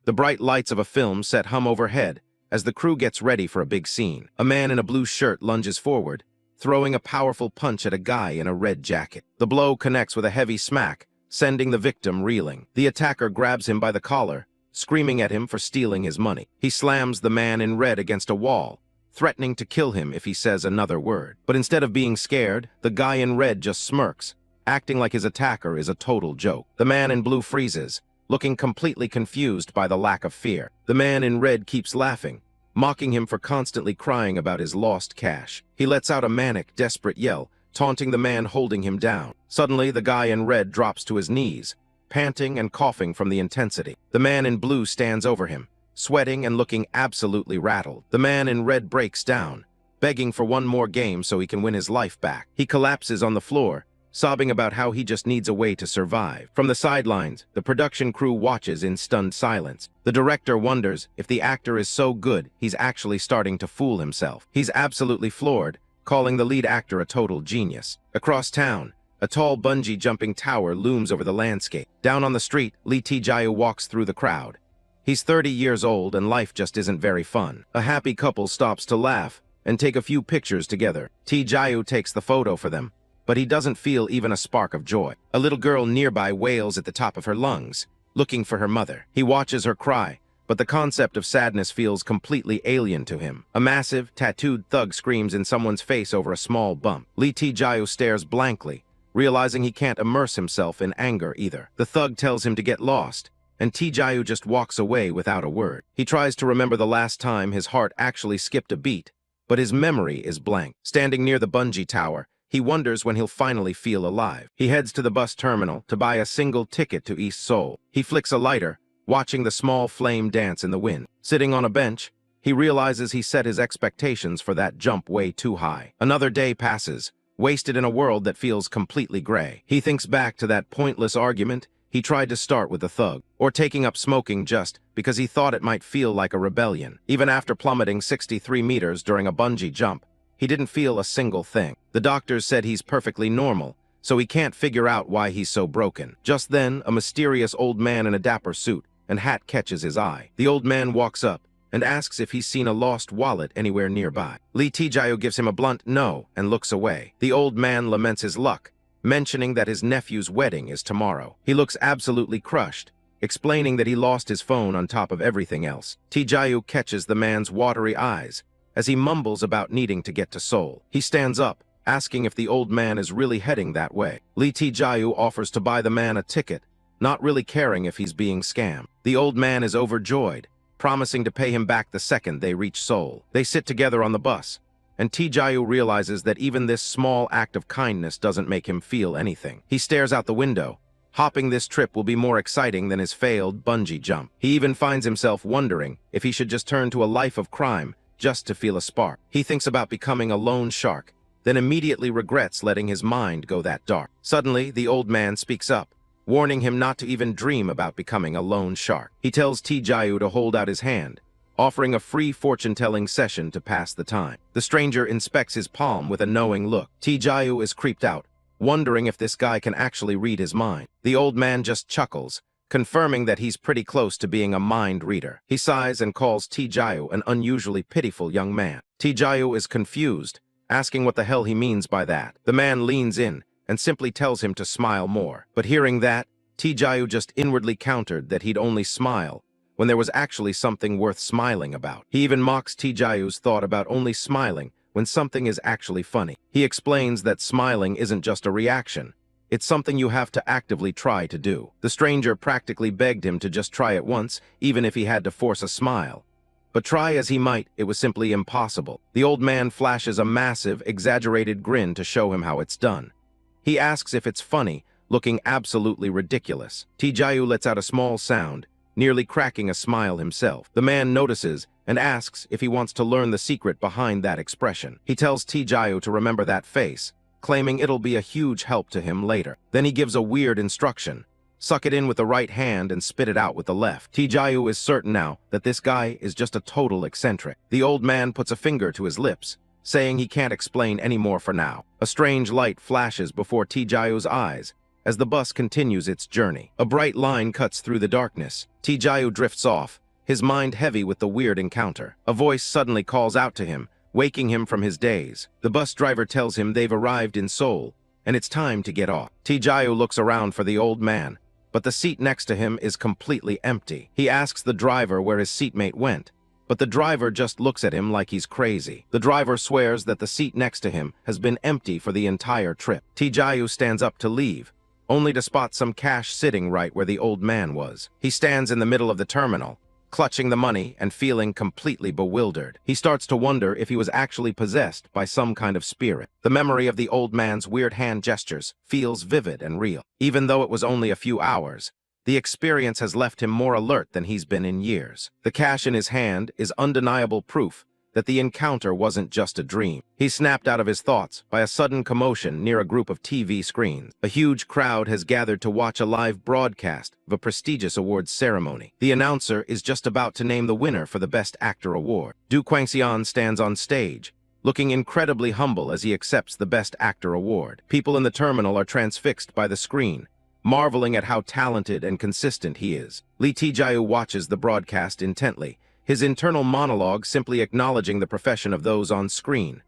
The bright lights of a film set hum overhead as the crew gets ready for a big scene. A man in a blue shirt lunges forward, throwing a powerful punch at a guy in a red jacket. The blow connects with a heavy smack, sending the victim reeling. The attacker grabs him by the collar, screaming at him for stealing his money. He slams the man in red against a wall, threatening to kill him if he says another word. But instead of being scared, the guy in red just smirks, acting like his attacker is a total joke. The man in blue freezes, looking completely confused by the lack of fear. The man in red keeps laughing, mocking him for constantly crying about his lost cash. He lets out a manic, desperate yell, taunting the man holding him down. Suddenly, the guy in red drops to his knees, panting and coughing from the intensity. The man in blue stands over him, sweating and looking absolutely rattled. The man in red breaks down, begging for one more game so he can win his life back. He collapses on the floor, sobbing about how he just needs a way to survive. From the sidelines, the production crew watches in stunned silence. The director wonders if the actor is so good he's actually starting to fool himself. He's absolutely floored, calling the lead actor a total genius. Across town, a tall bungee-jumping tower looms over the landscape. Down on the street, Lee Tae-gyu walks through the crowd. He's 30 years old and life just isn't very fun. A happy couple stops to laugh and take a few pictures together. Tae-gyu takes the photo for them, but he doesn't feel even a spark of joy. A little girl nearby wails at the top of her lungs, looking for her mother. He watches her cry, but the concept of sadness feels completely alien to him. A massive, tattooed thug screams in someone's face over a small bump. Lee Tae-gyu stares blankly, realizing he can't immerse himself in anger either. The thug tells him to get lost, and Tae-gyu just walks away without a word. He tries to remember the last time his heart actually skipped a beat, but his memory is blank. Standing near the bungee tower, he wonders when he'll finally feel alive. He heads to the bus terminal to buy a single ticket to East Seoul. He flicks a lighter, watching the small flame dance in the wind. Sitting on a bench, he realizes he set his expectations for that jump way too high. Another day passes, wasted in a world that feels completely gray. He thinks back to that pointless argument he tried to start with the thug, or taking up smoking just because he thought it might feel like a rebellion. Even after plummeting 63 meters during a bungee jump, he didn't feel a single thing. The doctors said he's perfectly normal, so he can't figure out why he's so broken. Just then, a mysterious old man in a dapper suit and hat catches his eye. The old man walks up and asks if he's seen a lost wallet anywhere nearby. Lee Tae-gyu gives him a blunt no and looks away. The old man laments his luck, mentioning that his nephew's wedding is tomorrow. He looks absolutely crushed, explaining that he lost his phone on top of everything else. Tae-gyu catches the man's watery eyes as he mumbles about needing to get to Seoul. He stands up, asking if the old man is really heading that way. Lee Tae-gyu offers to buy the man a ticket, not really caring if he's being scammed. The old man is overjoyed, promising to pay him back the second they reach Seoul. They sit together on the bus, and Tae-gyu realizes that even this small act of kindness doesn't make him feel anything. He stares out the window. Hopping this trip will be more exciting than his failed bungee jump. He even finds himself wondering if he should just turn to a life of crime just to feel a spark. He thinks about becoming a loan shark, then immediately regrets letting his mind go that dark. Suddenly, the old man speaks up, warning him not to even dream about becoming a loan shark. He tells Tae-gyu to hold out his hand, offering a free fortune-telling session to pass the time. The stranger inspects his palm with a knowing look. Tae-gyu is creeped out, wondering if this guy can actually read his mind. The old man just chuckles, confirming that he's pretty close to being a mind reader. He sighs and calls Tae-gyu an unusually pitiful young man. Tae-gyu is confused, asking what the hell he means by that. The man leans in and simply tells him to smile more. But hearing that, Tae-gyu just inwardly countered that he'd only smile when there was actually something worth smiling about. He even mocks Tae-gyu's thought about only smiling when something is actually funny. He explains that smiling isn't just a reaction. It's something you have to actively try to do. The stranger practically begged him to just try it once, even if he had to force a smile. But try as he might, it was simply impossible. The old man flashes a massive, exaggerated grin to show him how it's done. He asks if it's funny, looking absolutely ridiculous. Tae-gyu lets out a small sound, nearly cracking a smile himself. The man notices and asks if he wants to learn the secret behind that expression. He tells Tae-gyu to remember that face, claiming it'll be a huge help to him later. Then he gives a weird instruction. Suck it in with the right hand and spit it out with the left. Tae-gyu is certain now that this guy is just a total eccentric. The old man puts a finger to his lips, saying he can't explain any more for now. A strange light flashes before Tae-gyu's eyes as the bus continues its journey. A bright line cuts through the darkness. Tae-gyu drifts off, his mind heavy with the weird encounter. A voice suddenly calls out to him, waking him from his daze. The bus driver tells him they've arrived in Seoul, and it's time to get off. Tae-gyu looks around for the old man, but the seat next to him is completely empty. He asks the driver where his seatmate went, but the driver just looks at him like he's crazy. The driver swears that the seat next to him has been empty for the entire trip. Tae-gyu stands up to leave, only to spot some cash sitting right where the old man was. He stands in the middle of the terminal, clutching the money and feeling completely bewildered. He starts to wonder if he was actually possessed by some kind of spirit. The memory of the old man's weird hand gestures feels vivid and real. Even though it was only a few hours, the experience has left him more alert than he's been in years. The cash in his hand is undeniable proof that the encounter wasn't just a dream. He's snapped out of his thoughts by a sudden commotion near a group of TV screens. A huge crowd has gathered to watch a live broadcast of a prestigious awards ceremony. The announcer is just about to name the winner for the Best Actor award. Do Kwang-seon stands on stage, looking incredibly humble as he accepts the Best Actor award. People in the terminal are transfixed by the screen, marveling at how talented and consistent he is. Lee Tae-gyu watches the broadcast intently, his internal monologue simply acknowledging the profession of those on screen,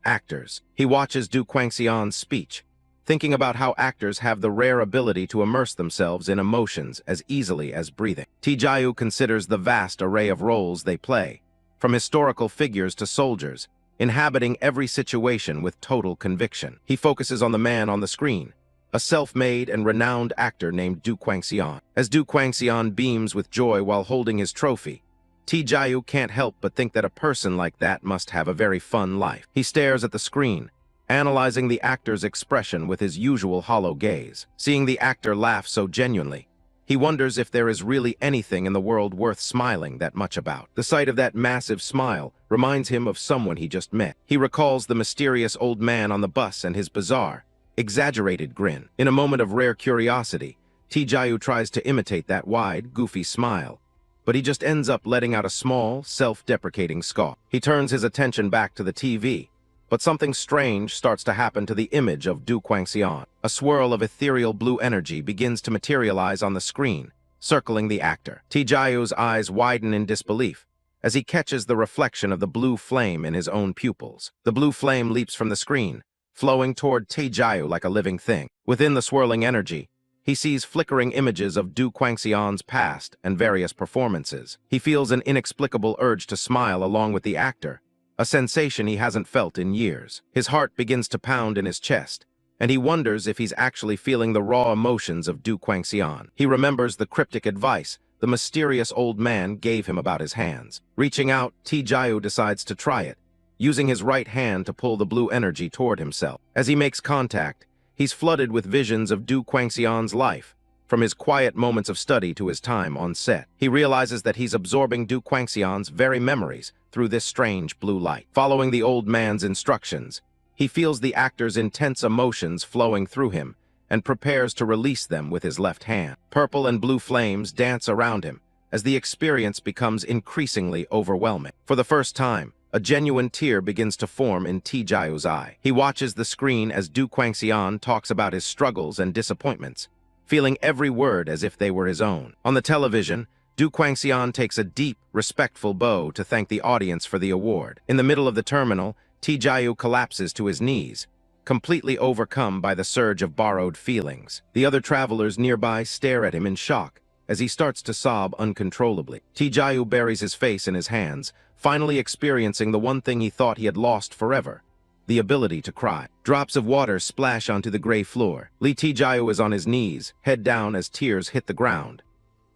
actors. He watches Do Kwang-seon's speech, thinking about how actors have the rare ability to immerse themselves in emotions as easily as breathing. Tae-gyu considers the vast array of roles they play, from historical figures to soldiers, inhabiting every situation with total conviction. He focuses on the man on the screen, a self-made and renowned actor named Do Kwang-seon. As Do Kwang-seon beams with joy while holding his trophy, Tae-gyu can't help but think that a person like that must have a very fun life. He stares at the screen, analyzing the actor's expression with his usual hollow gaze. Seeing the actor laugh so genuinely, he wonders if there is really anything in the world worth smiling that much about. The sight of that massive smile reminds him of someone he just met. He recalls the mysterious old man on the bus and his bizarre, exaggerated grin. In a moment of rare curiosity, Tae-gyu tries to imitate that wide, goofy smile, but he just ends up letting out a small, self-deprecating scoff. He turns his attention back to the TV, but something strange starts to happen to the image of Do Kwang-seon. A swirl of ethereal blue energy begins to materialize on the screen, circling the actor. Tae-gyu's eyes widen in disbelief as he catches the reflection of the blue flame in his own pupils. The blue flame leaps from the screen, flowing toward Tae-gyu like a living thing. Within the swirling energy, he sees flickering images of Do Kwang-seon's past and various performances. He feels an inexplicable urge to smile along with the actor, a sensation he hasn't felt in years. His heart begins to pound in his chest, and he wonders if he's actually feeling the raw emotions of Do Kwang-seon. He remembers the cryptic advice the mysterious old man gave him about his hands. Reaching out, Tae-gyu decides to try it, using his right hand to pull the blue energy toward himself. As he makes contact, he's flooded with visions of Do Kwang-seon's life, from his quiet moments of study to his time on set. He realizes that he's absorbing Do Kwang-seon's very memories through this strange blue light. Following the old man's instructions, he feels the actor's intense emotions flowing through him and prepares to release them with his left hand. Purple and blue flames dance around him as the experience becomes increasingly overwhelming. For the first time, a genuine tear begins to form in Tae-gyu's eye. He watches the screen as Do Kwang-seon talks about his struggles and disappointments, feeling every word as if they were his own. On the television, Do Kwang-seon takes a deep, respectful bow to thank the audience for the award. In the middle of the terminal, Tae-gyu collapses to his knees, completely overcome by the surge of borrowed feelings. The other travelers nearby stare at him in shock as he starts to sob uncontrollably. Tae-gyu buries his face in his hands, finally experiencing the one thing he thought he had lost forever, the ability to cry. Drops of water splash onto the gray floor. Lee Tae-gyu is on his knees, head down as tears hit the ground.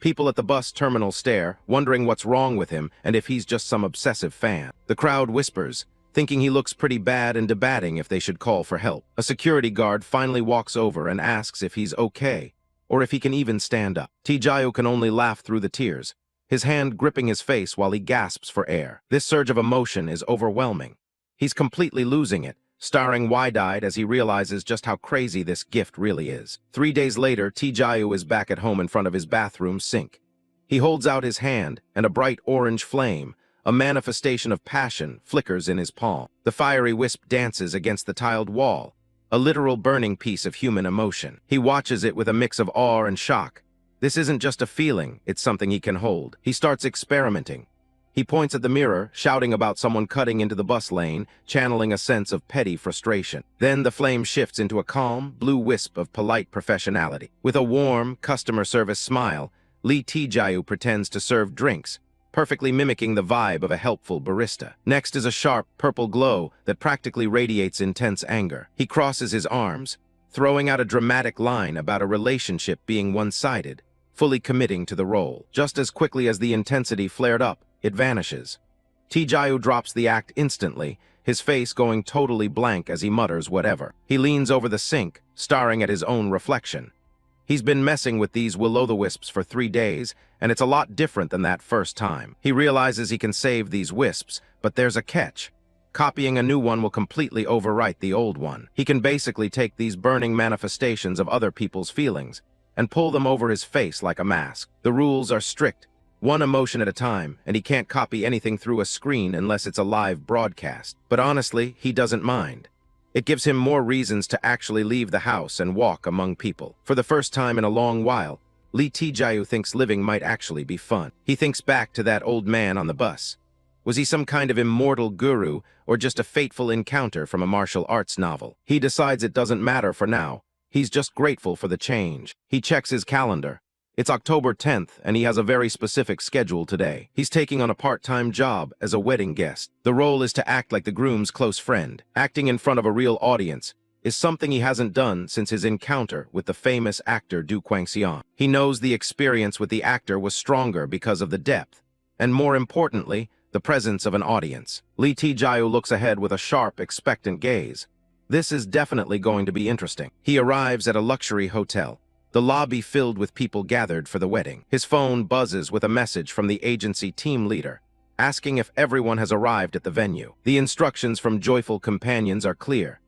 People at the bus terminal stare, wondering what's wrong with him and if he's just some obsessive fan. The crowd whispers, thinking he looks pretty bad and debating if they should call for help. A security guard finally walks over and asks if he's okay, or if he can even stand up. Tae-gyu can only laugh through the tears, his hand gripping his face while he gasps for air. This surge of emotion is overwhelming. He's completely losing it, staring wide-eyed as he realizes just how crazy this gift really is. 3 days later, Tae-gyu is back at home in front of his bathroom sink. He holds out his hand, and a bright orange flame, a manifestation of passion, flickers in his palm. The fiery wisp dances against the tiled wall, a literal burning piece of human emotion. He watches it with a mix of awe and shock. This isn't just a feeling, it's something he can hold. He starts experimenting. He points at the mirror, shouting about someone cutting into the bus lane, channeling a sense of petty frustration. Then the flame shifts into a calm, blue wisp of polite professionality. With a warm, customer service smile, Lee Tae-gyu pretends to serve drinks, perfectly mimicking the vibe of a helpful barista. Next is a sharp, purple glow that practically radiates intense anger. He crosses his arms, throwing out a dramatic line about a relationship being one-sided, fully committing to the role. Just as quickly as the intensity flared up, it vanishes. Tae-gyu drops the act instantly, his face going totally blank as he mutters whatever. He leans over the sink, staring at his own reflection. He's been messing with these will-o'-the-wisps for 3 days, and it's a lot different than that first time. He realizes he can save these wisps, but there's a catch. Copying a new one will completely overwrite the old one. He can basically take these burning manifestations of other people's feelings and pull them over his face like a mask. The rules are strict, one emotion at a time, and he can't copy anything through a screen unless it's a live broadcast. But honestly, he doesn't mind. It gives him more reasons to actually leave the house and walk among people. For the first time in a long while, Lee Tae-gyu thinks living might actually be fun. He thinks back to that old man on the bus. Was he some kind of immortal guru, or just a fateful encounter from a martial arts novel? He decides it doesn't matter for now. He's just grateful for the change. He checks his calendar. It's October 10th, and he has a very specific schedule today. He's taking on a part-time job as a wedding guest. The role is to act like the groom's close friend. Acting in front of a real audience is something he hasn't done since his encounter with the famous actor Du Kwang-seon. He knows the experience with the actor was stronger because of the depth, and more importantly, the presence of an audience. Lee Tae-gyu looks ahead with a sharp, expectant gaze. This is definitely going to be interesting. He arrives at a luxury hotel, the lobby filled with people gathered for the wedding. His phone buzzes with a message from the agency team leader, asking if everyone has arrived at the venue. The instructions from joyful companions are clear.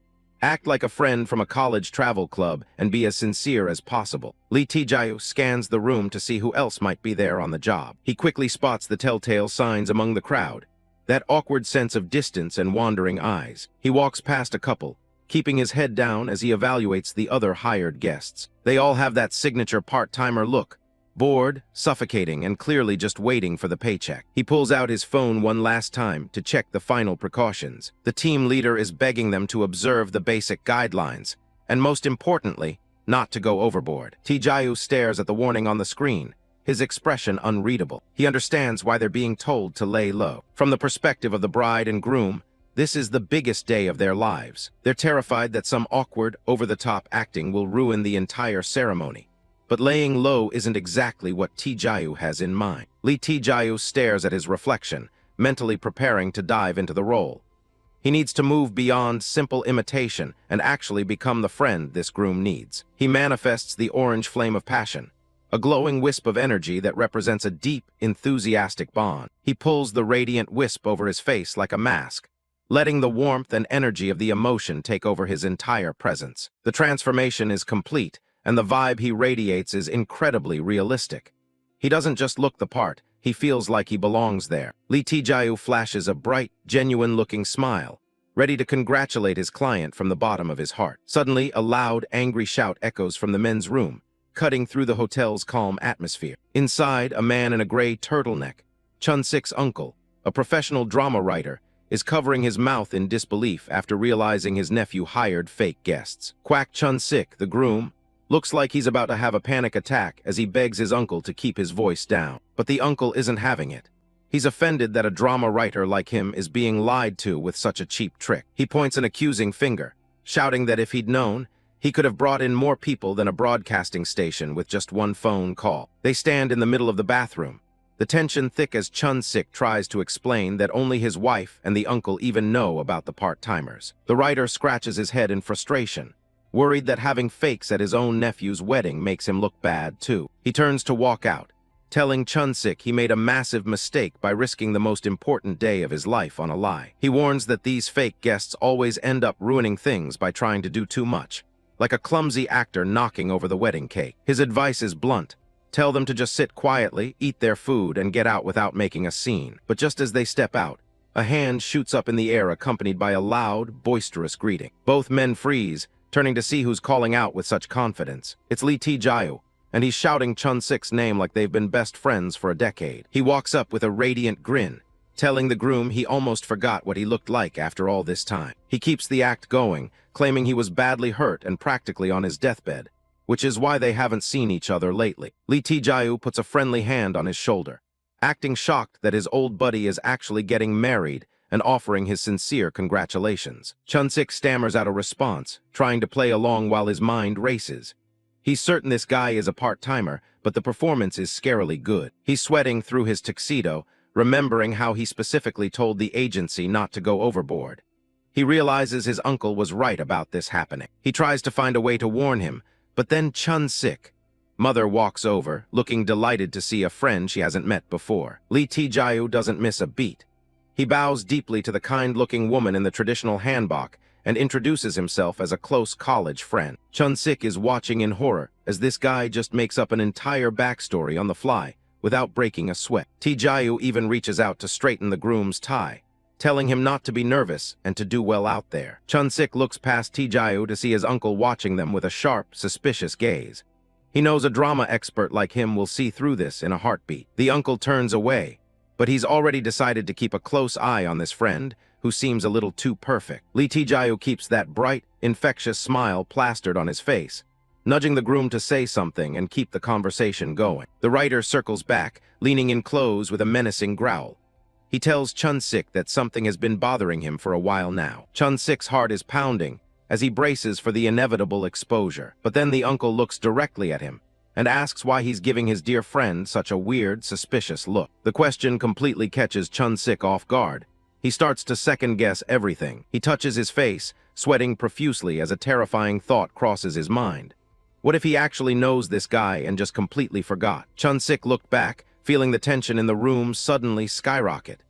Act like a friend from a college travel club and be as sincere as possible. Lee Tae-gyu scans the room to see who else might be there on the job. He quickly spots the telltale signs among the crowd, that awkward sense of distance and wandering eyes. He walks past a couple, keeping his head down as he evaluates the other hired guests. They all have that signature part-timer look, bored, suffocating, and clearly just waiting for the paycheck. He pulls out his phone one last time to check the final precautions. The team leader is begging them to observe the basic guidelines, and most importantly, not to go overboard. Tae-gyu stares at the warning on the screen, his expression unreadable. He understands why they're being told to lay low. From the perspective of the bride and groom, this is the biggest day of their lives. They're terrified that some awkward, over-the-top acting will ruin the entire ceremony. But laying low isn't exactly what Tae-gyu has in mind. Lee Tae-gyu stares at his reflection, mentally preparing to dive into the role. He needs to move beyond simple imitation and actually become the friend this groom needs. He manifests the orange flame of passion, a glowing wisp of energy that represents a deep, enthusiastic bond. He pulls the radiant wisp over his face like a mask, letting the warmth and energy of the emotion take over his entire presence. The transformation is complete, and the vibe he radiates is incredibly realistic. He doesn't just look the part, he feels like he belongs there. Lee Tae-gyu flashes a bright, genuine-looking smile, ready to congratulate his client from the bottom of his heart. Suddenly, a loud, angry shout echoes from the men's room, cutting through the hotel's calm atmosphere. Inside, a man in a gray turtleneck, Chun-sik's uncle, a professional drama writer, is covering his mouth in disbelief after realizing his nephew hired fake guests. Quack Chun-sik, the groom, looks like he's about to have a panic attack as he begs his uncle to keep his voice down. But the uncle isn't having it. He's offended that a drama writer like him is being lied to with such a cheap trick. He points an accusing finger, shouting that if he'd known, he could have brought in more people than a broadcasting station with just one phone call. They stand in the middle of the bathroom, the tension thick as Chun-sik tries to explain that only his wife and the uncle even know about the part-timers. The writer scratches his head in frustration, worried that having fakes at his own nephew's wedding makes him look bad too. He turns to walk out, telling Chun-sik he made a massive mistake by risking the most important day of his life on a lie. He warns that these fake guests always end up ruining things by trying to do too much, like a clumsy actor knocking over the wedding cake. His advice is blunt. Tell them to just sit quietly, eat their food, and get out without making a scene. But just as they step out, a hand shoots up in the air accompanied by a loud, boisterous greeting. Both men freeze, turning to see who's calling out with such confidence. It's Lee Tae-gyu, and he's shouting Chun-sik's name like they've been best friends for a decade. He walks up with a radiant grin, telling the groom he almost forgot what he looked like after all this time. He keeps the act going, claiming he was badly hurt and practically on his deathbed, which is why they haven't seen each other lately. Lee Tae-gyu puts a friendly hand on his shoulder, acting shocked that his old buddy is actually getting married and offering his sincere congratulations. Chun-sik stammers out a response, trying to play along while his mind races. He's certain this guy is a part-timer, but the performance is scarily good. He's sweating through his tuxedo, remembering how he specifically told the agency not to go overboard. He realizes his uncle was right about this happening. He tries to find a way to warn him, but then Chun-sik, mother, walks over, looking delighted to see a friend she hasn't met before. Lee Tae-gyu doesn't miss a beat. He bows deeply to the kind-looking woman in the traditional hanbok and introduces himself as a close college friend. Chun-sik is watching in horror as this guy just makes up an entire backstory on the fly without breaking a sweat. Tae-gyu even reaches out to straighten the groom's tie, telling him not to be nervous and to do well out there. Chun-sik looks past Tae-gyu to see his uncle watching them with a sharp, suspicious gaze. He knows a drama expert like him will see through this in a heartbeat. The uncle turns away, but he's already decided to keep a close eye on this friend, who seems a little too perfect. Lee Tae-gyu keeps that bright, infectious smile plastered on his face, nudging the groom to say something and keep the conversation going. The writer circles back, leaning in close with a menacing growl. He tells Chun-sik that something has been bothering him for a while now. Chun-sik's heart is pounding as he braces for the inevitable exposure. But then the uncle looks directly at him and asks why he's giving his dear friend such a weird, suspicious look. The question completely catches Chun-sik off guard. He starts to second-guess everything. He touches his face, sweating profusely as a terrifying thought crosses his mind. What if he actually knows this guy and just completely forgot? Chun-sik looked back, feeling the tension in the room suddenly skyrocket.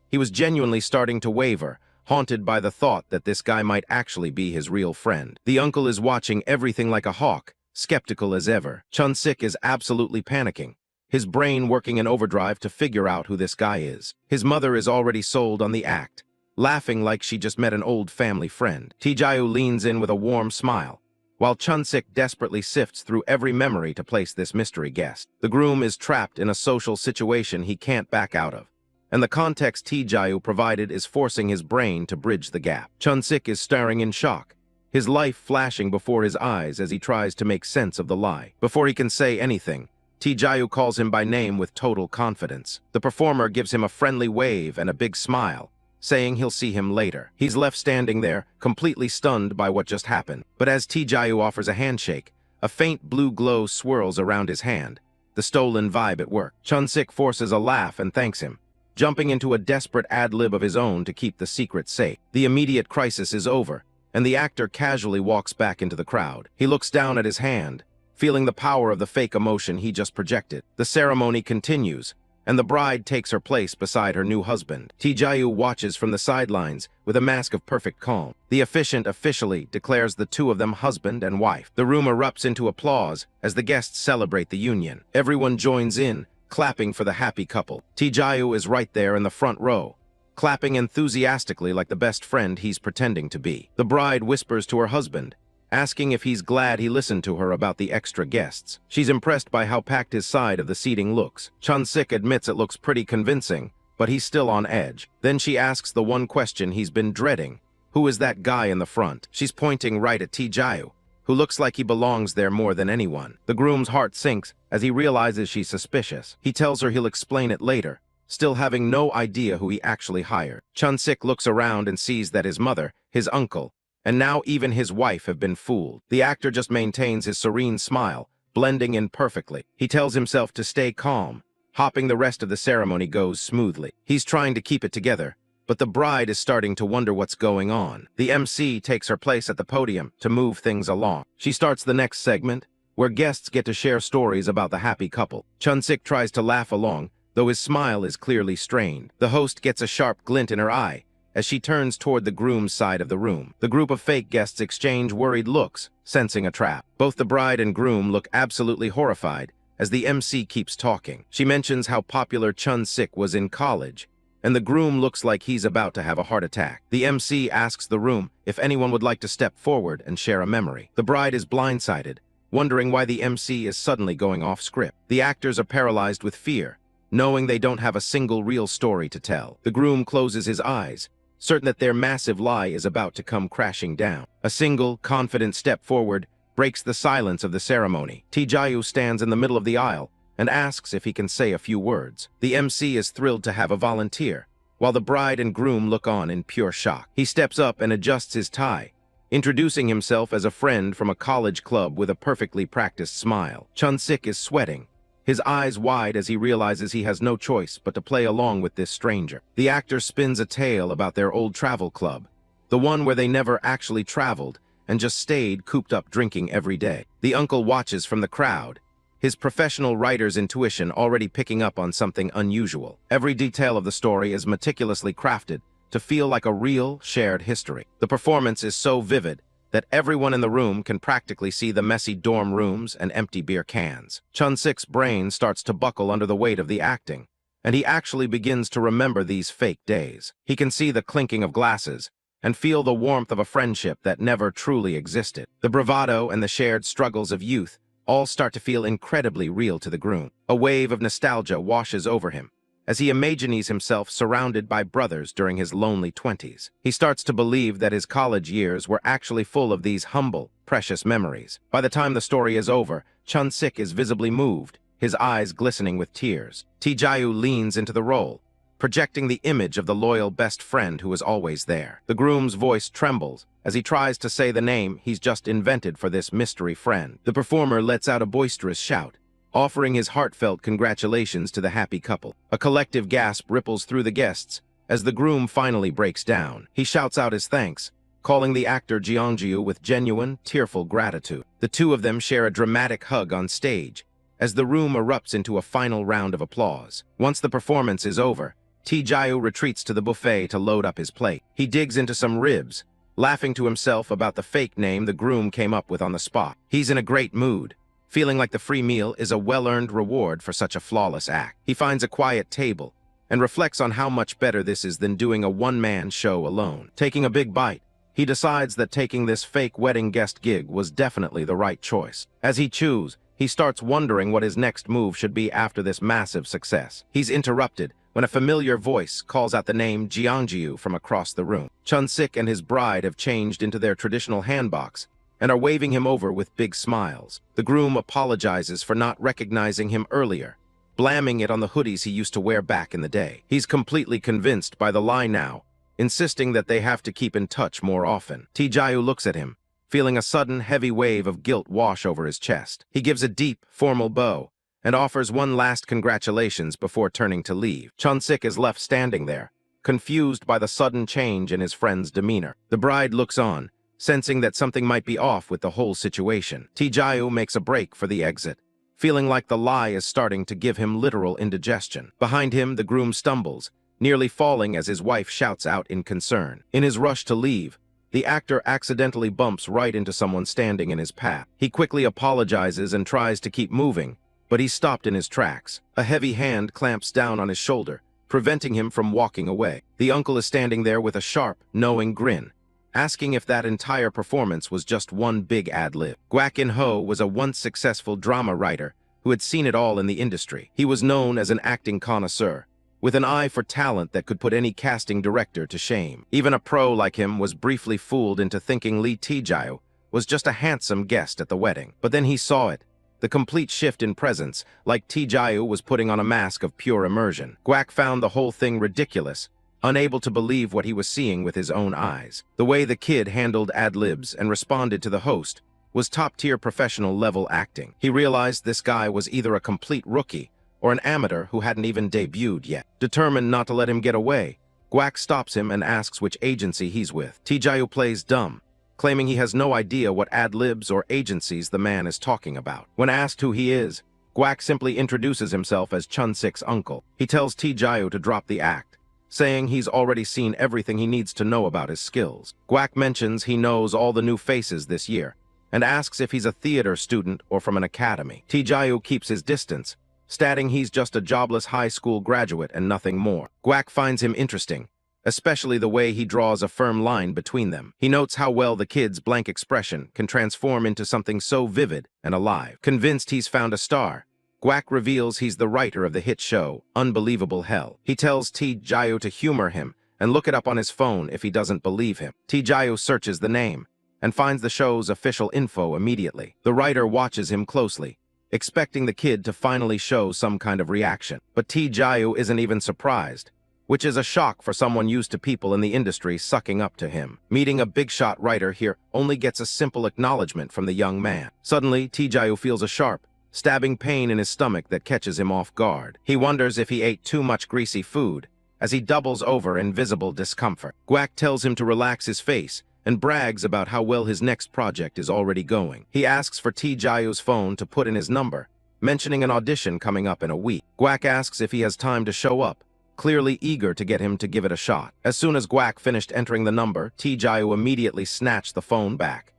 He was genuinely starting to waver, haunted by the thought that this guy might actually be his real friend. The uncle is watching everything like a hawk, skeptical as ever. Chun-sik is absolutely panicking, his brain working in overdrive to figure out who this guy is. His mother is already sold on the act, laughing like she just met an old family friend. Tae-gyu leans in with a warm smile, while Chun-sik desperately sifts through every memory to place this mystery guest. The groom is trapped in a social situation he can't back out of, and the context Tae-gyu provided is forcing his brain to bridge the gap. Chun-sik is staring in shock, his life flashing before his eyes as he tries to make sense of the lie. Before he can say anything, Tae-gyu calls him by name with total confidence. The performer gives him a friendly wave and a big smile, saying he'll see him later. He's left standing there, completely stunned by what just happened. But as Tae-gyu offers a handshake, a faint blue glow swirls around his hand, the stolen vibe at work. Chun-sik forces a laugh and thanks him, jumping into a desperate ad-lib of his own to keep the secret safe. The immediate crisis is over, and the actor casually walks back into the crowd. He looks down at his hand, feeling the power of the fake emotion he just projected. The ceremony continues, and the bride takes her place beside her new husband. Tae-gyu watches from the sidelines with a mask of perfect calm. The officiant officially declares the two of them husband and wife. The room erupts into applause as the guests celebrate the union. Everyone joins in, clapping for the happy couple. Tae-gyu is right there in the front row, clapping enthusiastically like the best friend he's pretending to be. The bride whispers to her husband, asking if he's glad he listened to her about the extra guests. She's impressed by how packed his side of the seating looks. Chun-sik admits it looks pretty convincing, but he's still on edge. Then she asks the one question he's been dreading. Who is that guy in the front? She's pointing right at Tae-gyu, who looks like he belongs there more than anyone. The groom's heart sinks as he realizes she's suspicious. He tells her he'll explain it later, still having no idea who he actually hired. Chun-sik looks around and sees that his mother, his uncle, and now even his wife have been fooled. The actor just maintains his serene smile, blending in perfectly. He tells himself to stay calm, hoping the rest of the ceremony goes smoothly. He's trying to keep it together, but the bride is starting to wonder what's going on. The MC takes her place at the podium to move things along. She starts the next segment, where guests get to share stories about the happy couple. Chun-sik tries to laugh along, though his smile is clearly strained. The host gets a sharp glint in her eye as she turns toward the groom's side of the room. The group of fake guests exchange worried looks, sensing a trap. Both the bride and groom look absolutely horrified as the MC keeps talking. She mentions how popular Chun-sik was in college, and the groom looks like he's about to have a heart attack. The MC asks the room if anyone would like to step forward and share a memory. The bride is blindsided, wondering why the MC is suddenly going off script. The actors are paralyzed with fear, knowing they don't have a single real story to tell. The groom closes his eyes, certain that their massive lie is about to come crashing down. A single, confident step forward breaks the silence of the ceremony. Lee Tae-gyu stands in the middle of the aisle and asks if he can say a few words. The MC is thrilled to have a volunteer, while the bride and groom look on in pure shock. He steps up and adjusts his tie, introducing himself as a friend from a college club with a perfectly practiced smile. Chun-sik is sweating, his eyes wide as he realizes he has no choice but to play along with this stranger. The actor spins a tale about their old travel club, the one where they never actually traveled and just stayed cooped up drinking every day. The uncle watches from the crowd, his professional writer's intuition already picking up on something unusual. Every detail of the story is meticulously crafted to feel like a real, shared history. The performance is so vivid that everyone in the room can practically see the messy dorm rooms and empty beer cans. Chun-sik's brain starts to buckle under the weight of the acting, and he actually begins to remember these fake days. He can see the clinking of glasses and feel the warmth of a friendship that never truly existed. The bravado and the shared struggles of youth all start to feel incredibly real to the groom. A wave of nostalgia washes over him as he imagines himself surrounded by brothers during his lonely 20s. He starts to believe that his college years were actually full of these humble, precious memories. By the time the story is over, Chun-sik is visibly moved, his eyes glistening with tears. Lee Tae-gyu leans into the role, projecting the image of the loyal best friend who is always there. The groom's voice trembles as he tries to say the name he's just invented for this mystery friend. The performer lets out a boisterous shout, offering his heartfelt congratulations to the happy couple. A collective gasp ripples through the guests as the groom finally breaks down. He shouts out his thanks, calling the actor Jeongju with genuine, tearful gratitude. The two of them share a dramatic hug on stage as the room erupts into a final round of applause. Once the performance is over, Lee Tae-gyu retreats to the buffet to load up his plate. He digs into some ribs, laughing to himself about the fake name the groom came up with on the spot. He's in a great mood, feeling like the free meal is a well-earned reward for such a flawless act. He finds a quiet table and reflects on how much better this is than doing a one-man show alone. Taking a big bite, he decides that taking this fake wedding guest gig was definitely the right choice. As he chews, he starts wondering what his next move should be after this massive success. He's interrupted when a familiar voice calls out the name Jeongju from across the room. Chun-sik and his bride have changed into their traditional handbox and are waving him over with big smiles. The groom apologizes for not recognizing him earlier, blaming it on the hoodies he used to wear back in the day. He's completely convinced by the lie now, insisting that they have to keep in touch more often. Lee Tae-gyu looks at him, feeling a sudden heavy wave of guilt wash over his chest. He gives a deep, formal bow and offers one last congratulations before turning to leave. Chun-sik is left standing there, confused by the sudden change in his friend's demeanor. The bride looks on, sensing that something might be off with the whole situation. Lee Tae-gyu makes a break for the exit, feeling like the lie is starting to give him literal indigestion. Behind him, the groom stumbles, nearly falling as his wife shouts out in concern. In his rush to leave, the actor accidentally bumps right into someone standing in his path. He quickly apologizes and tries to keep moving, but he's stopped in his tracks. A heavy hand clamps down on his shoulder, preventing him from walking away. The uncle is standing there with a sharp, knowing grin, asking if that entire performance was just one big ad-lib. Kwak In-ho was a once successful drama writer who had seen it all in the industry. He was known as an acting connoisseur, with an eye for talent that could put any casting director to shame. Even a pro like him was briefly fooled into thinking Lee Tae-gyu was just a handsome guest at the wedding. But then he saw it, the complete shift in presence, like Lee Tae-gyu was putting on a mask of pure immersion. Kwak found the whole thing ridiculous, unable to believe what he was seeing with his own eyes. The way the kid handled ad-libs and responded to the host was top-tier professional-level acting. He realized this guy was either a complete rookie or an amateur who hadn't even debuted yet. Determined not to let him get away, Kwak stops him and asks which agency he's with. Lee Tae-gyu plays dumb, claiming he has no idea what ad-libs or agencies the man is talking about. When asked who he is, Kwak simply introduces himself as Chun-sik's uncle. He tells Lee Tae-gyu to drop the act, saying he's already seen everything he needs to know about his skills. Kwak mentions he knows all the new faces this year, and asks if he's a theater student or from an academy. Lee Tae-gyu keeps his distance, stating he's just a jobless high school graduate and nothing more. Guak finds him interesting, especially the way he draws a firm line between them. He notes how well the kid's blank expression can transform into something so vivid and alive. Convinced he's found a star, Guak reveals he's the writer of the hit show, Unbelievable Hell. He tells Tae-gyu to humor him and look it up on his phone if he doesn't believe him. Tae-gyu searches the name and finds the show's official info immediately. The writer watches him closely, expecting the kid to finally show some kind of reaction. But Tae-gyu isn't even surprised, which is a shock for someone used to people in the industry sucking up to him. Meeting a big-shot writer here only gets a simple acknowledgement from the young man. Suddenly, Tae-gyu feels a sharp, stabbing pain in his stomach that catches him off guard. He wonders if he ate too much greasy food, as he doubles over in visible discomfort. Guak tells him to relax his face and brags about how well his next project is already going. He asks for Tae-gyu's phone to put in his number, mentioning an audition coming up in a week. Guak asks if he has time to show up, clearly eager to get him to give it a shot. As soon as Guak finished entering the number, Tae-gyu immediately snatched the phone back.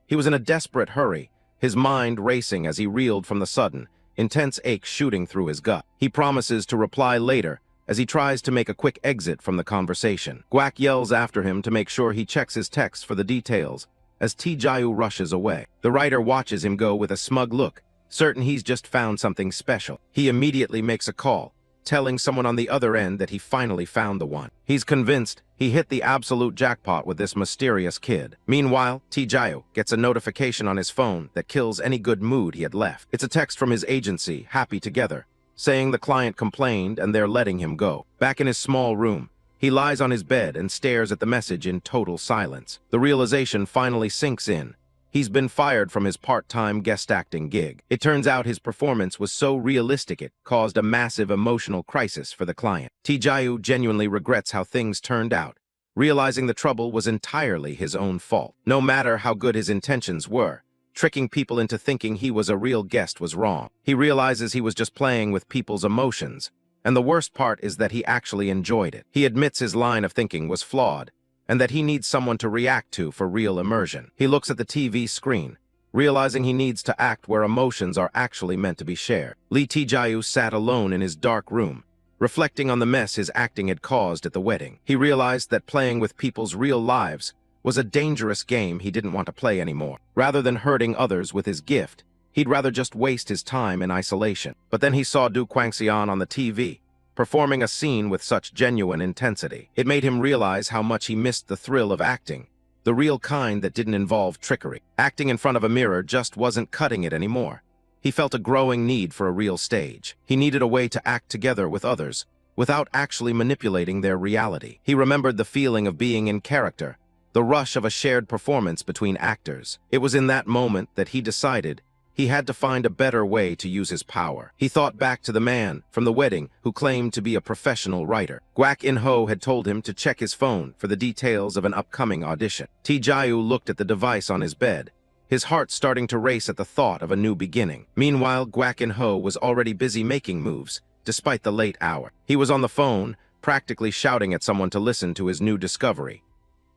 He was in a desperate hurry, his mind racing as he reeled from the sudden, intense ache shooting through his gut. He promises to reply later as he tries to make a quick exit from the conversation. Guak yells after him to make sure he checks his text for the details as Tae-gyu rushes away. The writer watches him go with a smug look, certain he's just found something special. He immediately makes a call, telling someone on the other end that he finally found the one. He's convinced he hit the absolute jackpot with this mysterious kid. Meanwhile, Tae-gyu gets a notification on his phone that kills any good mood he had left. It's a text from his agency, Happy Together, saying the client complained and they're letting him go. Back in his small room, he lies on his bed and stares at the message in total silence. The realization finally sinks in. He's been fired from his part-time guest acting gig. It turns out his performance was so realistic it caused a massive emotional crisis for the client. Tae-gyu genuinely regrets how things turned out, realizing the trouble was entirely his own fault. No matter how good his intentions were, tricking people into thinking he was a real guest was wrong. He realizes he was just playing with people's emotions, and the worst part is that he actually enjoyed it. He admits his line of thinking was flawed, and that he needs someone to react to for real immersion. He looks at the TV screen, realizing he needs to act where emotions are actually meant to be shared. Lee Tae-gyu sat alone in his dark room, reflecting on the mess his acting had caused at the wedding. He realized that playing with people's real lives was a dangerous game he didn't want to play anymore. Rather than hurting others with his gift, he'd rather just waste his time in isolation. But then he saw Do Kwang-seon on the TV, performing a scene with such genuine intensity. It made him realize how much he missed the thrill of acting, the real kind that didn't involve trickery. Acting in front of a mirror just wasn't cutting it anymore. He felt a growing need for a real stage. He needed a way to act together with others, without actually manipulating their reality. He remembered the feeling of being in character, the rush of a shared performance between actors. It was in that moment that he decided he had to find a better way to use his power. He thought back to the man from the wedding who claimed to be a professional writer. Guak In-ho had told him to check his phone for the details of an upcoming audition. Tae-gyu looked at the device on his bed, his heart starting to race at the thought of a new beginning. Meanwhile, Guak In-ho was already busy making moves, despite the late hour. He was on the phone, practically shouting at someone to listen to his new discovery.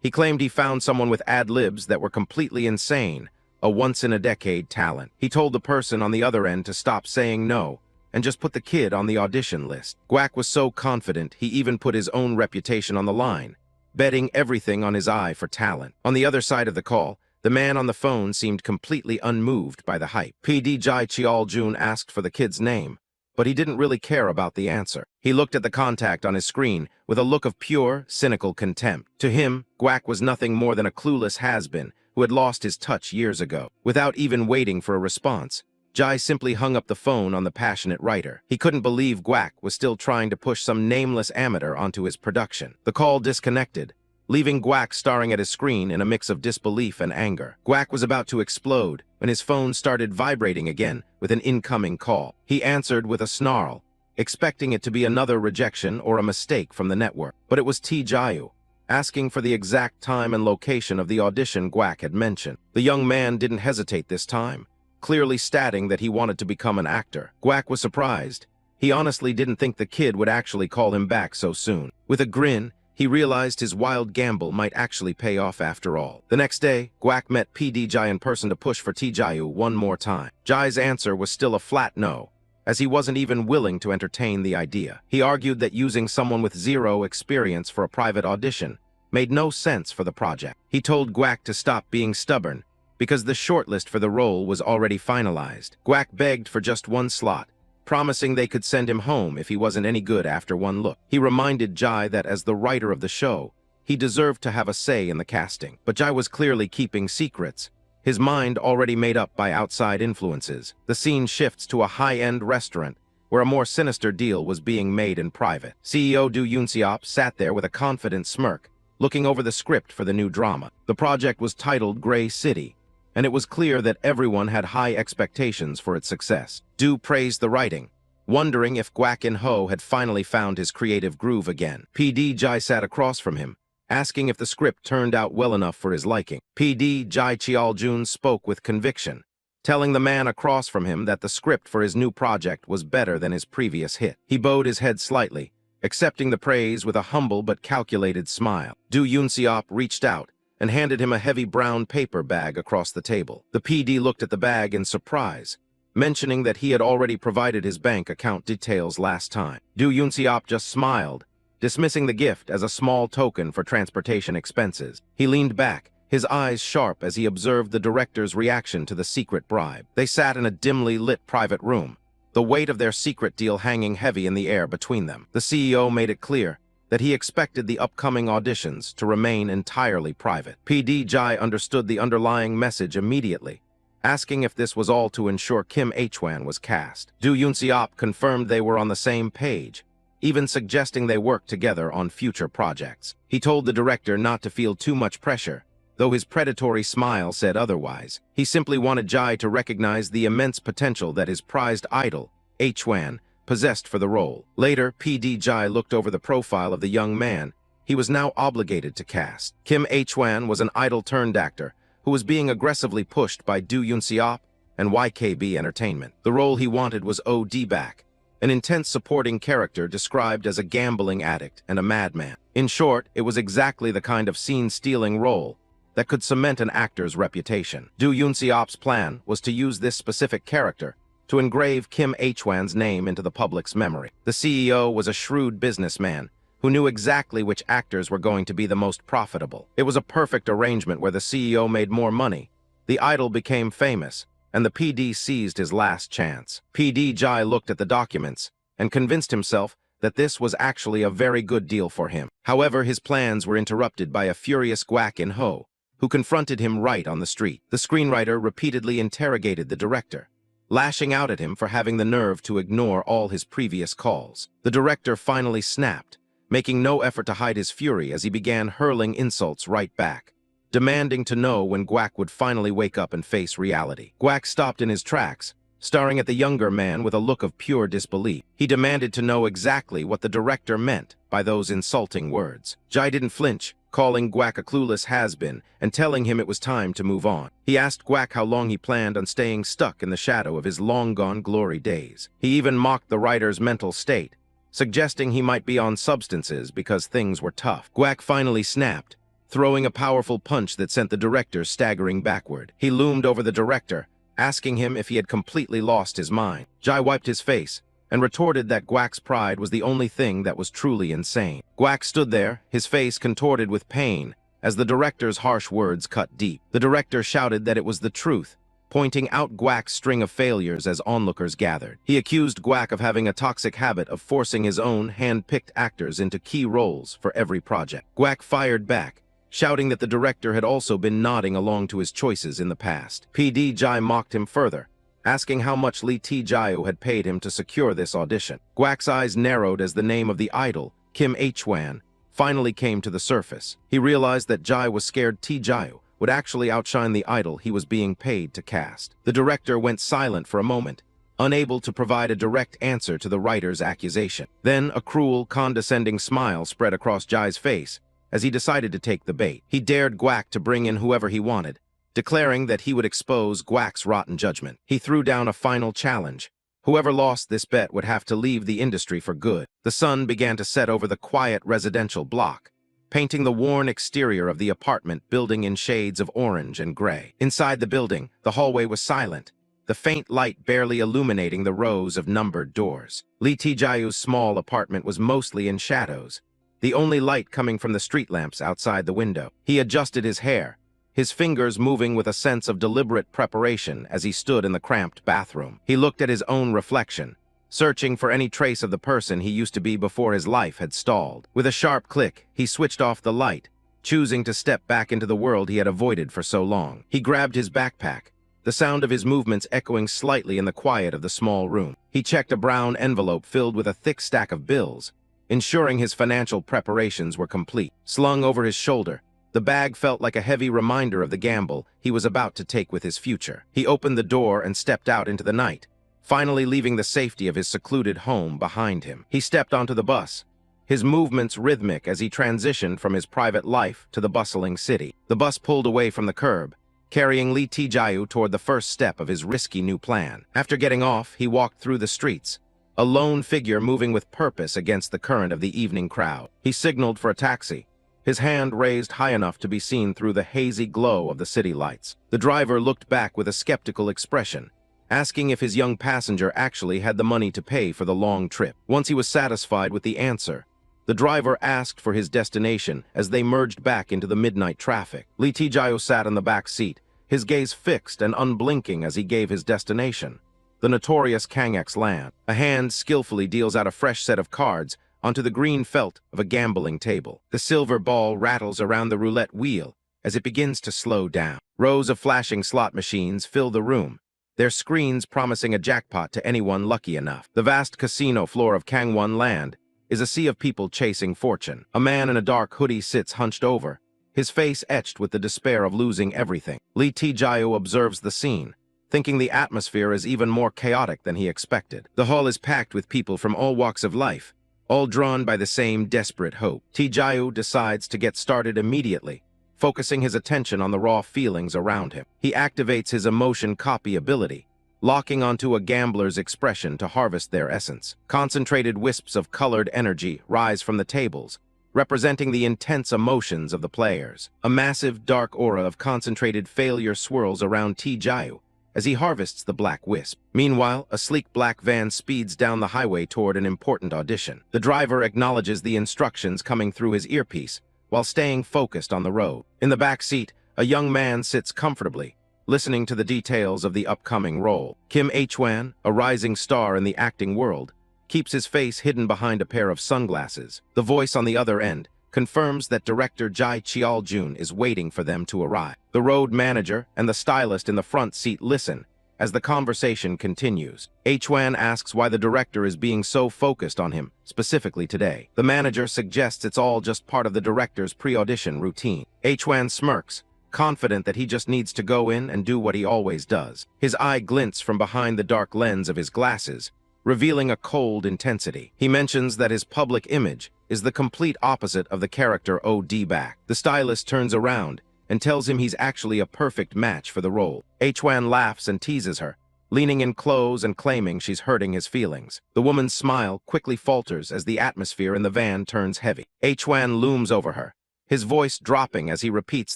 He claimed he found someone with ad-libs that were completely insane, a once-in-a-decade talent. He told the person on the other end to stop saying no and just put the kid on the audition list. Guak was so confident he even put his own reputation on the line, betting everything on his eye for talent. On the other side of the call, the man on the phone seemed completely unmoved by the hype. PD Jai Cheol-jun asked for the kid's name, but he didn't really care about the answer. He looked at the contact on his screen with a look of pure, cynical contempt. To him, Guak was nothing more than a clueless has-been who had lost his touch years ago. Without even waiting for a response, Jai simply hung up the phone on the passionate writer. He couldn't believe Guak was still trying to push some nameless amateur onto his production. The call disconnected, leaving Guak staring at his screen in a mix of disbelief and anger. Guak was about to explode when his phone started vibrating again with an incoming call. He answered with a snarl, expecting it to be another rejection or a mistake from the network. But it was Tae-gyu, asking for the exact time and location of the audition Guak had mentioned. The young man didn't hesitate this time, clearly stating that he wanted to become an actor. Guak was surprised. He honestly didn't think the kid would actually call him back so soon. With a grin, he realized his wild gamble might actually pay off after all. The next day, Guak met PD Jai in person to push for Tae-gyu one more time. Jai's answer was still a flat no, as he wasn't even willing to entertain the idea. He argued that using someone with zero experience for a private audition made no sense for the project. He told Guak to stop being stubborn, because the shortlist for the role was already finalized. Guak begged for just one slot, promising they could send him home if he wasn't any good after one look. He reminded Jai that as the writer of the show, he deserved to have a say in the casting. But Jai was clearly keeping secrets, his mind already made up by outside influences. The scene shifts to a high-end restaurant, where a more sinister deal was being made in private. CEO Do Yoon-seop sat there with a confident smirk, looking over the script for the new drama. The project was titled Gray City, and it was clear that everyone had high expectations for its success. Do praised the writing, wondering if Guak In-ho had finally found his creative groove again. PD Jai sat across from him, asking if the script turned out well enough for his liking. PD Jai Cheol-jun spoke with conviction, telling the man across from him that the script for his new project was better than his previous hit. He bowed his head slightly, accepting the praise with a humble but calculated smile. Do Yoon-seop reached out and handed him a heavy brown paper bag across the table. The PD looked at the bag in surprise, mentioning that he had already provided his bank account details last time. Do Yoon-seop just smiled, dismissing the gift as a small token for transportation expenses. He leaned back, his eyes sharp as he observed the director's reaction to the secret bribe. They sat in a dimly lit private room, the weight of their secret deal hanging heavy in the air between them. The CEO made it clear that he expected the upcoming auditions to remain entirely private. PD Jai understood the underlying message immediately, asking if this was all to ensure Kim H-wan was cast. Do Yoon-seop confirmed they were on the same page, even suggesting they work together on future projects. He told the director not to feel too much pressure, though his predatory smile said otherwise. He simply wanted Jai to recognize the immense potential that his prized idol, H-wan, possessed for the role. Later, PD Jai looked over the profile of the young man he was now obligated to cast. Kim H-wan was an idol-turned-actor who was being aggressively pushed by Do Yoon-seop and YKB Entertainment. The role he wanted was OD-back, an intense supporting character described as a gambling addict and a madman. In short, it was exactly the kind of scene-stealing role that could cement an actor's reputation. Do Yoon-seop's plan was to use this specific character to engrave Kim H-wan's name into the public's memory. The CEO was a shrewd businessman who knew exactly which actors were going to be the most profitable. It was a perfect arrangement where the CEO made more money, the idol became famous, and the PD seized his last chance. PD Jai looked at the documents and convinced himself that this was actually a very good deal for him. However, his plans were interrupted by a furious Guak In-ho, who confronted him right on the street. The screenwriter repeatedly interrogated the director, lashing out at him for having the nerve to ignore all his previous calls. The director finally snapped, making no effort to hide his fury as he began hurling insults right back, demanding to know when Guak would finally wake up and face reality. Guak stopped in his tracks, staring at the younger man with a look of pure disbelief. He demanded to know exactly what the director meant by those insulting words. Jai didn't flinch, calling Guak a clueless has-been and telling him it was time to move on. He asked Guak how long he planned on staying stuck in the shadow of his long-gone glory days. He even mocked the writer's mental state, suggesting he might be on substances because things were tough. Guak finally snapped, throwing a powerful punch that sent the director staggering backward. He loomed over the director, asking him if he had completely lost his mind. Jai wiped his face and retorted that Guak's pride was the only thing that was truly insane. Guak stood there, his face contorted with pain, as the director's harsh words cut deep. The director shouted that it was the truth, pointing out Guak's string of failures as onlookers gathered. He accused Guak of having a toxic habit of forcing his own hand-picked actors into key roles for every project. Guak fired back, shouting that the director had also been nodding along to his choices in the past. PD Jai mocked him further, asking how much Lee Tae-gyu had paid him to secure this audition. Guak's eyes narrowed as the name of the idol, Kim H-wan, finally came to the surface. He realized that Jai was scared Tae-gyu would actually outshine the idol he was being paid to cast. The director went silent for a moment, unable to provide a direct answer to the writer's accusation. Then a cruel, condescending smile spread across Jai's face as he decided to take the bait. He dared Guak to bring in whoever he wanted, declaring that he would expose Guak's rotten judgment. He threw down a final challenge. Whoever lost this bet would have to leave the industry for good. The sun began to set over the quiet residential block, painting the worn exterior of the apartment building in shades of orange and gray. Inside the building, the hallway was silent, the faint light barely illuminating the rows of numbered doors. Lee Tae-gyu's small apartment was mostly in shadows, the only light coming from the street lamps outside the window. He adjusted his hair, his fingers moving with a sense of deliberate preparation as he stood in the cramped bathroom. He looked at his own reflection, searching for any trace of the person he used to be before his life had stalled. With a sharp click, he switched off the light, choosing to step back into the world he had avoided for so long. He grabbed his backpack, the sound of his movements echoing slightly in the quiet of the small room. He checked a brown envelope filled with a thick stack of bills, ensuring his financial preparations were complete. Slung over his shoulder, the bag felt like a heavy reminder of the gamble he was about to take with his future. He opened the door and stepped out into the night, finally leaving the safety of his secluded home behind him. He stepped onto the bus, his movements rhythmic as he transitioned from his private life to the bustling city. The bus pulled away from the curb, carrying Lee Tae-gyu toward the first step of his risky new plan. After getting off, he walked through the streets, a lone figure moving with purpose against the current of the evening crowd. He signaled for a taxi, his hand raised high enough to be seen through the hazy glow of the city lights. The driver looked back with a skeptical expression, asking if his young passenger actually had the money to pay for the long trip. Once he was satisfied with the answer, the driver asked for his destination as they merged back into the midnight traffic. Lee Tae-gyu sat in the back seat, his gaze fixed and unblinking as he gave his destination, the notorious Kangek's land. A hand skillfully deals out a fresh set of cards onto the green felt of a gambling table. The silver ball rattles around the roulette wheel as it begins to slow down. Rows of flashing slot machines fill the room, their screens promising a jackpot to anyone lucky enough. The vast casino floor of Kangwon Land is a sea of people chasing fortune. A man in a dark hoodie sits hunched over, his face etched with the despair of losing everything. Lee Tae-gyu observes the scene, thinking the atmosphere is even more chaotic than he expected. The hall is packed with people from all walks of life, all drawn by the same desperate hope. Tae-gyu decides to get started immediately, focusing his attention on the raw feelings around him. He activates his emotion copy ability, locking onto a gambler's expression to harvest their essence. Concentrated wisps of colored energy rise from the tables, representing the intense emotions of the players. A massive dark aura of concentrated failure swirls around Tae-gyu as he harvests the black wisp. Meanwhile, a sleek black van speeds down the highway toward an important audition. The driver acknowledges the instructions coming through his earpiece while staying focused on the road. In the back seat, a young man sits comfortably, listening to the details of the upcoming role. Kim H-wan, a rising star in the acting world, keeps his face hidden behind a pair of sunglasses. The voice on the other end confirms that director Jae Cheol-jun is waiting for them to arrive. The road manager and the stylist in the front seat listen as the conversation continues. H-wan asks why the director is being so focused on him, specifically today. The manager suggests it's all just part of the director's pre-audition routine. H-wan smirks, confident that he just needs to go in and do what he always does. His eye glints from behind the dark lens of his glasses, revealing a cold intensity. He mentions that his public image is the complete opposite of the character Od-back. The stylist turns around and tells him he's actually a perfect match for the role. H-wan laughs and teases her, leaning in close and claiming she's hurting his feelings. The woman's smile quickly falters as the atmosphere in the van turns heavy. H-wan looms over her, his voice dropping as he repeats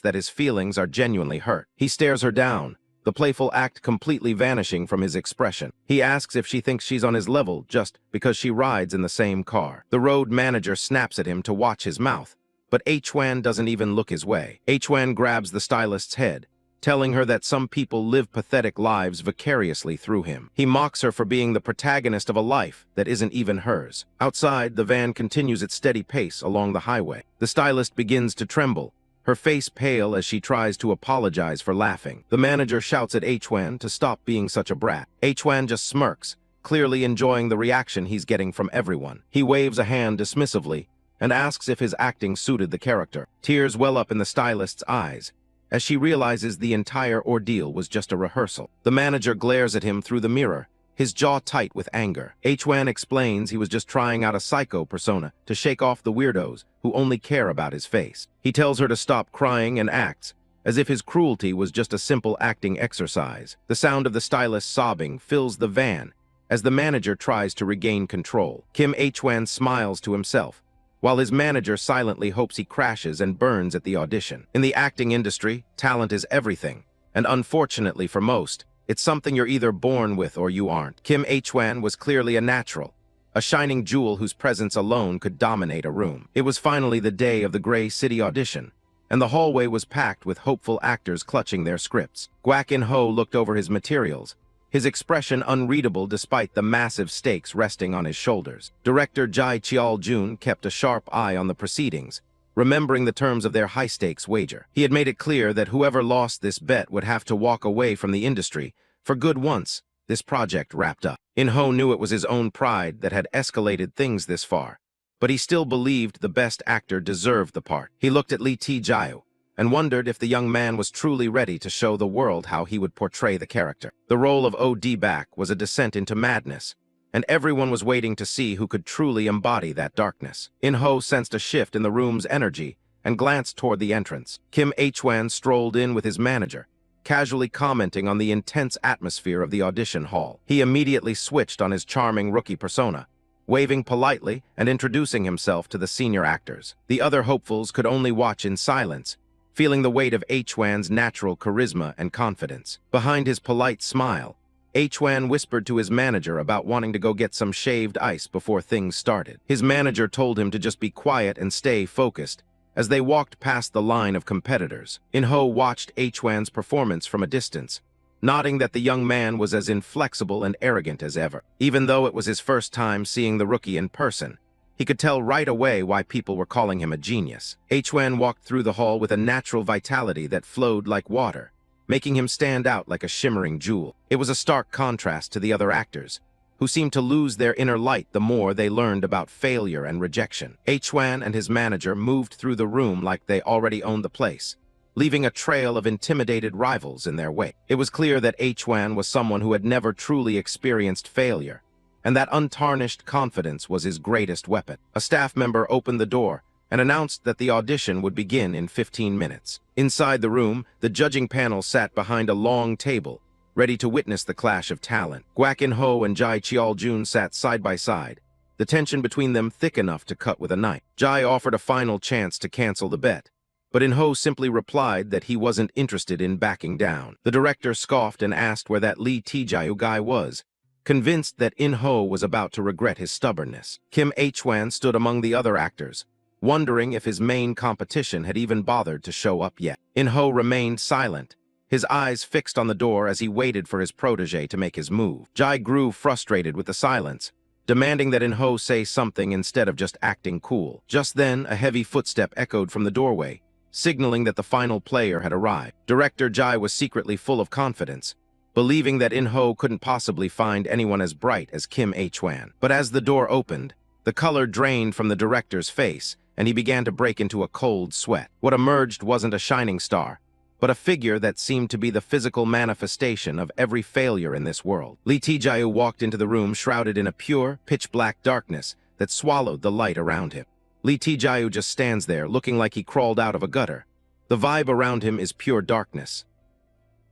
that his feelings are genuinely hurt. He stares her down, the playful act completely vanishing from his expression. He asks if she thinks she's on his level just because she rides in the same car. The road manager snaps at him to watch his mouth, but H-wan doesn't even look his way. H-wan grabs the stylist's head, telling her that some people live pathetic lives vicariously through him. He mocks her for being the protagonist of a life that isn't even hers. Outside, the van continues its steady pace along the highway. The stylist begins to tremble, her face pale as she tries to apologize for laughing. The manager shouts at H-wan to stop being such a brat. H-wan just smirks, clearly enjoying the reaction he's getting from everyone. He waves a hand dismissively and asks if his acting suited the character. Tears well up in the stylist's eyes as she realizes the entire ordeal was just a rehearsal. The manager glares at him through the mirror, his jaw tight with anger. H-wan explains he was just trying out a psycho persona to shake off the weirdos who only care about his face. He tells her to stop crying and acts as if his cruelty was just a simple acting exercise. The sound of the stylist sobbing fills the van as the manager tries to regain control. Kim H-wan smiles to himself, while his manager silently hopes he crashes and burns at the audition. In the acting industry, talent is everything, and unfortunately for most, It's something you're either born with or you aren't. Kim Hwan was clearly a natural, a shining jewel whose presence alone could dominate a room. It was finally the day of the Gray City audition, and the hallway was packed with hopeful actors clutching their scripts. Kwak In-ho looked over his materials, his expression unreadable despite the massive stakes resting on his shoulders. Director Jai Cheol-jun kept a sharp eye on the proceedings, remembering the terms of their high-stakes wager. He had made it clear that whoever lost this bet would have to walk away from the industry for good once this project wrapped up. In-ho knew it was his own pride that had escalated things this far, but he still believed the best actor deserved the part. He looked at Lee Tae-gyu and wondered if the young man was truly ready to show the world how he would portray the character. The role of Od-bak was a descent into madness, and everyone was waiting to see who could truly embody that darkness. In-ho sensed a shift in the room's energy and glanced toward the entrance. Kim Hwan strolled in with his manager, casually commenting on the intense atmosphere of the audition hall. He immediately switched on his charming rookie persona, waving politely and introducing himself to the senior actors. The other hopefuls could only watch in silence, feeling the weight of Hwan's natural charisma and confidence. Behind his polite smile, Hwan whispered to his manager about wanting to go get some shaved ice before things started. His manager told him to just be quiet and stay focused as they walked past the line of competitors. In-ho watched Hwan's performance from a distance, nodding that the young man was as inflexible and arrogant as ever. Even though it was his first time seeing the rookie in person, he could tell right away why people were calling him a genius. Hwan walked through the hall with a natural vitality that flowed like water, making him stand out like a shimmering jewel. It was a stark contrast to the other actors, who seemed to lose their inner light the more they learned about failure and rejection. Hwan and his manager moved through the room like they already owned the place, leaving a trail of intimidated rivals in their wake. It was clear that Hwan was someone who had never truly experienced failure, and that untarnished confidence was his greatest weapon. A staff member opened the door and announced that the audition would begin in 15 minutes. Inside the room, the judging panel sat behind a long table, ready to witness the clash of talent. Kwak In-ho and Jai Cheol-jun sat side by side, the tension between them thick enough to cut with a knife. Jai offered a final chance to cancel the bet, but In-ho simply replied that he wasn't interested in backing down. The director scoffed and asked where that Lee Tae-gyu guy was, convinced that In-ho was about to regret his stubbornness. Kim Hwan stood among the other actors, wondering if his main competition had even bothered to show up yet. In-ho remained silent, his eyes fixed on the door as he waited for his protege to make his move. Jai grew frustrated with the silence, demanding that In-ho say something instead of just acting cool. Just then, a heavy footstep echoed from the doorway, signaling that the final player had arrived. Director Jai was secretly full of confidence, believing that In-ho couldn't possibly find anyone as bright as Kim Hwan. But as the door opened, the color drained from the director's face, and he began to break into a cold sweat. What emerged wasn't a shining star, but a figure that seemed to be the physical manifestation of every failure in this world. Lee Tae-gyu walked into the room shrouded in a pure, pitch-black darkness that swallowed the light around him. Lee Tae-gyu just stands there, looking like he crawled out of a gutter. The vibe around him is pure darkness.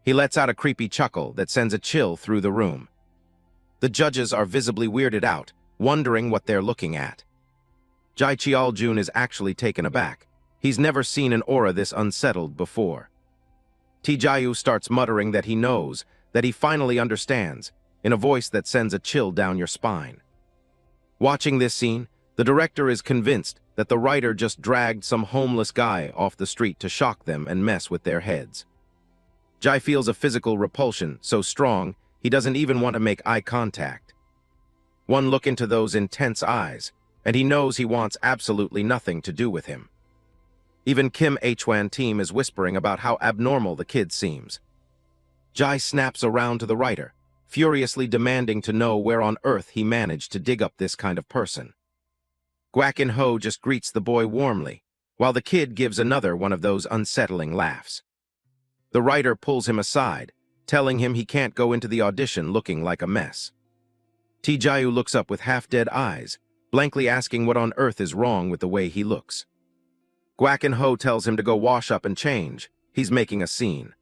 He lets out a creepy chuckle that sends a chill through the room. The judges are visibly weirded out, wondering what they're looking at. Jai Cheol-jun is actually taken aback. He's never seen an aura this unsettled before. Tae-gyu starts muttering that he knows, that he finally understands, in a voice that sends a chill down your spine. Watching this scene, the director is convinced that the writer just dragged some homeless guy off the street to shock them and mess with their heads. Jai feels a physical repulsion so strong he doesn't even want to make eye contact. One look into those intense eyes, and he knows he wants absolutely nothing to do with him. Even Kim Hwan team is whispering about how abnormal the kid seems. Jai snaps around to the writer, furiously demanding to know where on earth he managed to dig up this kind of person. Kwak In-ho just greets the boy warmly, while the kid gives another one of those unsettling laughs. The writer pulls him aside, telling him he can't go into the audition looking like a mess. Tae-gyu looks up with half-dead eyes, blankly asking what on earth is wrong with the way he looks. Kwak In-ho tells him to go wash up and change. He's making a scene.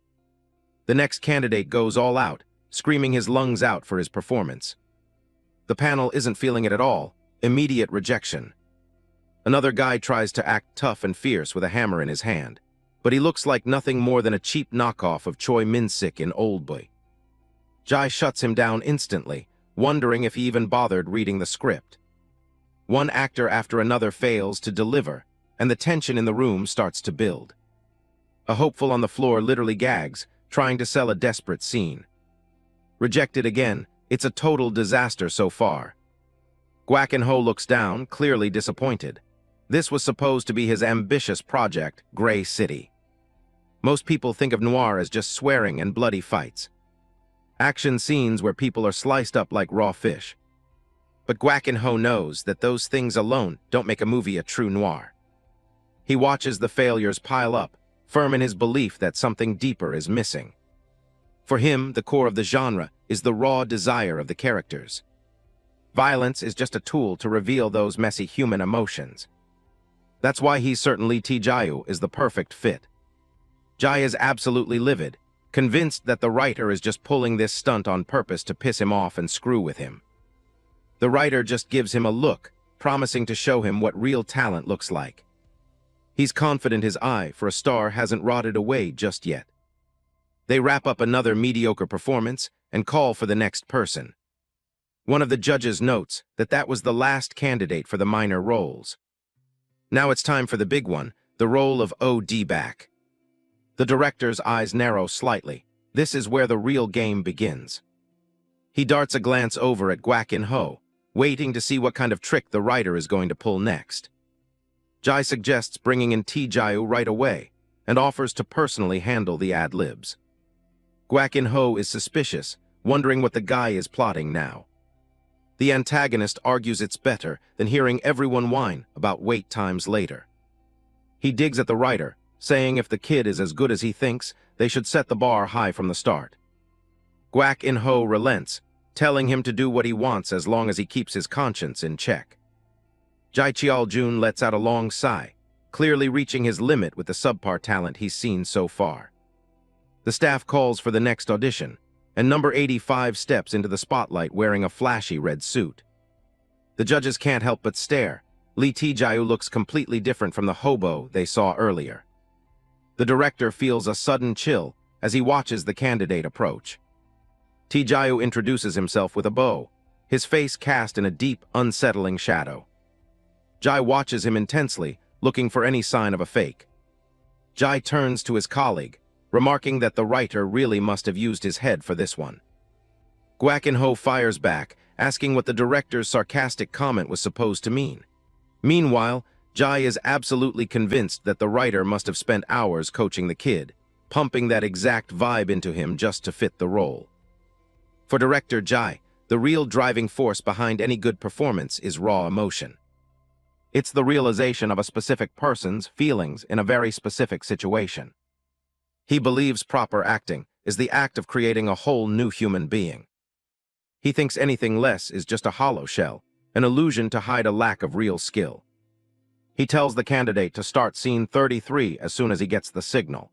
The next candidate goes all out, screaming his lungs out for his performance. The panel isn't feeling it at all. Immediate rejection. Another guy tries to act tough and fierce with a hammer in his hand, but he looks like nothing more than a cheap knockoff of Choi Min-sik in Old Boy. Jai shuts him down instantly, wondering if he even bothered reading the script. One actor after another fails to deliver, and the tension in the room starts to build. A hopeful on the floor literally gags, trying to sell a desperate scene. Rejected again, it's a total disaster so far. Gwak In-ho looks down, clearly disappointed. This was supposed to be his ambitious project, Gray City. Most people think of noir as just swearing and bloody fights. Action scenes where people are sliced up like raw fish. But Gwak In-ho knows that those things alone don't make a movie a true noir. He watches the failures pile up, firm in his belief that something deeper is missing. For him, the core of the genre is the raw desire of the characters. Violence is just a tool to reveal those messy human emotions. That's why he's certain Lee Tae-gyu is the perfect fit. Jai is absolutely livid, convinced that the writer is just pulling this stunt on purpose to piss him off and screw with him. The writer just gives him a look, promising to show him what real talent looks like. He's confident his eye for a star hasn't rotted away just yet. They wrap up another mediocre performance and call for the next person. One of the judges notes that that was the last candidate for the minor roles. Now it's time for the big one, the role of Ad-Lib. The director's eyes narrow slightly. This is where the real game begins. He darts a glance over at Gwak In-ho, waiting to see what kind of trick the writer is going to pull next. Jai suggests bringing in Tae-gyu right away and offers to personally handle the ad-libs. Gwak In-ho is suspicious, wondering what the guy is plotting now. The antagonist argues it's better than hearing everyone whine about wait times later. He digs at the writer, saying if the kid is as good as he thinks, they should set the bar high from the start. Gwak In-ho relents, telling him to do what he wants as long as he keeps his conscience in check. Jai Cheol-jun lets out a long sigh, clearly reaching his limit with the subpar talent he's seen so far. The staff calls for the next audition, and number 85 steps into the spotlight wearing a flashy red suit. The judges can't help but stare. Lee Tae-gyu looks completely different from the hobo they saw earlier. The director feels a sudden chill as he watches the candidate approach. Tae-gyu introduces himself with a bow, his face cast in a deep, unsettling shadow. Jai watches him intensely, looking for any sign of a fake. Jai turns to his colleague, remarking that the writer really must have used his head for this one. Gwak In-ho fires back, asking what the director's sarcastic comment was supposed to mean. Meanwhile, Jai is absolutely convinced that the writer must have spent hours coaching the kid, pumping that exact vibe into him just to fit the role. For director Jai, the real driving force behind any good performance is raw emotion. It's the realization of a specific person's feelings in a very specific situation. He believes proper acting is the act of creating a whole new human being. He thinks anything less is just a hollow shell, an illusion to hide a lack of real skill. He tells the candidate to start scene 33 as soon as he gets the signal.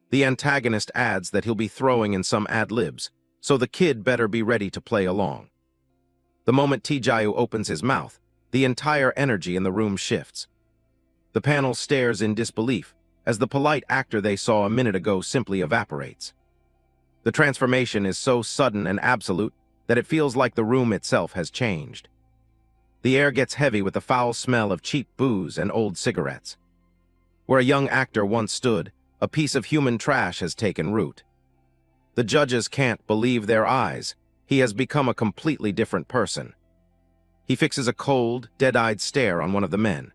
The antagonist adds that he'll be throwing in some ad-libs, so the kid better be ready to play along. The moment Tae-gyu opens his mouth, the entire energy in the room shifts. The panel stares in disbelief as the polite actor they saw a minute ago simply evaporates. The transformation is so sudden and absolute that it feels like the room itself has changed. The air gets heavy with the foul smell of cheap booze and old cigarettes. Where a young actor once stood, a piece of human trash has taken root. The judges can't believe their eyes. He has become a completely different person. He fixes a cold, dead-eyed stare on one of the men.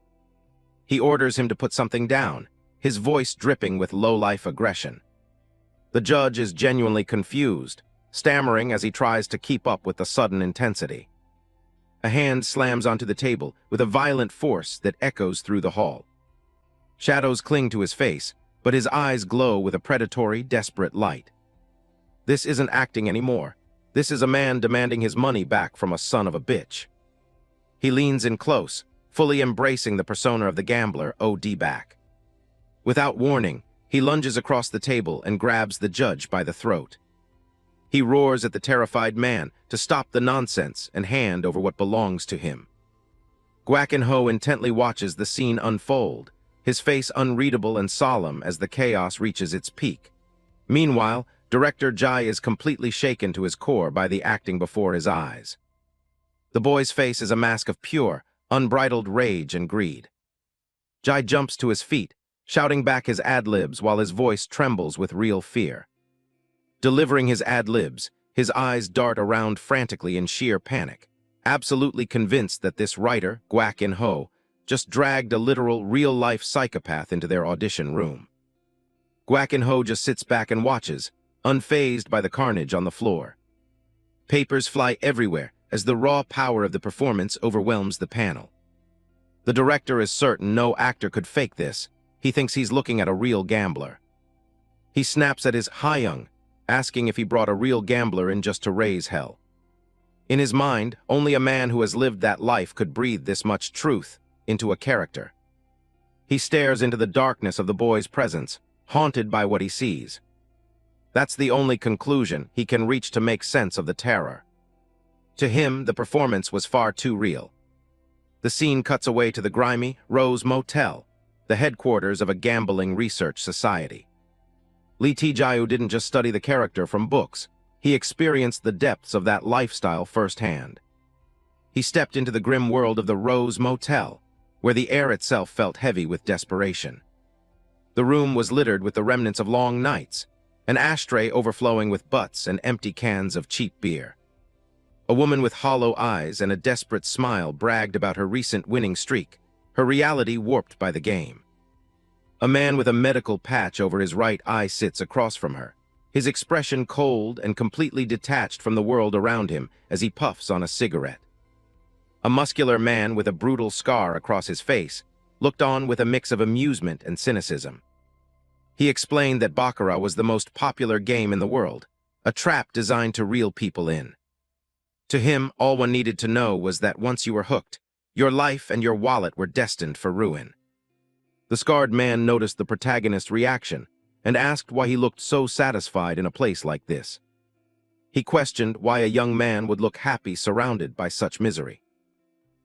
He orders him to put something down, his voice dripping with low-life aggression. The judge is genuinely confused, stammering as he tries to keep up with the sudden intensity. A hand slams onto the table with a violent force that echoes through the hall. Shadows cling to his face, but his eyes glow with a predatory, desperate light. This isn't acting anymore. This is a man demanding his money back from a son of a bitch. He leans in close, fully embracing the persona of the gambler, Ad-Lib. Without warning, he lunges across the table and grabs the judge by the throat. He roars at the terrified man to stop the nonsense and hand over what belongs to him. Gwak In-ho intently watches the scene unfold, his face unreadable and solemn as the chaos reaches its peak. Meanwhile, Director Jai is completely shaken to his core by the acting before his eyes. The boy's face is a mask of pure, unbridled rage and greed. Jai jumps to his feet, shouting back his ad-libs while his voice trembles with real fear. Delivering his ad-libs, his eyes dart around frantically in sheer panic, absolutely convinced that this writer, Gwak In-ho, just dragged a literal, real-life psychopath into their audition room. Gwak In-ho just sits back and watches, unfazed by the carnage on the floor. Papers fly everywhere as the raw power of the performance overwhelms the panel. The director is certain no actor could fake this. He thinks he's looking at a real gambler. He snaps at his Ha-young, asking if he brought a real gambler in just to raise hell. In his mind, only a man who has lived that life could breathe this much truth into a character. He stares into the darkness of the boy's presence, haunted by what he sees. That's the only conclusion he can reach to make sense of the terror. To him, the performance was far too real. The scene cuts away to the grimy Rose Motel, the headquarters of a gambling research society. Lee Tae-gyu didn't just study the character from books, he experienced the depths of that lifestyle firsthand. He stepped into the grim world of the Rose Motel, where the air itself felt heavy with desperation. The room was littered with the remnants of long nights, an ashtray overflowing with butts and empty cans of cheap beer. A woman with hollow eyes and a desperate smile bragged about her recent winning streak, her reality warped by the game. A man with a medical patch over his right eye sits across from her, his expression cold and completely detached from the world around him as he puffs on a cigarette. A muscular man with a brutal scar across his face looked on with a mix of amusement and cynicism. He explained that baccarat was the most popular game in the world, a trap designed to reel people in. To him, all one needed to know was that once you were hooked, your life and your wallet were destined for ruin. The scarred man noticed the protagonist's reaction and asked why he looked so satisfied in a place like this. He questioned why a young man would look happy surrounded by such misery.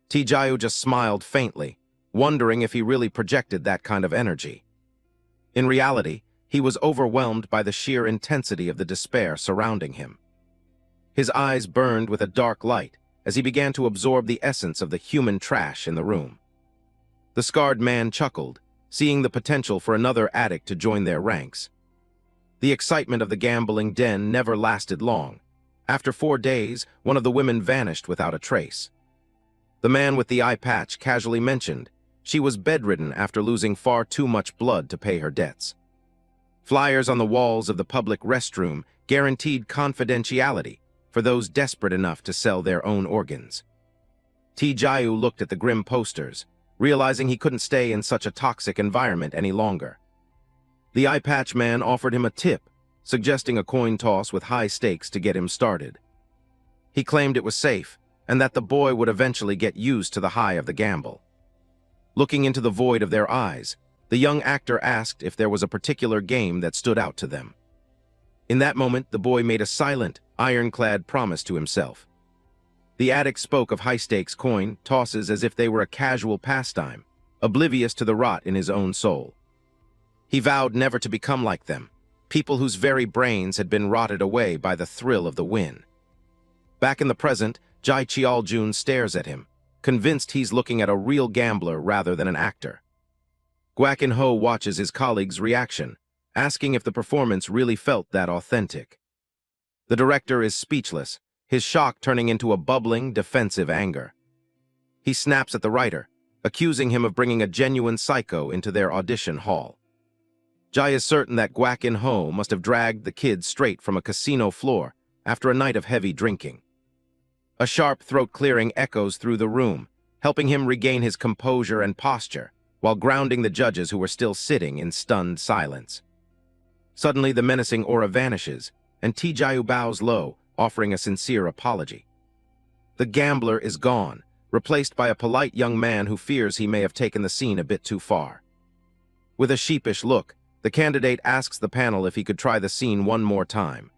Tae-gyu just smiled faintly, wondering if he really projected that kind of energy. In reality, he was overwhelmed by the sheer intensity of the despair surrounding him. His eyes burned with a dark light as he began to absorb the essence of the human trash in the room. The scarred man chuckled, seeing the potential for another addict to join their ranks. The excitement of the gambling den never lasted long. After 4 days, one of the women vanished without a trace. The man with the eye patch casually mentioned she was bedridden after losing far too much blood to pay her debts. Flyers on the walls of the public restroom guaranteed confidentiality for those desperate enough to sell their own organs. Tae-gyu looked at the grim posters, realizing he couldn't stay in such a toxic environment any longer. The eye patch man offered him a tip, suggesting a coin toss with high stakes to get him started. He claimed it was safe, and that the boy would eventually get used to the high of the gamble. Looking into the void of their eyes, the young actor asked if there was a particular game that stood out to them. In that moment, the boy made a silent, ironclad promise to himself. The addict spoke of high-stakes coin tosses as if they were a casual pastime, oblivious to the rot in his own soul. He vowed never to become like them, people whose very brains had been rotted away by the thrill of the win. Back in the present, Jai Cheol-jun stares at him, convinced he's looking at a real gambler rather than an actor. Gwak In-ho watches his colleague's reaction, asking if the performance really felt that authentic. The director is speechless, his shock turning into a bubbling, defensive anger. He snaps at the writer, accusing him of bringing a genuine psycho into their audition hall. Jai is certain that Gwak In-ho must have dragged the kid straight from a casino floor after a night of heavy drinking. A sharp throat-clearing echoes through the room, helping him regain his composure and posture, while grounding the judges who were still sitting in stunned silence. Suddenly, the menacing aura vanishes, and Tae-gyu bows low, offering a sincere apology. The gambler is gone, replaced by a polite young man who fears he may have taken the scene a bit too far. With a sheepish look, the candidate asks the panel if he could try the scene one more time.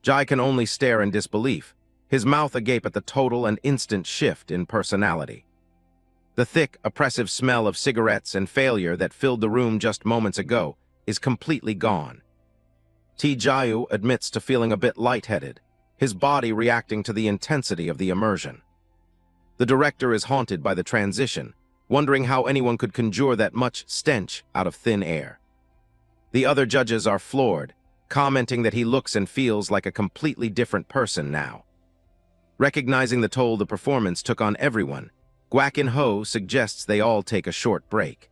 Jai can only stare in disbelief, his mouth agape at the total and instant shift in personality. The thick, oppressive smell of cigarettes and failure that filled the room just moments ago is completely gone. Tae-gyu admits to feeling a bit lightheaded, his body reacting to the intensity of the immersion. The director is haunted by the transition, wondering how anyone could conjure that much stench out of thin air. The other judges are floored, commenting that he looks and feels like a completely different person now. Recognizing the toll the performance took on everyone, Gwak In-ho suggests they all take a short break.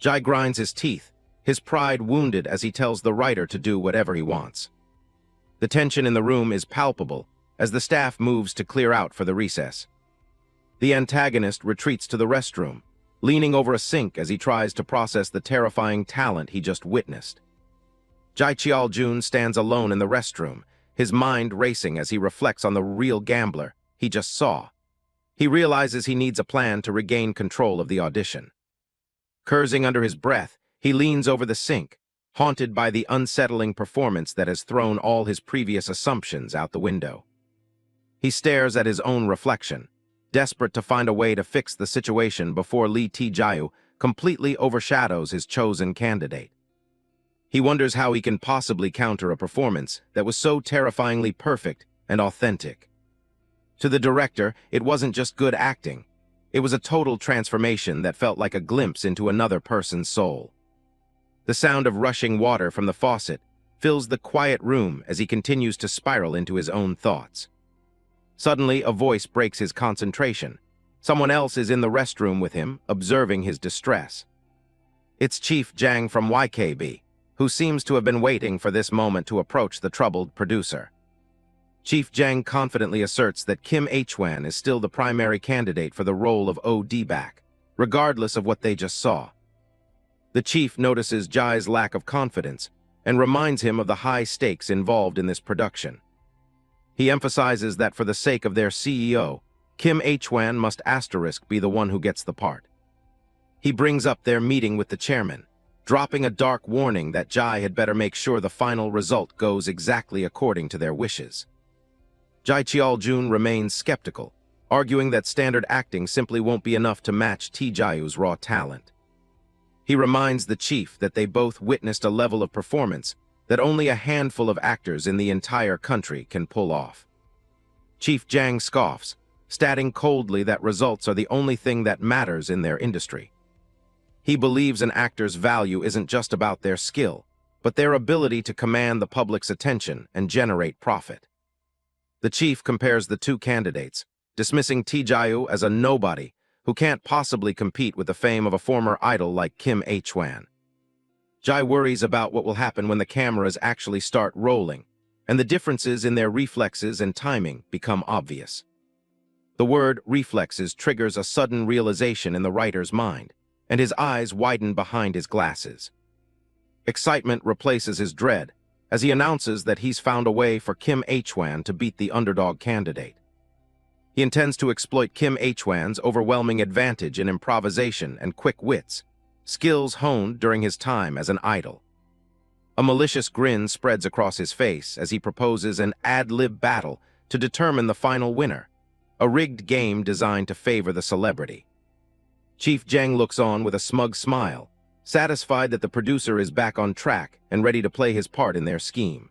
Jai grinds his teeth, his pride wounded as he tells the writer to do whatever he wants. The tension in the room is palpable as the staff moves to clear out for the recess. The antagonist retreats to the restroom, leaning over a sink as he tries to process the terrifying talent he just witnessed. Jai Cheol-jun stands alone in the restroom, his mind racing as he reflects on the real gambler he just saw. He realizes he needs a plan to regain control of the audition. Cursing under his breath, he leans over the sink, haunted by the unsettling performance that has thrown all his previous assumptions out the window. He stares at his own reflection, desperate to find a way to fix the situation before Lee Tae-gyu completely overshadows his chosen candidate. He wonders how he can possibly counter a performance that was so terrifyingly perfect and authentic. To the director, it wasn't just good acting. It was a total transformation that felt like a glimpse into another person's soul. The sound of rushing water from the faucet fills the quiet room as he continues to spiral into his own thoughts. Suddenly, a voice breaks his concentration. Someone else is in the restroom with him, observing his distress. It's Chief Jang from YKB, who seems to have been waiting for this moment to approach the troubled producer. Chief Jang confidently asserts that Kim H-wan is still the primary candidate for the role of OD-back, regardless of what they just saw. The chief notices Jai's lack of confidence and reminds him of the high stakes involved in this production. He emphasizes that for the sake of their CEO, Kim H-wan must be the one who gets the part. He brings up their meeting with the chairman, dropping a dark warning that Jai had better make sure the final result goes exactly according to their wishes. Jai Cheol-jun remains skeptical, arguing that standard acting simply won't be enough to match Tae-gyu's raw talent. He reminds the chief that they both witnessed a level of performance that only a handful of actors in the entire country can pull off. Chief Jang scoffs, stating coldly that results are the only thing that matters in their industry. He believes an actor's value isn't just about their skill, but their ability to command the public's attention and generate profit. The chief compares the two candidates, dismissing Tae-gyu as a nobody who can't possibly compete with the fame of a former idol like Kim H-wan. Jai worries about what will happen when the cameras actually start rolling, and the differences in their reflexes and timing become obvious. The word reflexes triggers a sudden realization in the writer's mind, and his eyes widen behind his glasses. Excitement replaces his dread as he announces that he's found a way for Kim H-wan to beat the underdog candidate. He intends to exploit Kim H-wan's overwhelming advantage in improvisation and quick wits, skills honed during his time as an idol. A malicious grin spreads across his face as he proposes an ad-lib battle to determine the final winner, a rigged game designed to favor the celebrity. Chief Jang looks on with a smug smile, satisfied that the producer is back on track and ready to play his part in their scheme.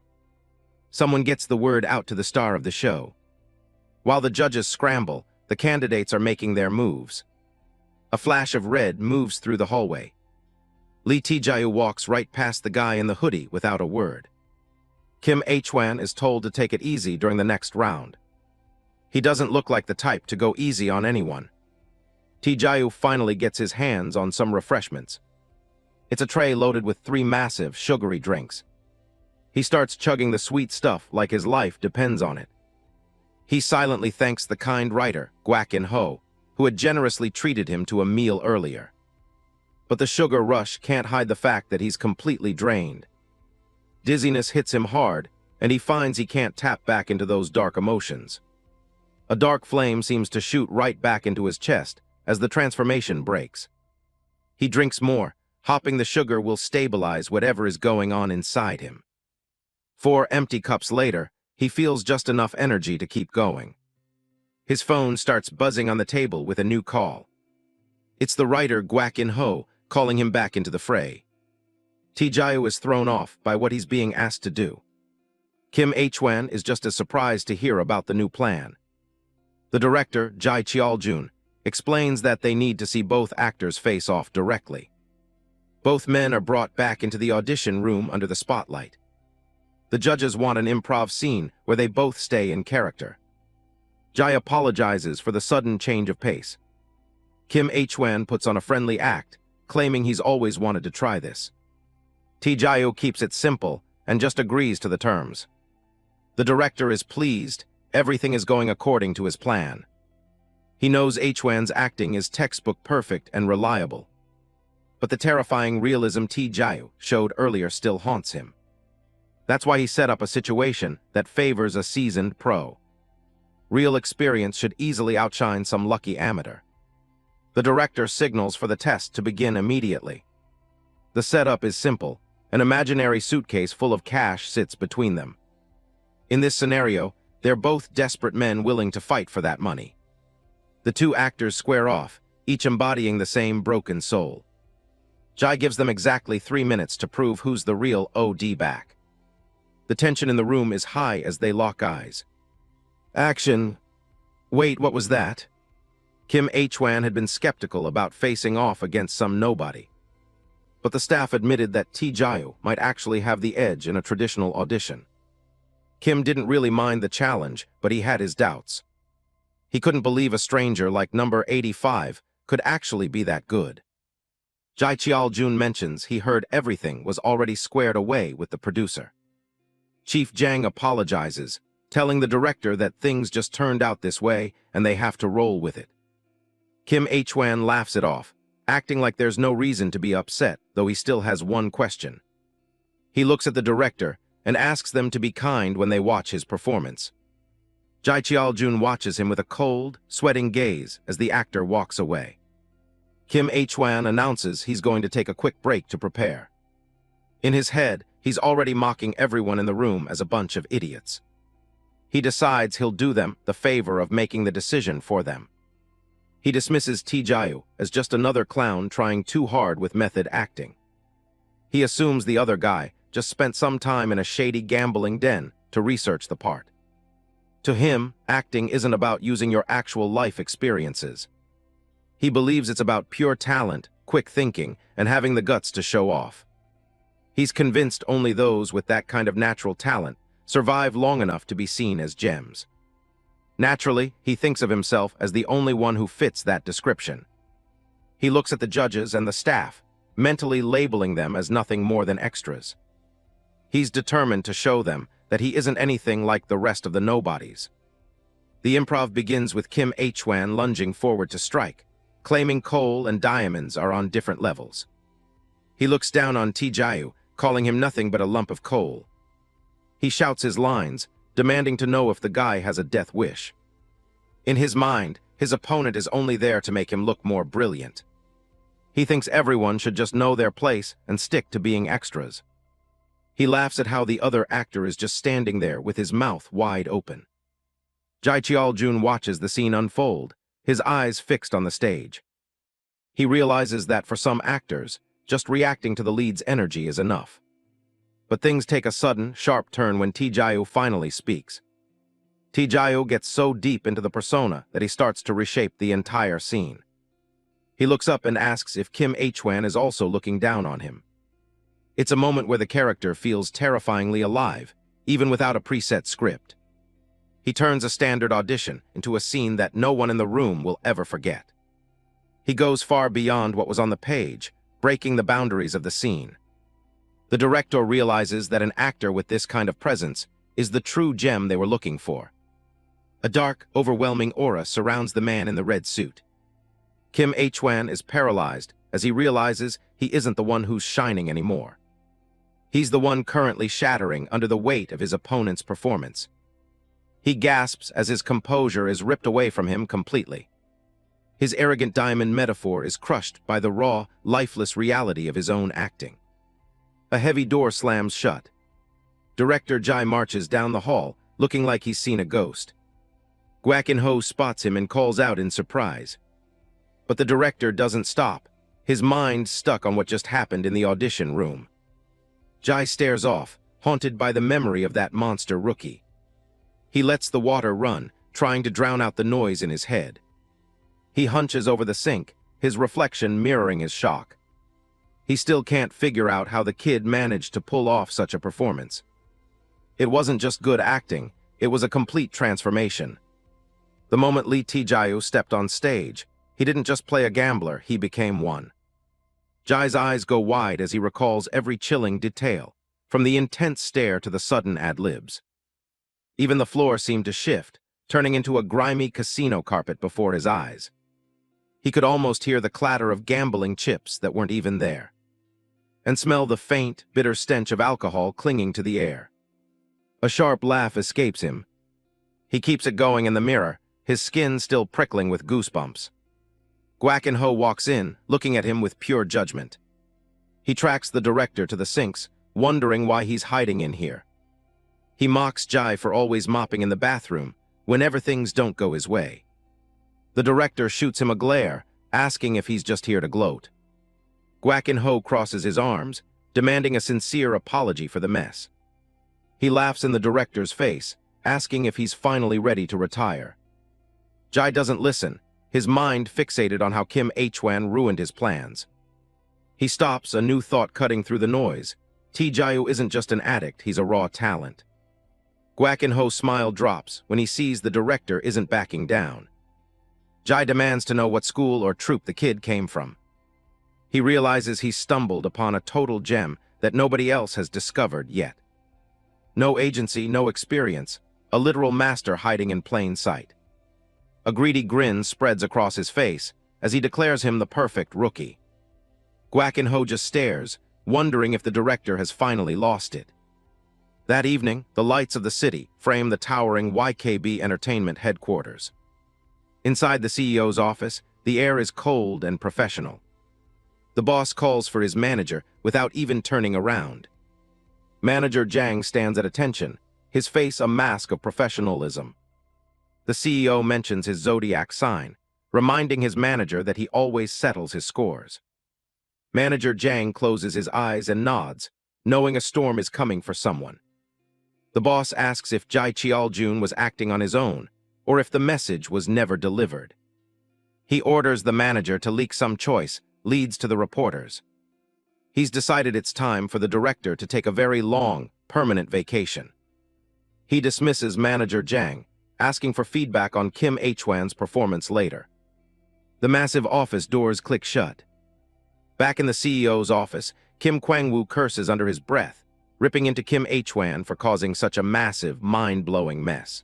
Someone gets the word out to the star of the show. While the judges scramble, the candidates are making their moves. A flash of red moves through the hallway. Lee Tae-gyu walks right past the guy in the hoodie without a word. Kim H-wan is told to take it easy during the next round. He doesn't look like the type to go easy on anyone. Tae-gyu finally gets his hands on some refreshments. It's a tray loaded with 3 massive, sugary drinks. He starts chugging the sweet stuff like his life depends on it. He silently thanks the kind writer, Gwak In-ho, who had generously treated him to a meal earlier. But the sugar rush can't hide the fact that he's completely drained. Dizziness hits him hard, and he finds he can't tap back into those dark emotions. A dark flame seems to shoot right back into his chest as the transformation breaks. He drinks more, hoping the sugar will stabilize whatever is going on inside him. 4 empty cups later, he feels just enough energy to keep going. His phone starts buzzing on the table with a new call. It's the writer Gwak In-ho calling him back into the fray. Tae-gyu is thrown off by what he's being asked to do. Kim H-wan is just as surprised to hear about the new plan. The director, Jae Cheol-jun, explains that they need to see both actors face off directly. Both men are brought back into the audition room under the spotlight. The judges want an improv scene where they both stay in character. Jae apologizes for the sudden change of pace. Kim H-wan puts on a friendly act, claiming he's always wanted to try this. Tae-gyu keeps it simple and just agrees to the terms. The director is pleased. Everything is going according to his plan. He knows H-wan's acting is textbook perfect and reliable. But the terrifying realism Tae-gyu showed earlier still haunts him. That's why he set up a situation that favors a seasoned pro. Real experience should easily outshine some lucky amateur. The director signals for the test to begin immediately. The setup is simple. An imaginary suitcase full of cash sits between them. In this scenario, they're both desperate men willing to fight for that money. The two actors square off, each embodying the same broken soul. Jae gives them exactly 3 minutes to prove who's the real OD back. The tension in the room is high as they lock eyes. Action. Wait, what was that? Kim H-wan had been skeptical about facing off against some nobody. But the staff admitted that Tae-gyu might actually have the edge in a traditional audition. Kim didn't really mind the challenge, but he had his doubts. He couldn't believe a stranger like number 85 could actually be that good. Jae Cheol-jun mentions he heard everything was already squared away with the producer. Chief Jang apologizes, telling the director that things just turned out this way and they have to roll with it. Kim H-wan laughs it off, acting like there's no reason to be upset, though he still has one question. He looks at the director and asks them to be kind when they watch his performance. Jae Cheol-jun watches him with a cold, sweating gaze as the actor walks away. Kim H-wan announces he's going to take a quick break to prepare. In his head, he's already mocking everyone in the room as a bunch of idiots. He decides he'll do them the favor of making the decision for them. He dismisses Tae-gyu as just another clown trying too hard with method acting. He assumes the other guy just spent some time in a shady gambling den to research the part. To him, acting isn't about using your actual life experiences. He believes it's about pure talent, quick thinking, and having the guts to show off. He's convinced only those with that kind of natural talent survive long enough to be seen as gems. Naturally, he thinks of himself as the only one who fits that description. He looks at the judges and the staff, mentally labeling them as nothing more than extras. He's determined to show them that he isn't anything like the rest of the nobodies. The improv begins with Kim H-wan lunging forward to strike, claiming coal and diamonds are on different levels. He looks down on Tae-gyu, calling him nothing but a lump of coal. He shouts his lines, demanding to know if the guy has a death wish. In his mind, his opponent is only there to make him look more brilliant. He thinks everyone should just know their place and stick to being extras. He laughs at how the other actor is just standing there with his mouth wide open. Jae Cheol-jun watches the scene unfold, his eyes fixed on the stage. He realizes that for some actors, just reacting to the lead's energy is enough. But things take a sudden, sharp turn when Tae-gyu finally speaks. Tae-gyu gets so deep into the persona that he starts to reshape the entire scene. He looks up and asks if Kim H-wan is also looking down on him. It's a moment where the character feels terrifyingly alive, even without a preset script. He turns a standard audition into a scene that no one in the room will ever forget. He goes far beyond what was on the page, breaking the boundaries of the scene. The director realizes that an actor with this kind of presence is the true gem they were looking for. A dark, overwhelming aura surrounds the man in the red suit. Kim H-wan is paralyzed as he realizes he isn't the one who's shining anymore. He's the one currently shattering under the weight of his opponent's performance. He gasps as his composure is ripped away from him completely. His arrogant diamond metaphor is crushed by the raw, lifeless reality of his own acting. A heavy door slams shut. Director Jae marches down the hall, looking like he's seen a ghost. Gwak In-ho spots him and calls out in surprise. But the director doesn't stop, his mind stuck on what just happened in the audition room. Jai stares off, haunted by the memory of that monster rookie. He lets the water run, trying to drown out the noise in his head. He hunches over the sink, his reflection mirroring his shock. He still can't figure out how the kid managed to pull off such a performance. It wasn't just good acting, it was a complete transformation. The moment Lee Tae-gyu stepped on stage, he didn't just play a gambler, he became one. Jai's eyes go wide as he recalls every chilling detail, from the intense stare to the sudden ad-libs. Even the floor seemed to shift, turning into a grimy casino carpet before his eyes. He could almost hear the clatter of gambling chips that weren't even there, and smell the faint, bitter stench of alcohol clinging to the air. A sharp laugh escapes him. He keeps it going in the mirror, his skin still prickling with goosebumps. Gwakin-ho walks in, looking at him with pure judgment. He tracks the director to the sinks, wondering why he's hiding in here. He mocks Jai for always mopping in the bathroom, whenever things don't go his way. The director shoots him a glare, asking if he's just here to gloat. Gwakin-ho crosses his arms, demanding a sincere apology for the mess. He laughs in the director's face, asking if he's finally ready to retire. Jai doesn't listen, his mind fixated on how Kim H-wan ruined his plans. He stops, a new thought cutting through the noise. Tae-gyu isn't just an addict, he's a raw talent. Gwakin-ho's smile drops when he sees the director isn't backing down. Jai demands to know what school or troupe the kid came from. He realizes he's stumbled upon a total gem that nobody else has discovered yet. No agency, no experience, a literal master hiding in plain sight. A greedy grin spreads across his face as he declares him the perfect rookie. Gwakin-ho just stares, wondering if the director has finally lost it. That evening, the lights of the city frame the towering YKB Entertainment headquarters. Inside the CEO's office, the air is cold and professional. The boss calls for his manager without even turning around. Manager Jang stands at attention, his face a mask of professionalism. The CEO mentions his zodiac sign, reminding his manager that he always settles his scores. Manager Jang closes his eyes and nods, knowing a storm is coming for someone. The boss asks if Jai Cheol-jun was acting on his own, or if the message was never delivered. He orders the manager to leak some choice, leads to the reporters. He's decided it's time for the director to take a very long, permanent vacation. He dismisses manager Jang, asking for feedback on Kim H-wan's performance later. The massive office doors click shut. Back in the CEO's office, Kim Kwang-woo curses under his breath, ripping into Kim H-wan for causing such a massive, mind-blowing mess.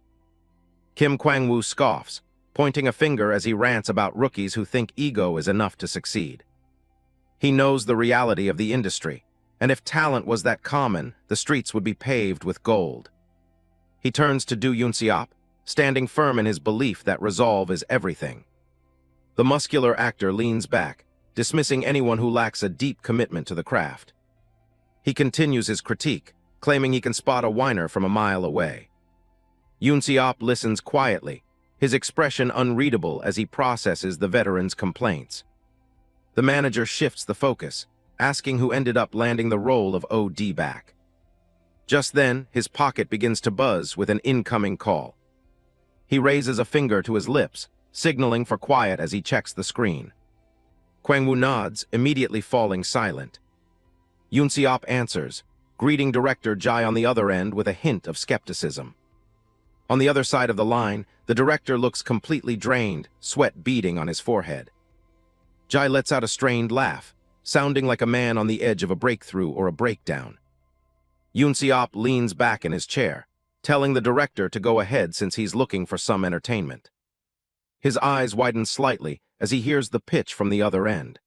Kim Kwang-woo scoffs, pointing a finger as he rants about rookies who think ego is enough to succeed. He knows the reality of the industry, and if talent was that common, the streets would be paved with gold. He turns to Do Yoon-seop, standing firm in his belief that resolve is everything. The muscular actor leans back, dismissing anyone who lacks a deep commitment to the craft. He continues his critique, claiming he can spot a whiner from a mile away. Yoon-seop listens quietly, his expression unreadable as he processes the veteran's complaints. The manager shifts the focus, asking who ended up landing the role of OD back. Just then, his pocket begins to buzz with an incoming call. He raises a finger to his lips, signaling for quiet as he checks the screen. Kwang-woo nods, immediately falling silent. Yoon-seop answers, greeting director Jai on the other end with a hint of skepticism. On the other side of the line, the director looks completely drained, sweat beading on his forehead. Jai lets out a strained laugh, sounding like a man on the edge of a breakthrough or a breakdown. Yoon-seop leans back in his chair, telling the director to go ahead since he's looking for some entertainment. His eyes widen slightly as he hears the pitch from the other end.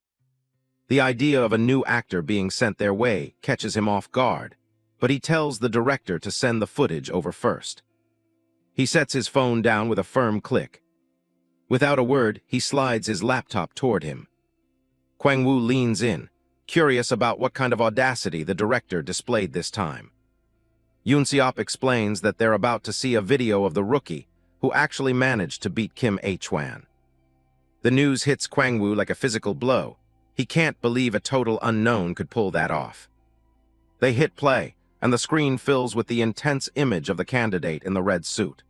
The idea of a new actor being sent their way catches him off guard, but he tells the director to send the footage over first. He sets his phone down with a firm click. Without a word, he slides his laptop toward him. Kwang-woo leans in, curious about what kind of audacity the director displayed this time. Yoon-seop explains that they're about to see a video of the rookie who actually managed to beat Kim H-wan. The news hits Kwang-woo like a physical blow. He can't believe a total unknown could pull that off. They hit play, and the screen fills with the intense image of the candidate in the red suit.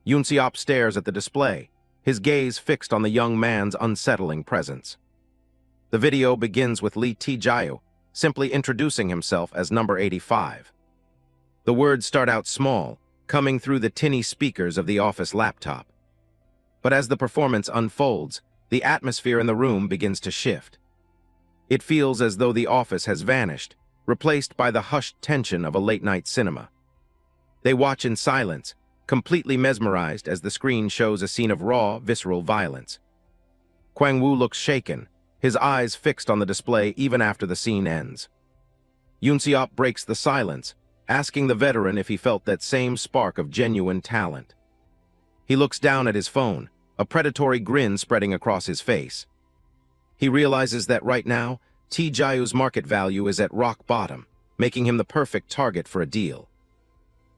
Yoon-seop stares at the display, his gaze fixed on the young man's unsettling presence. The video begins with Lee Tae-gyu simply introducing himself as number 85. The words start out small, coming through the tinny speakers of the office laptop. But as the performance unfolds, the atmosphere in the room begins to shift. It feels as though the office has vanished, replaced by the hushed tension of a late-night cinema. They watch in silence, completely mesmerized as the screen shows a scene of raw, visceral violence. Kwang-woo looks shaken, his eyes fixed on the display even after the scene ends. Yoon-seop breaks the silence, asking the veteran if he felt that same spark of genuine talent. He looks down at his phone, a predatory grin spreading across his face. He realizes that right now, Tae-gyu's market value is at rock bottom, making him the perfect target for a deal.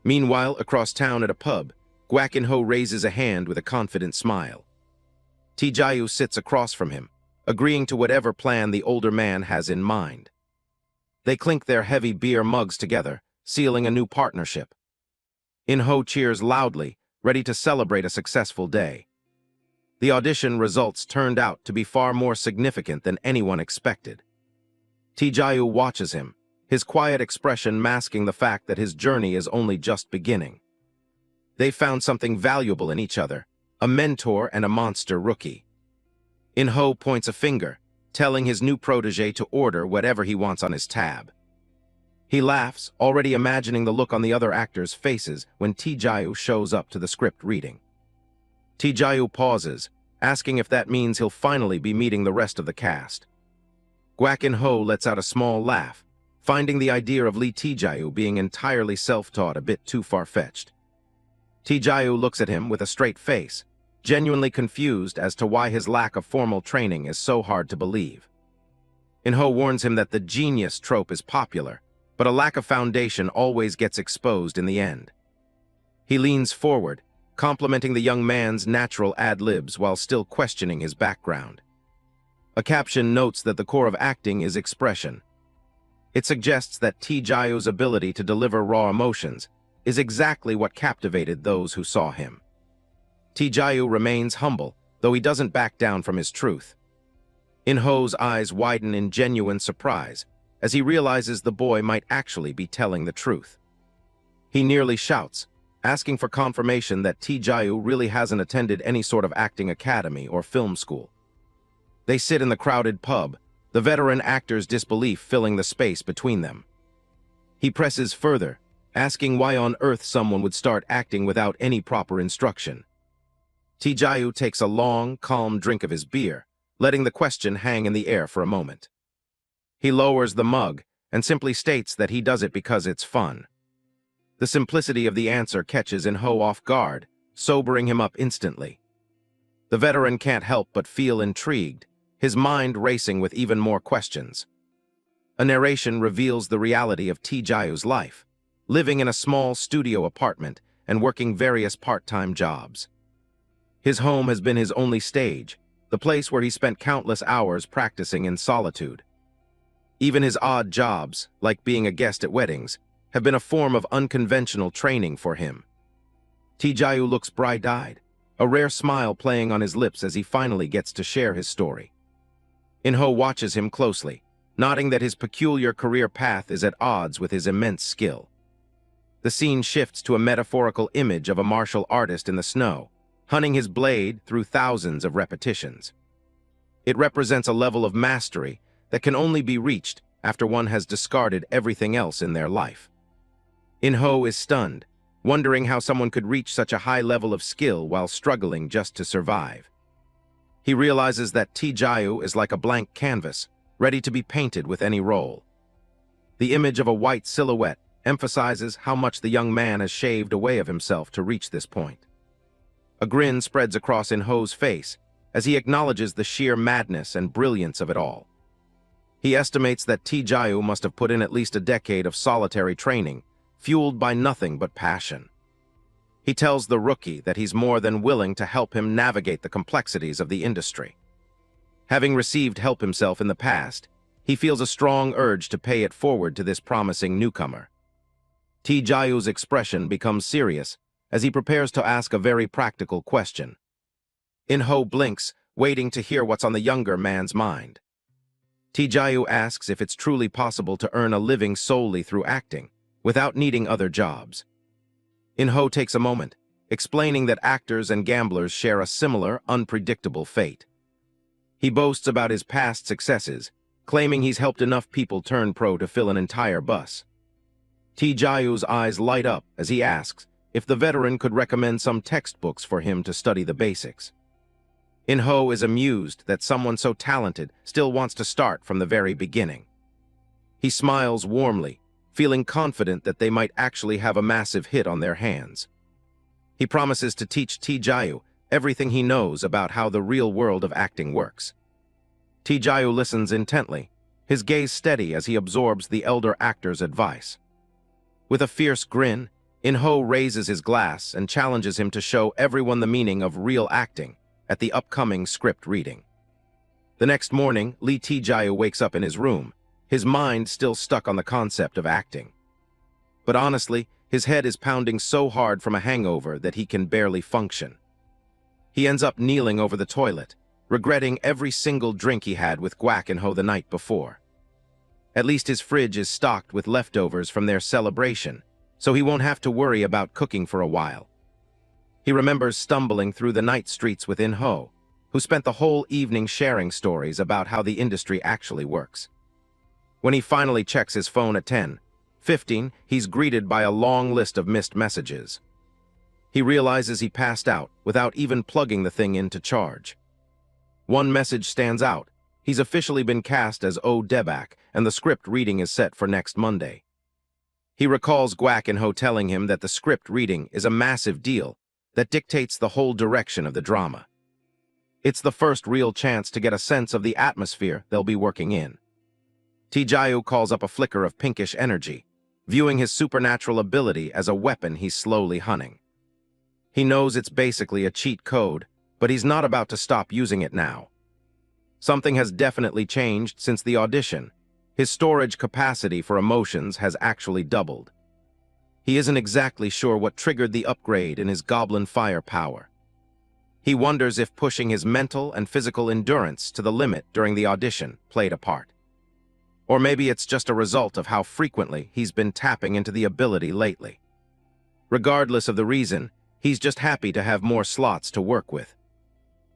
Meanwhile, across town at a pub, Kwak In-ho raises a hand with a confident smile. Tae-gyu sits across from him, agreeing to whatever plan the older man has in mind. They clink their heavy beer mugs together, sealing a new partnership. In-ho cheers loudly, ready to celebrate a successful day. The audition results turned out to be far more significant than anyone expected. Tae-gyu watches him, his quiet expression masking the fact that his journey is only just beginning. They found something valuable in each other, a mentor and a monster rookie. In-ho points a finger, telling his new protege to order whatever he wants on his tab. He laughs, already imagining the look on the other actors' faces when Tae-gyu shows up to the script reading. Tae-gyu pauses, asking if that means he'll finally be meeting the rest of the cast. Kwak In-ho lets out a small laugh, finding the idea of Lee Tae-gyu being entirely self-taught a bit too far-fetched. Tae-gyu looks at him with a straight face, genuinely confused as to why his lack of formal training is so hard to believe. In-ho warns him that the genius trope is popular, but a lack of foundation always gets exposed in the end. He leans forward, complimenting the young man's natural ad-libs while still questioning his background. A caption notes that the core of acting is expression. It suggests that Tae-gyu's ability to deliver raw emotions is exactly what captivated those who saw him. Tae-gyu remains humble, though he doesn't back down from his truth. In-ho's eyes widen in genuine surprise, as he realizes the boy might actually be telling the truth. He nearly shouts, asking for confirmation that Tae-gyu really hasn't attended any sort of acting academy or film school. They sit in the crowded pub, the veteran actor's disbelief filling the space between them. He presses further, asking why on earth someone would start acting without any proper instruction. Tae-gyu takes a long, calm drink of his beer, letting the question hang in the air for a moment. He lowers the mug and simply states that he does it because it's fun. The simplicity of the answer catches In-ho off guard, sobering him up instantly. The veteran can't help but feel intrigued, his mind racing with even more questions. A narration reveals the reality of Tae-gyu's life, living in a small studio apartment and working various part-time jobs. His home has been his only stage, the place where he spent countless hours practicing in solitude. Even his odd jobs, like being a guest at weddings, have been a form of unconventional training for him. Tae-gyu looks bright-eyed, a rare smile playing on his lips as he finally gets to share his story. In-ho watches him closely, nodding that his peculiar career path is at odds with his immense skill. The scene shifts to a metaphorical image of a martial artist in the snow, hunting his blade through thousands of repetitions. It represents a level of mastery that can only be reached after one has discarded everything else in their life. In-ho is stunned, wondering how someone could reach such a high level of skill while struggling just to survive. He realizes that Tae-gyu is like a blank canvas, ready to be painted with any role. The image of a white silhouette emphasizes how much the young man has shaved away of himself to reach this point. A grin spreads across In-ho's face as he acknowledges the sheer madness and brilliance of it all. He estimates that Tae-gyu must have put in at least a decade of solitary training, fueled by nothing but passion. He tells the rookie that he's more than willing to help him navigate the complexities of the industry. Having received help himself in the past, he feels a strong urge to pay it forward to this promising newcomer. Tae-gyu's expression becomes serious as he prepares to ask a very practical question. In-ho blinks, waiting to hear what's on the younger man's mind. Tae-gyu asks if it's truly possible to earn a living solely through acting, without needing other jobs. In-ho takes a moment, explaining that actors and gamblers share a similar, unpredictable fate. He boasts about his past successes, claiming he's helped enough people turn pro to fill an entire bus. Tae-gyu's eyes light up as he asks if the veteran could recommend some textbooks for him to study the basics. In-ho is amused that someone so talented still wants to start from the very beginning. He smiles warmly, feeling confident that they might actually have a massive hit on their hands. He promises to teach Tae-gyu everything he knows about how the real world of acting works. Tae-gyu listens intently, his gaze steady as he absorbs the elder actor's advice. With a fierce grin, In-ho raises his glass and challenges him to show everyone the meaning of real acting at the upcoming script reading. The next morning, Lee Tae-gyu wakes up in his room, his mind still stuck on the concept of acting. But honestly, his head is pounding so hard from a hangover that he can barely function. He ends up kneeling over the toilet, regretting every single drink he had with Gwak and Ho the night before. At least his fridge is stocked with leftovers from their celebration, so he won't have to worry about cooking for a while. He remembers stumbling through the night streets with In-ho, who spent the whole evening sharing stories about how the industry actually works. When he finally checks his phone at 10:15, he's greeted by a long list of missed messages. He realizes he passed out without even plugging the thing in to charge. One message stands out. He's officially been cast as Debak, and the script reading is set for next Monday. He recalls Gwak and Ho telling him that the script reading is a massive deal that dictates the whole direction of the drama. It's the first real chance to get a sense of the atmosphere they'll be working in. Tae-gyu calls up a flicker of pinkish energy, viewing his supernatural ability as a weapon he's slowly hunting. He knows it's basically a cheat code, but he's not about to stop using it now. Something has definitely changed since the audition. His storage capacity for emotions has actually doubled. He isn't exactly sure what triggered the upgrade in his goblin firepower. He wonders if pushing his mental and physical endurance to the limit during the audition played a part. Or maybe it's just a result of how frequently he's been tapping into the ability lately. Regardless of the reason, he's just happy to have more slots to work with.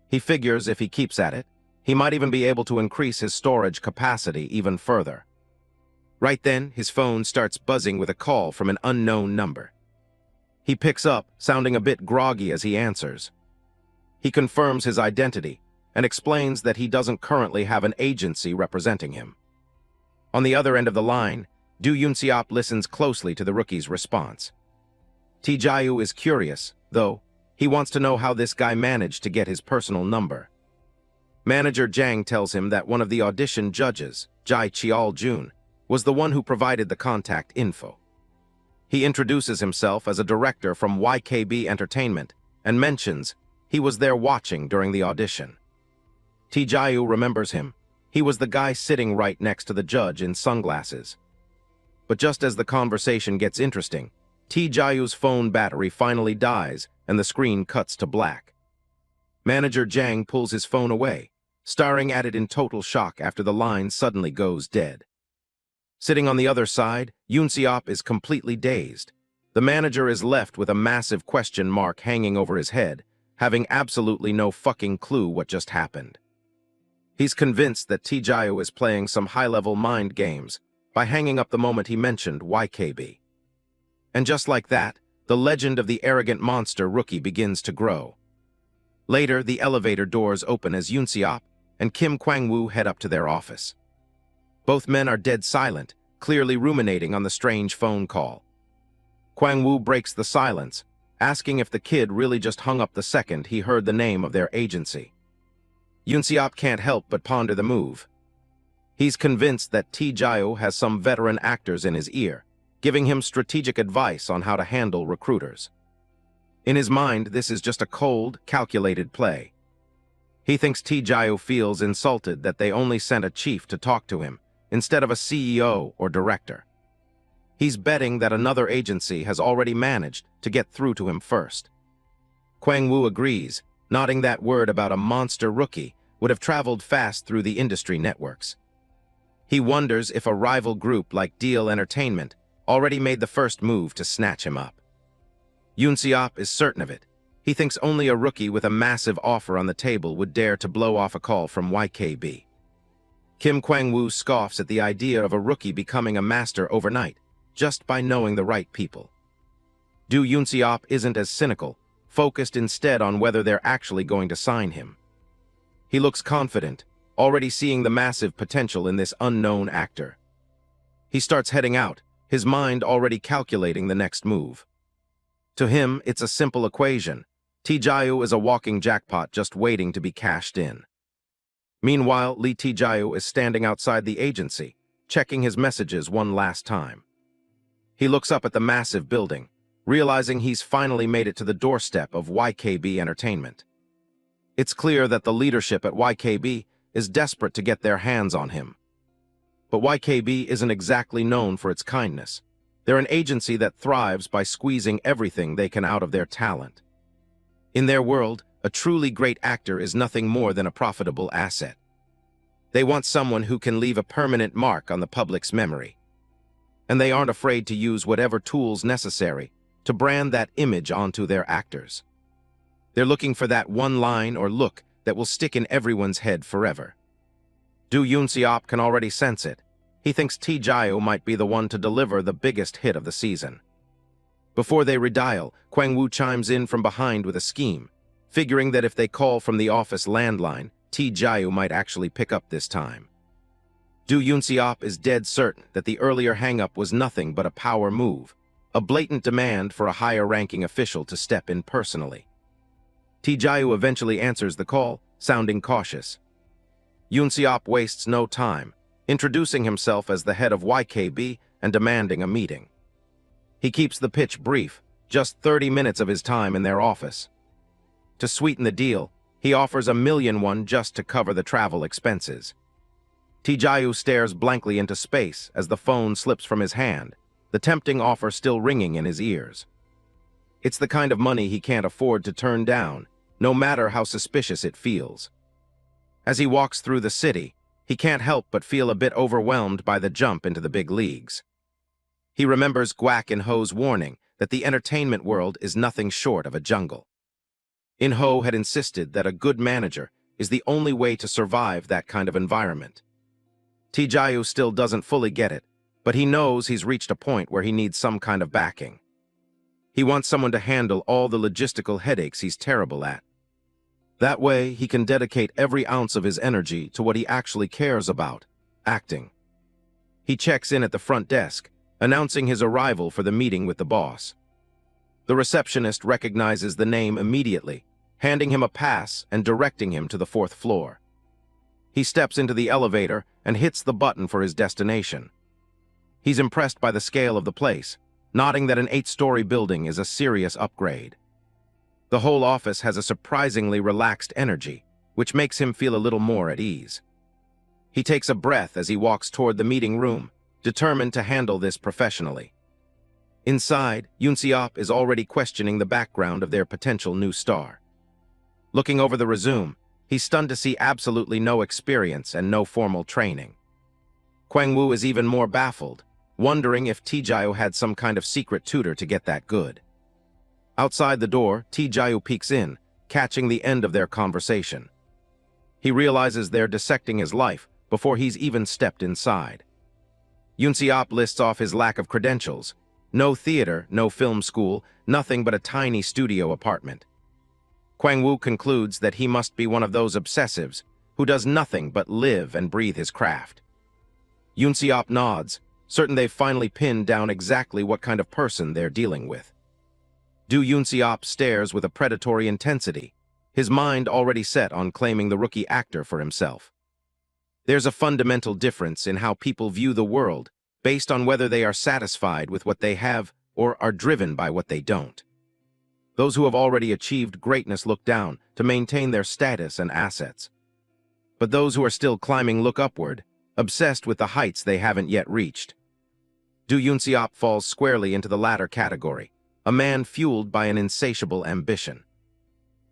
He figures if he keeps at it, he might even be able to increase his storage capacity even further. Right then, his phone starts buzzing with a call from an unknown number. He picks up, sounding a bit groggy as he answers. He confirms his identity and explains that he doesn't currently have an agency representing him. On the other end of the line, Do Yoon-seop listens closely to the rookie's response. Tae-gyu is curious, though. He wants to know how this guy managed to get his personal number. Manager Jang tells him that one of the audition judges, Jae Cheol-jun, was the one who provided the contact info. He introduces himself as a director from YKB Entertainment and mentions he was there watching during the audition. Tae-gyu remembers him. He was the guy sitting right next to the judge in sunglasses. But just as the conversation gets interesting, Tae-gyu's phone battery finally dies and the screen cuts to black. Manager Jang pulls his phone away, staring at it in total shock after the line suddenly goes dead. Sitting on the other side, Yoon-seop is completely dazed. The manager is left with a massive question mark hanging over his head, having absolutely no fucking clue what just happened. He's convinced that Tae-gyu is playing some high-level mind games by hanging up the moment he mentioned YKB. And just like that, the legend of the arrogant monster rookie begins to grow. Later, the elevator doors open as Yoon-seop and Kim Kwang-woo head up to their office. Both men are dead silent, clearly ruminating on the strange phone call. Kwang-woo breaks the silence, asking if the kid really just hung up the second he heard the name of their agency. Yoon-seop can't help but ponder the move. He's convinced that Tae-gyu has some veteran actors in his ear, giving him strategic advice on how to handle recruiters. In his mind, this is just a cold, calculated play. He thinks Tae-gyu feels insulted that they only sent a chief to talk to him, instead of a CEO or director. He's betting that another agency has already managed to get through to him first. Kwang-woo agrees, nodding that word about a monster rookie would have traveled fast through the industry networks. He wonders if a rival group like Deal Entertainment already made the first move to snatch him up. Yoon Se-op is certain of it. He thinks only a rookie with a massive offer on the table would dare to blow off a call from YKB. Kim Kwang-woo scoffs at the idea of a rookie becoming a master overnight, just by knowing the right people. Yoon Se-op isn't as cynical, focused instead on whether they're actually going to sign him. He looks confident, already seeing the massive potential in this unknown actor. He starts heading out, his mind already calculating the next move. To him, it's a simple equation. Tae-gyu is a walking jackpot just waiting to be cashed in. Meanwhile, Lee Tae-gyu is standing outside the agency, checking his messages one last time. He looks up at the massive building, realizing he's finally made it to the doorstep of YKB Entertainment. It's clear that the leadership at YKB is desperate to get their hands on him. But YKB isn't exactly known for its kindness. They're an agency that thrives by squeezing everything they can out of their talent. In their world, a truly great actor is nothing more than a profitable asset. They want someone who can leave a permanent mark on the public's memory. And they aren't afraid to use whatever tools necessary to brand that image onto their actors. They're looking for that one line or look that will stick in everyone's head forever. Yoon Se-op can already sense it. He thinks Tae-gyu might be the one to deliver the biggest hit of the season. Before they redial, Kwang-woo chimes in from behind with a scheme, figuring that if they call from the office landline, Tae-gyu might actually pick up this time. Yoon Se-op is dead certain that the earlier hang-up was nothing but a power move, a blatant demand for a higher-ranking official to step in personally. Tae-gyu eventually answers the call, sounding cautious. Yoon Se-op wastes no time, introducing himself as the head of YKB and demanding a meeting. He keeps the pitch brief, just 30 minutes of his time in their office. To sweeten the deal, he offers $1 million just to cover the travel expenses. Tae-gyu stares blankly into space as the phone slips from his hand, the tempting offer still ringing in his ears. It's the kind of money he can't afford to turn down, no matter how suspicious it feels. As he walks through the city, he can't help but feel a bit overwhelmed by the jump into the big leagues. He remembers Gwack and Ho's warning that the entertainment world is nothing short of a jungle. In-ho had insisted that a good manager is the only way to survive that kind of environment. Tae-gyu still doesn't fully get it, but he knows he's reached a point where he needs some kind of backing. He wants someone to handle all the logistical headaches he's terrible at. That way, he can dedicate every ounce of his energy to what he actually cares about, acting. He checks in at the front desk, announcing his arrival for the meeting with the boss. The receptionist recognizes the name immediately, handing him a pass and directing him to the 4th floor. He steps into the elevator and hits the button for his destination. He's impressed by the scale of the place, noting that an 8-story building is a serious upgrade. The whole office has a surprisingly relaxed energy, which makes him feel a little more at ease. He takes a breath as he walks toward the meeting room, determined to handle this professionally. Inside, Yoon Se-op is already questioning the background of their potential new star. Looking over the resume, he's stunned to see absolutely no experience and no formal training. Kwang-woo is even more baffled, wondering if Tae-gyu had some kind of secret tutor to get that good. Outside the door, Tae-gyu peeks in, catching the end of their conversation. He realizes they're dissecting his life before he's even stepped inside. Yoon Se-op lists off his lack of credentials. No theater, no film school, nothing but a tiny studio apartment. Kwang-woo concludes that he must be one of those obsessives who does nothing but live and breathe his craft. Yoon Se-op nods, certain they've finally pinned down exactly what kind of person they're dealing with. Yoon Se-op stares with a predatory intensity, his mind already set on claiming the rookie actor for himself. There's a fundamental difference in how people view the world based on whether they are satisfied with what they have or are driven by what they don't. Those who have already achieved greatness look down to maintain their status and assets. But those who are still climbing look upward, obsessed with the heights they haven't yet reached. Do Yoon-seop falls squarely into the latter category, a man fueled by an insatiable ambition.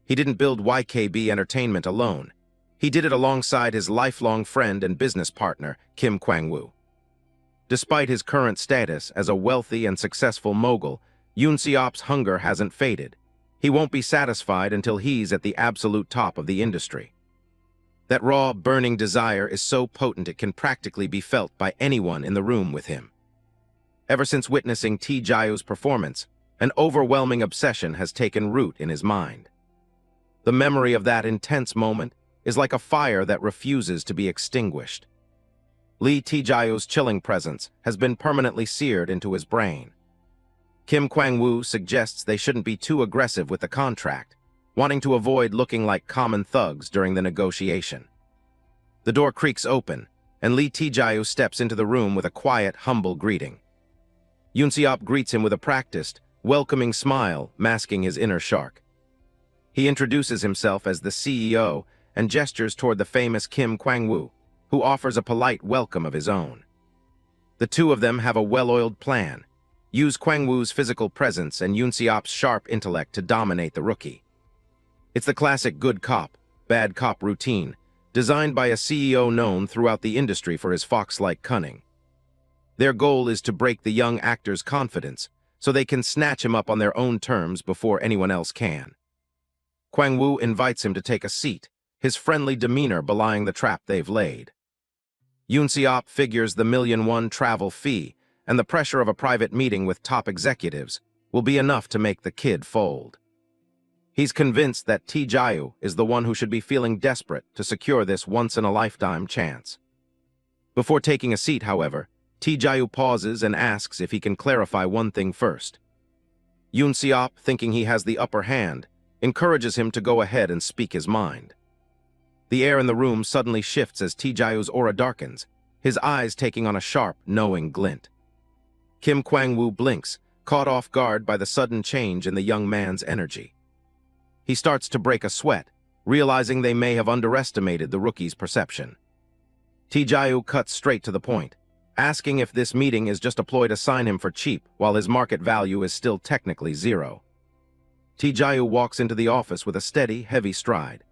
He didn't build YKB Entertainment alone. He did it alongside his lifelong friend and business partner, Kim Kwang-woo. Despite his current status as a wealthy and successful mogul, Yoon-seop's hunger hasn't faded. He won't be satisfied until he's at the absolute top of the industry. That raw, burning desire is so potent it can practically be felt by anyone in the room with him. Ever since witnessing Tae-gyu's performance, an overwhelming obsession has taken root in his mind. The memory of that intense moment is like a fire that refuses to be extinguished. Lee Tae-gyu's chilling presence has been permanently seared into his brain. Kim Kwang-woo suggests they shouldn't be too aggressive with the contract, wanting to avoid looking like common thugs during the negotiation. The door creaks open, and Lee Tae-gyu steps into the room with a quiet, humble greeting. Yoon-seop greets him with a practiced, welcoming smile masking his inner shark. He introduces himself as the CEO and gestures toward the famous Kim Kwang-woo, who offers a polite welcome of his own. The two of them have a well-oiled plan: use Kwang-woo's physical presence and Yoon-seop's sharp intellect to dominate the rookie. It's the classic good cop, bad cop routine, designed by a CEO known throughout the industry for his fox-like cunning. Their goal is to break the young actor's confidence, so they can snatch him up on their own terms before anyone else can. Kwang-woo invites him to take a seat, his friendly demeanor belying the trap they've laid. Yoon-seop figures the $1,000,000 travel fee and the pressure of a private meeting with top executives will be enough to make the kid fold. He's convinced that Tae-gyu is the one who should be feeling desperate to secure this once-in-a-lifetime chance. Before taking a seat, however, Tae-gyu pauses and asks if he can clarify one thing first. Yoon-seop, thinking he has the upper hand, encourages him to go ahead and speak his mind. The air in the room suddenly shifts as Tae-gyu's aura darkens, his eyes taking on a sharp, knowing glint. Kim Kwang-woo blinks, caught off guard by the sudden change in the young man's energy. He starts to break a sweat, realizing they may have underestimated the rookie's perception. Tae-gyu cuts straight to the point, asking if this meeting is just a ploy to sign him for cheap while his market value is still technically zero. Tae-gyu walks into the office with a steady, heavy stride.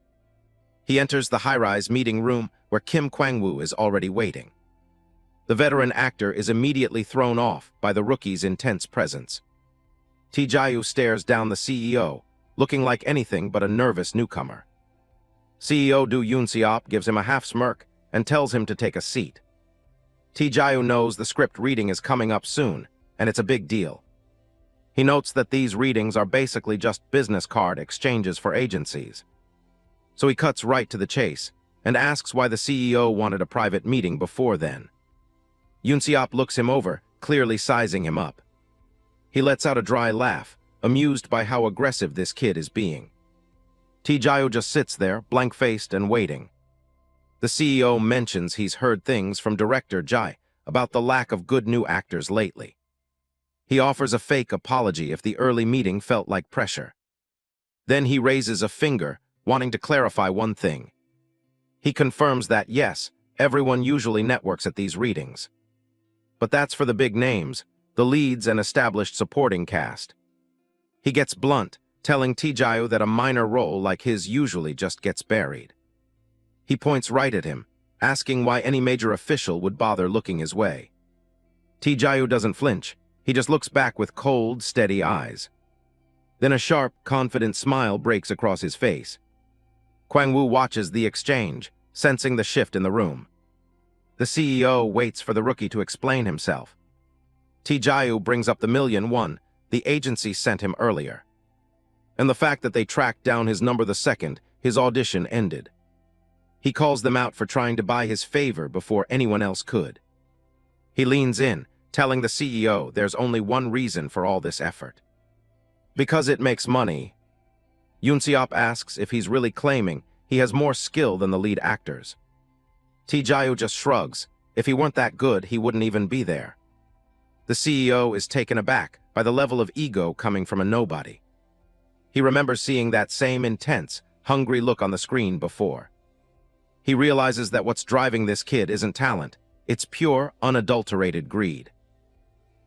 He enters the high-rise meeting room where Kim Kwang-woo is already waiting. The veteran actor is immediately thrown off by the rookie's intense presence. Tae-gyu stares down the CEO, looking like anything but a nervous newcomer. CEO Do Yoon-seop gives him a half-smirk and tells him to take a seat. Tae-gyu knows the script reading is coming up soon, and it's a big deal. He notes that these readings are basically just business card exchanges for agencies. So he cuts right to the chase and asks why the CEO wanted a private meeting before then. Yoon-seop looks him over, clearly sizing him up. He lets out a dry laugh, amused by how aggressive this kid is being. Tae-gyu just sits there, blank-faced and waiting. The CEO mentions he's heard things from director Jai about the lack of good new actors lately. He offers a fake apology if the early meeting felt like pressure. Then he raises a finger, wanting to clarify one thing. He confirms that, yes, everyone usually networks at these readings. But that's for the big names, the leads and established supporting cast. He gets blunt, telling Tae-gyu that a minor role like his usually just gets buried. He points right at him, asking why any major official would bother looking his way. Tae-gyu doesn't flinch. He just looks back with cold, steady eyes. Then a sharp, confident smile breaks across his face. Kwang-woo watches the exchange, sensing the shift in the room. The CEO waits for the rookie to explain himself. Tae-gyu brings up the $1,000,001 the agency sent him earlier. And the fact that they tracked down his number the second his audition ended. He calls them out for trying to buy his favor before anyone else could. He leans in, telling the CEO there's only one reason for all this effort. Because it makes money. Yoon-seop asks if he's really claiming he has more skill than the lead actors. Tae-gyu just shrugs. If he weren't that good, he wouldn't even be there. The CEO is taken aback by the level of ego coming from a nobody. He remembers seeing that same intense, hungry look on the screen before. He realizes that what's driving this kid isn't talent, it's pure, unadulterated greed.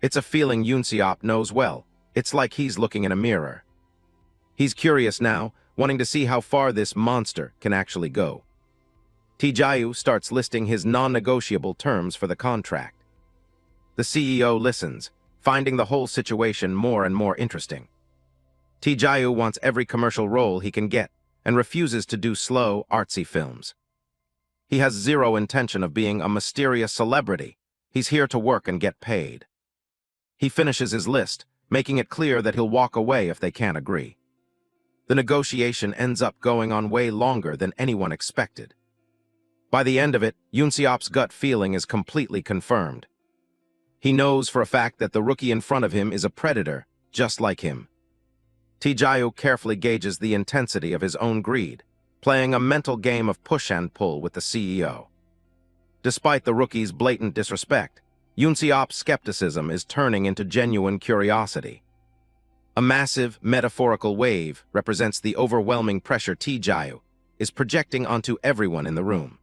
It's a feeling Yoon-seop knows well. It's like he's looking in a mirror. He's curious now, wanting to see how far this monster can actually go. Tae-gyu starts listing his non-negotiable terms for the contract. The CEO listens, finding the whole situation more and more interesting. Tae-gyu wants every commercial role he can get and refuses to do slow, artsy films. He has zero intention of being a mysterious celebrity. He's here to work and get paid. He finishes his list, making it clear that he'll walk away if they can't agree. The negotiation ends up going on way longer than anyone expected. By the end of it, Yoon-seop's gut feeling is completely confirmed. He knows for a fact that the rookie in front of him is a predator, just like him. Tae-gyu carefully gauges the intensity of his own greed, playing a mental game of push and pull with the CEO. Despite the rookie's blatant disrespect, Yoon-seop's skepticism is turning into genuine curiosity. A massive, metaphorical wave represents the overwhelming pressure Tae-gyu is projecting onto everyone in the room.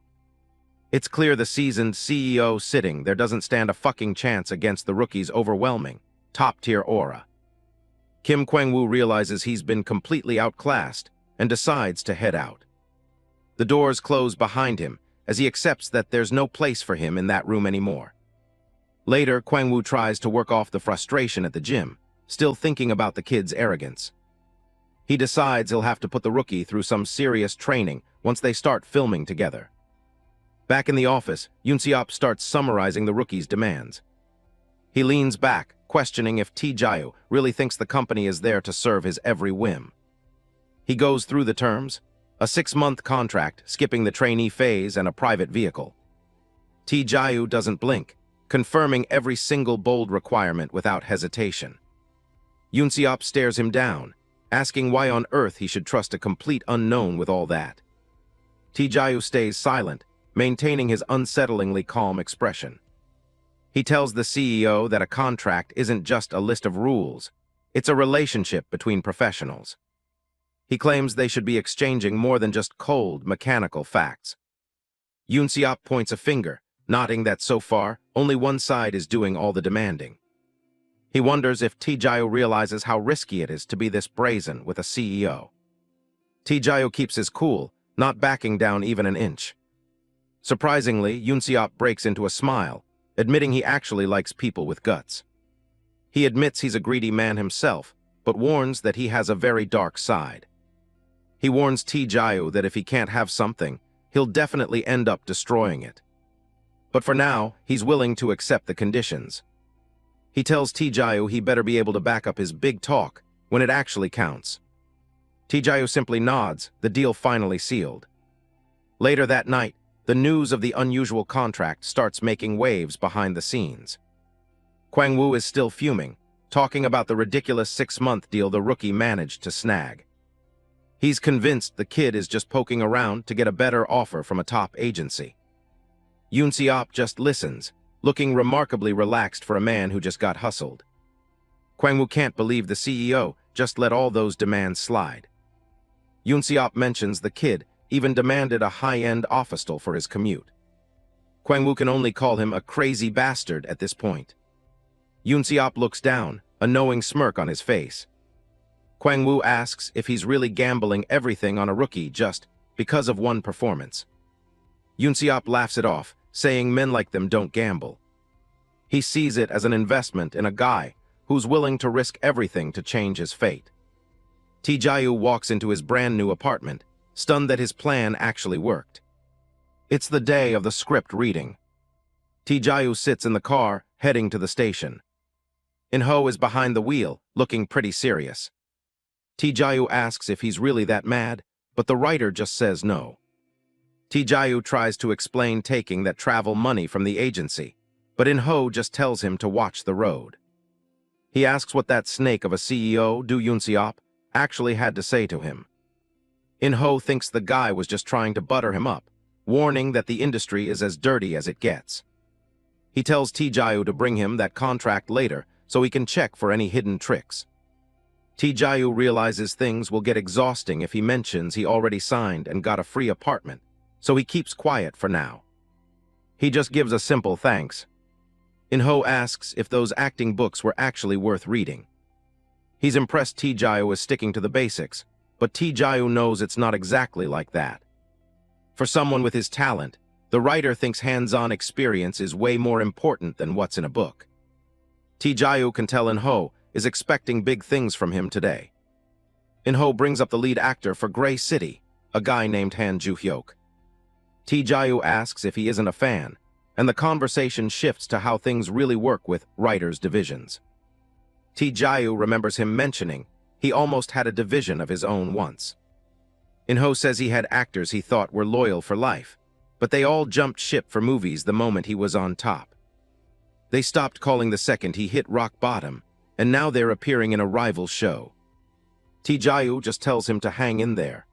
It's clear the seasoned CEO sitting there doesn't stand a fucking chance against the rookie's overwhelming, top-tier aura. Kim Kwang-woo realizes he's been completely outclassed and decides to head out. The doors close behind him as he accepts that there's no place for him in that room anymore. Later, Kwang-woo tries to work off the frustration at the gym, still thinking about the kid's arrogance. He decides he'll have to put the rookie through some serious training once they start filming together. Back in the office, Yoon-seop starts summarizing the rookie's demands. He leans back, questioning if Tae-gyu really thinks the company is there to serve his every whim. He goes through the terms: a 6-month contract, skipping the trainee phase, and a private vehicle. Tae-gyu doesn't blink, confirming every single bold requirement without hesitation. Yoon-seop stares him down, asking why on earth he should trust a complete unknown with all that. Tae-gyu stays silent, maintaining his unsettlingly calm expression. He tells the CEO that a contract isn't just a list of rules, it's a relationship between professionals. He claims they should be exchanging more than just cold, mechanical facts. Yoon-seop points a finger, nodding that so far, only one side is doing all the demanding. He wonders if Tae-gyu realizes how risky it is to be this brazen with a CEO. Tae-gyu keeps his cool, not backing down even an inch. Surprisingly, Yoon-seop breaks into a smile, admitting he actually likes people with guts. He admits he's a greedy man himself, but warns that he has a very dark side. He warns Tae-gyu that if he can't have something, he'll definitely end up destroying it. But for now, he's willing to accept the conditions. He tells Tae-gyu he better be able to back up his big talk when it actually counts. Tae-gyu simply nods, the deal finally sealed. Later that night, the news of the unusual contract starts making waves behind the scenes. Kwang-woo is still fuming, talking about the ridiculous 6-month deal the rookie managed to snag. He's convinced the kid is just poking around to get a better offer from a top agency. Yoon-seop just listens, looking remarkably relaxed for a man who just got hustled. Kwang-woo can't believe the CEO just let all those demands slide. Yoon-seop mentions the kid even demanded a high-end official for his commute. Kwang-woo can only call him a crazy bastard at this point. Yoon-seop looks down, a knowing smirk on his face. Kwang-woo asks if he's really gambling everything on a rookie just because of one performance. Yoon-seop laughs it off, saying men like them don't gamble. He sees it as an investment in a guy who's willing to risk everything to change his fate. Tae-gyu walks into his brand new apartment, stunned that his plan actually worked. It's the day of the script reading. Tae-gyu sits in the car, heading to the station. In-ho is behind the wheel, looking pretty serious. Tae-gyu asks if he's really that mad, but the writer just says no. Tae-gyu tries to explain taking that travel money from the agency, but In-ho just tells him to watch the road. He asks what that snake of a CEO, Do Yoon-seop, actually had to say to him. In-ho thinks the guy was just trying to butter him up, warning that the industry is as dirty as it gets. He tells Tae-gyu to bring him that contract later so he can check for any hidden tricks. Tae-gyu realizes things will get exhausting if he mentions he already signed and got a free apartment, so he keeps quiet for now. He just gives a simple thanks. In-ho asks if those acting books were actually worth reading. He's impressed Tae-gyu is sticking to the basics, but Tae-gyu knows it's not exactly like that. For someone with his talent, the writer thinks hands-on experience is way more important than what's in a book. Tae-gyu can tell In-ho is expecting big things from him today. In-ho brings up the lead actor for Gray City, a guy named Han Ju-hyuk. Tae-gyu asks if he isn't a fan, and the conversation shifts to how things really work with writers' divisions. Tae-gyu remembers him mentioning he almost had a division of his own once. In-ho says he had actors he thought were loyal for life, but they all jumped ship for movies the moment he was on top. They stopped calling the second he hit rock bottom, and now they're appearing in a rival show. Tae-gyu just tells him to hang in there.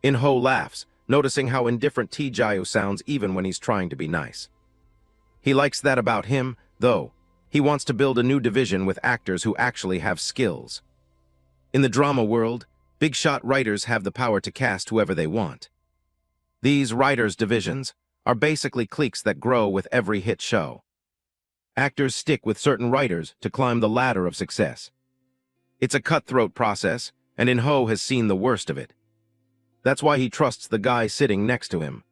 In-ho laughs, noticing how indifferent Tae-gyu sounds even when he's trying to be nice. He likes that about him, though. He wants to build a new division with actors who actually have skills. In the drama world, big-shot writers have the power to cast whoever they want. These writers' divisions are basically cliques that grow with every hit show. Actors stick with certain writers to climb the ladder of success. It's a cutthroat process, and In-ho has seen the worst of it. That's why he trusts the guy sitting next to him.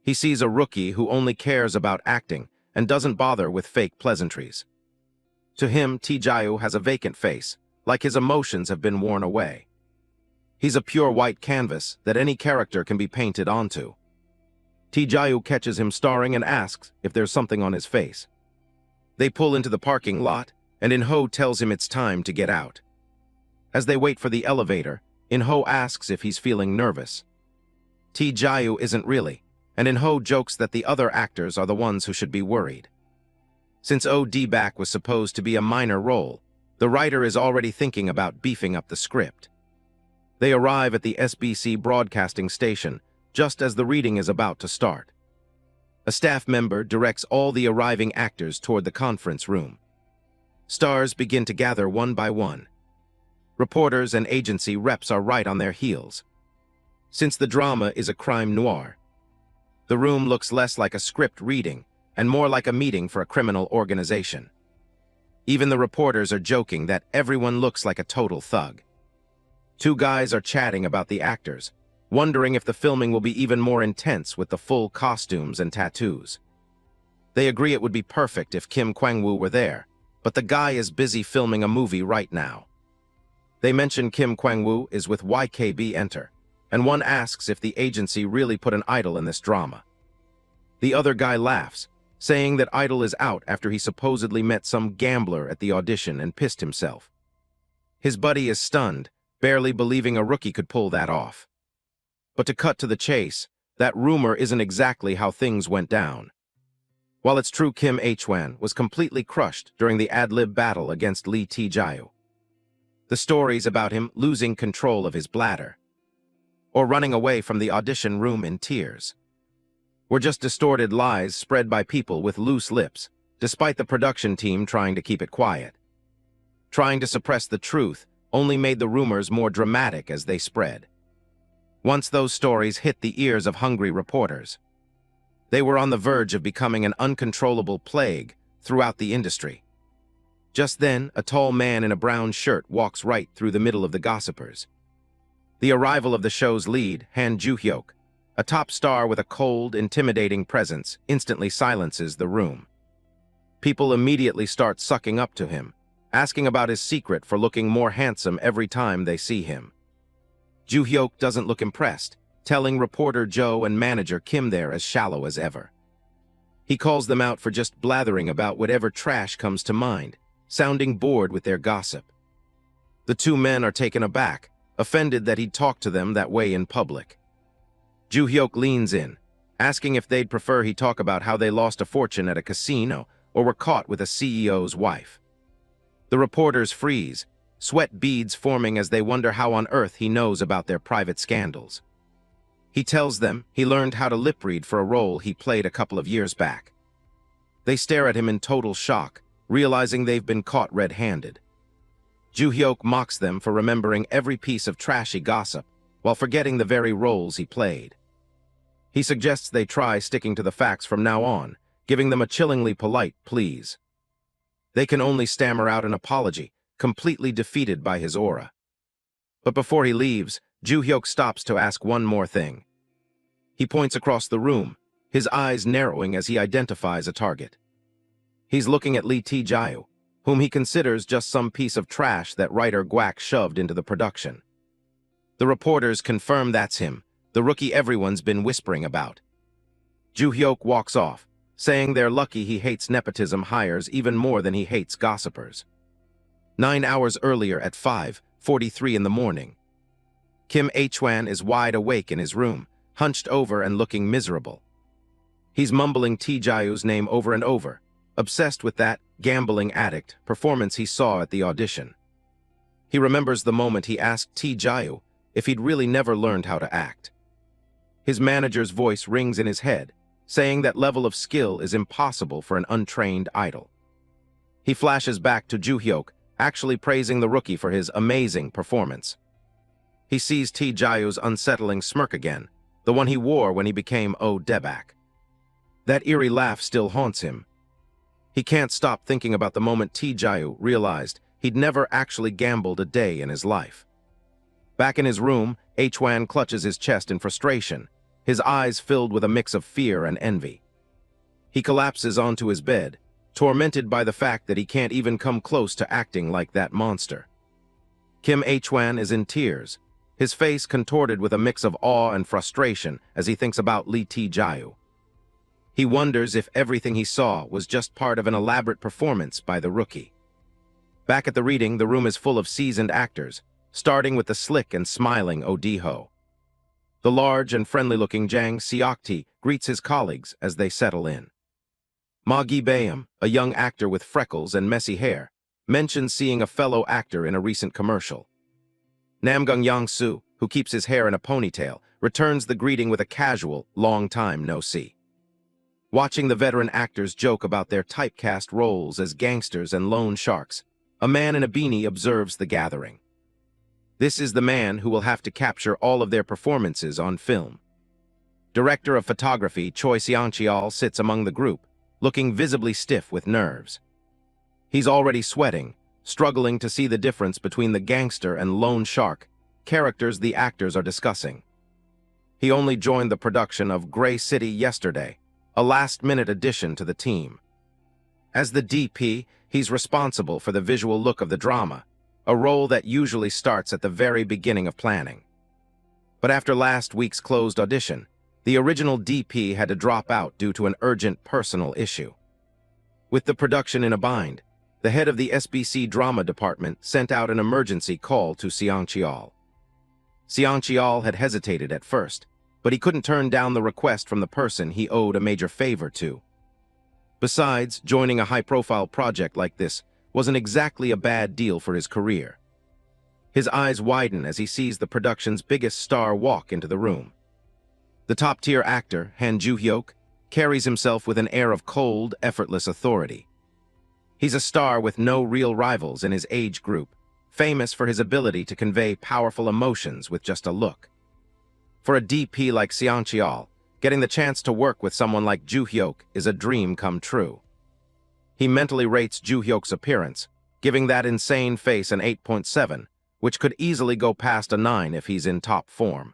He sees a rookie who only cares about acting and doesn't bother with fake pleasantries. To him, Tae-gyu has a vacant face, like his emotions have been worn away. He's a pure white canvas that any character can be painted onto. Tae-gyu catches him starring and asks if there's something on his face. They pull into the parking lot, and In-ho tells him it's time to get out. As they wait for the elevator, In-ho asks if he's feeling nervous. Tae-gyu isn't really, and In-ho jokes that the other actors are the ones who should be worried. Since Od-back was supposed to be a minor role, the writer is already thinking about beefing up the script. They arrive at the SBC broadcasting station just as the reading is about to start. A staff member directs all the arriving actors toward the conference room. Stars begin to gather one by one. Reporters and agency reps are right on their heels. Since the drama is a crime noir, the room looks less like a script reading and more like a meeting for a criminal organization. Even the reporters are joking that everyone looks like a total thug. Two guys are chatting about the actors, wondering if the filming will be even more intense with the full costumes and tattoos. They agree it would be perfect if Kim Kwang-woo were there, but the guy is busy filming a movie right now. They mention Kim Kwang-woo is with YKB Enter, and one asks if the agency really put an idol in this drama. The other guy laughs, saying that idol is out after he supposedly met some gambler at the audition and pissed himself. His buddy is stunned, barely believing a rookie could pull that off. But to cut to the chase, that rumor isn't exactly how things went down. While it's true Kim Hwan was completely crushed during the Ad-Lib battle against Lee Tae-gyu, the stories about him losing control of his bladder or running away from the audition room in tears were just distorted lies spread by people with loose lips, despite the production team trying to keep it quiet. Trying to suppress the truth only made the rumors more dramatic as they spread. Once those stories hit the ears of hungry reporters, they were on the verge of becoming an uncontrollable plague throughout the industry. Just then, a tall man in a brown shirt walks right through the middle of the gossipers. The arrival of the show's lead, Han Ju-hyuk, a top star with a cold, intimidating presence, instantly silences the room. People immediately start sucking up to him, asking about his secret for looking more handsome every time they see him. Ju-hyuk doesn't look impressed, telling reporter Joe and manager Kim there as shallow as ever. He calls them out for just blathering about whatever trash comes to mind, sounding bored with their gossip. The two men are taken aback, offended that he'd talk to them that way in public. Ju-hyuk leans in, asking if they'd prefer he talk about how they lost a fortune at a casino or were caught with a CEO's wife. The reporters freeze, sweat beads forming as they wonder how on earth he knows about their private scandals. He tells them he learned how to lip read for a role he played a couple of years back. They stare at him in total shock, realizing they've been caught red-handed. Ju-hyuk mocks them for remembering every piece of trashy gossip while forgetting the very roles he played. He suggests they try sticking to the facts from now on, giving them a chillingly polite please. They can only stammer out an apology, completely defeated by his aura. But before he leaves, Ju-hyuk stops to ask one more thing. He points across the room, his eyes narrowing as he identifies a target. He's looking at Lee Tae-gyu, whom he considers just some piece of trash that writer Gwack shoved into the production. The reporters confirm that's him, the rookie everyone's been whispering about. Ju-hyuk walks off, saying they're lucky he hates nepotism hires even more than he hates gossipers. 9 hours earlier at 5:43 in the morning, Kim H-wan is wide awake in his room, hunched over and looking miserable. He's mumbling Tae-gyu's name over and over, obsessed with that gambling addict performance he saw at the audition. He remembers the moment he asked Tae-gyu if he'd really never learned how to act. His manager's voice rings in his head, saying that level of skill is impossible for an untrained idol. He flashes back to Ju-hyuk, actually praising the rookie for his amazing performance. He sees Tae-gyu's unsettling smirk again, the one he wore when he became Debak. That eerie laugh still haunts him. He can't stop thinking about the moment Tae-gyu realized he'd never actually gambled a day in his life. Back in his room, H-wan clutches his chest in frustration, his eyes filled with a mix of fear and envy. He collapses onto his bed, tormented by the fact that he can't even come close to acting like that monster. Kim H-wan is in tears, his face contorted with a mix of awe and frustration as he thinks about Lee Tae-gyu. He wonders if everything he saw was just part of an elaborate performance by the rookie. Back at the reading, the room is full of seasoned actors, starting with the slick and smiling Oh-ho. The large and friendly-looking Jang Seok-tae greets his colleagues as they settle in. Ma Gi-baeum, a young actor with freckles and messy hair, mentions seeing a fellow actor in a recent commercial. Namgung Yang-soo, who keeps his hair in a ponytail, returns the greeting with a casual, long time no see. Watching the veteran actors joke about their typecast roles as gangsters and loan sharks, a man in a beanie observes the gathering. This is the man who will have to capture all of their performances on film. Director of photography Choi Seong-cheol sits among the group, looking visibly stiff with nerves. He's already sweating, struggling to see the difference between the gangster and loan shark characters the actors are discussing. He only joined the production of Grey City yesterday, a last-minute addition to the team. As the DP, he's responsible for the visual look of the drama, a role that usually starts at the very beginning of planning. But after last week's closed audition, the original DP had to drop out due to an urgent personal issue. With the production in a bind, the head of the SBC drama department sent out an emergency call to Seong-cheol. Seong-cheol had hesitated at first, but he couldn't turn down the request from the person he owed a major favor to. Besides, joining a high-profile project like this wasn't exactly a bad deal for his career. His eyes widen as he sees the production's biggest star walk into the room. The top-tier actor, Han Ju-hyuk, carries himself with an air of cold, effortless authority. He's a star with no real rivals in his age group, famous for his ability to convey powerful emotions with just a look. For a DP like Seong-cheol, getting the chance to work with someone like Ju-hyuk is a dream come true. He mentally rates Ju-hyuk's appearance, giving that insane face an 8.7, which could easily go past a 9 if he's in top form.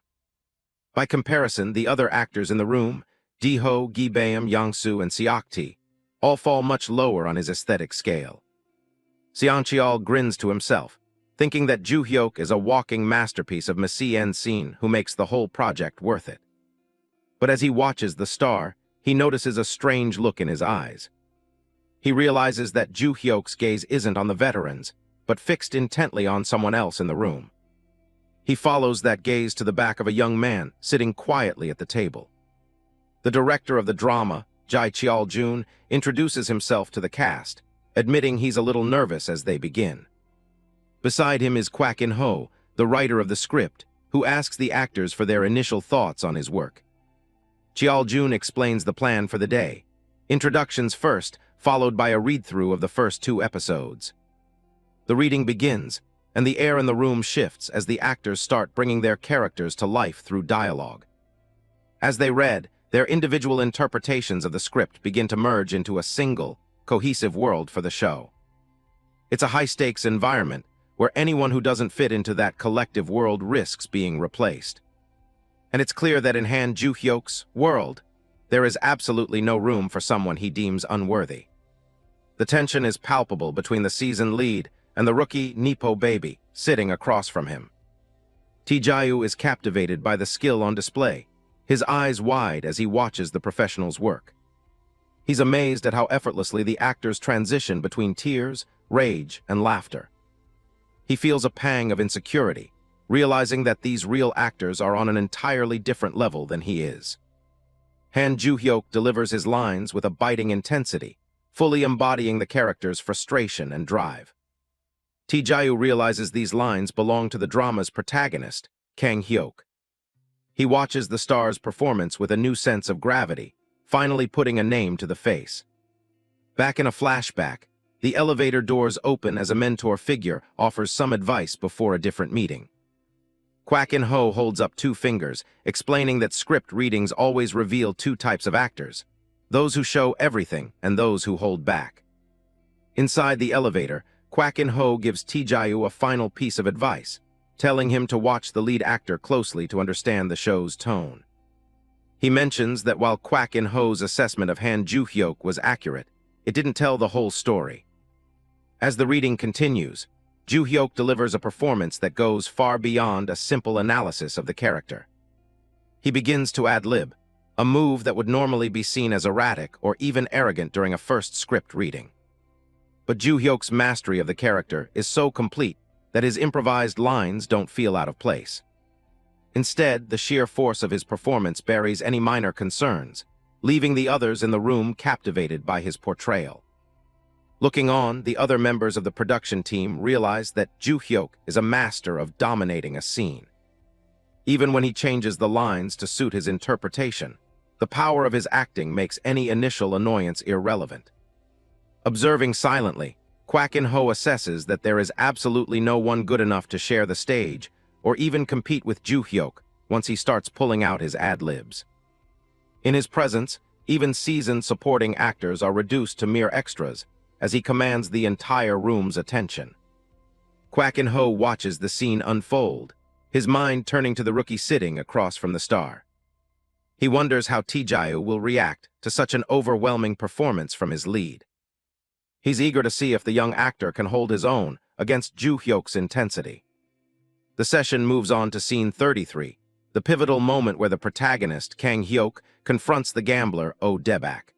By comparison, the other actors in the room, Gi-ho, Gi-baeum, Yang-soo, and Seok-tae, all fall much lower on his aesthetic scale. Seong-cheol grins to himself, thinking that Ju-hyuk is a walking masterpiece of mise-en-scene who makes the whole project worth it. But as he watches the star, he notices a strange look in his eyes. He realizes that Ju-hyuk's gaze isn't on the veterans, but fixed intently on someone else in the room. He follows that gaze to the back of a young man sitting quietly at the table. The director of the drama, Jae Cheol-jun, introduces himself to the cast, admitting he's a little nervous as they begin. Beside him is Kwak In-ho, the writer of the script, who asks the actors for their initial thoughts on his work. Cheol-jun explains the plan for the day. Introductions first, followed by a read-through of the first 2 episodes. The reading begins, and the air in the room shifts as the actors start bringing their characters to life through dialogue. As they read, their individual interpretations of the script begin to merge into a single, cohesive world for the show. It's a high-stakes environment where anyone who doesn't fit into that collective world risks being replaced. And it's clear that in Han Ju-hyuk's world, there is absolutely no room for someone he deems unworthy. The tension is palpable between the seasoned lead and the rookie Nepo baby sitting across from him. Tae-gyu is captivated by the skill on display, his eyes wide as he watches the professional's work. He's amazed at how effortlessly the actors transition between tears, rage, and laughter. He feels a pang of insecurity, realizing that these real actors are on an entirely different level than he is. Han Ju-hyuk delivers his lines with a biting intensity, fully embodying the character's frustration and drive. Tae-gyu realizes these lines belong to the drama's protagonist, Kang Hyuk. He watches the star's performance with a new sense of gravity, finally putting a name to the face. Back in a flashback, the elevator doors open as a mentor figure offers some advice before a different meeting. Kwak In-ho holds up two fingers, explaining that script readings always reveal two types of actors, those who show everything and those who hold back. Inside the elevator, Kwak In-ho gives Tae-gyu a final piece of advice, telling him to watch the lead actor closely to understand the show's tone. He mentions that while Kwak In-ho's assessment of Han Ju-hyuk was accurate, it didn't tell the whole story. As the reading continues, Ju-hyuk delivers a performance that goes far beyond a simple analysis of the character. He begins to ad-lib, a move that would normally be seen as erratic or even arrogant during a first script reading. But Ju-hyuk's mastery of the character is so complete that his improvised lines don't feel out of place. Instead, the sheer force of his performance buries any minor concerns, leaving the others in the room captivated by his portrayal. Looking on, the other members of the production team realize that Ju-hyuk is a master of dominating a scene. Even when he changes the lines to suit his interpretation, the power of his acting makes any initial annoyance irrelevant. Observing silently, Kwak In-ho assesses that there is absolutely no one good enough to share the stage or even compete with Ju-hyuk once he starts pulling out his ad-libs. In his presence, even seasoned supporting actors are reduced to mere extras, as he commands the entire room's attention. Kwak In-ho watches the scene unfold, his mind turning to the rookie sitting across from the star. He wonders how Tae-gyu will react to such an overwhelming performance from his lead. He's eager to see if the young actor can hold his own against Ju-hyuk's intensity. The session moves on to scene 33, the pivotal moment where the protagonist, Kang Hyuk, confronts the gambler, Debak.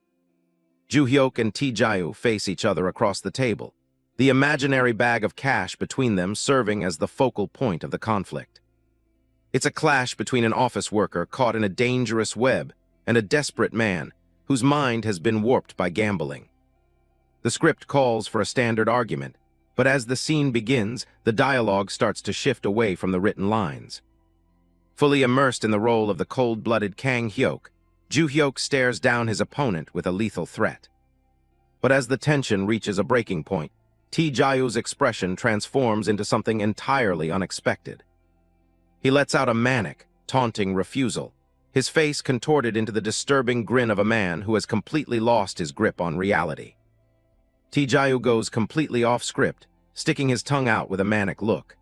Ju-hyuk and Tae-gyu face each other across the table, the imaginary bag of cash between them serving as the focal point of the conflict. It's a clash between an office worker caught in a dangerous web and a desperate man whose mind has been warped by gambling. The script calls for a standard argument, but as the scene begins, the dialogue starts to shift away from the written lines. Fully immersed in the role of the cold-blooded Kang Hyuk, Ju-hyuk stares down his opponent with a lethal threat. But as the tension reaches a breaking point, Tae-gyu's expression transforms into something entirely unexpected. He lets out a manic, taunting refusal, his face contorted into the disturbing grin of a man who has completely lost his grip on reality. Tae-gyu goes completely off script, sticking his tongue out with a manic look.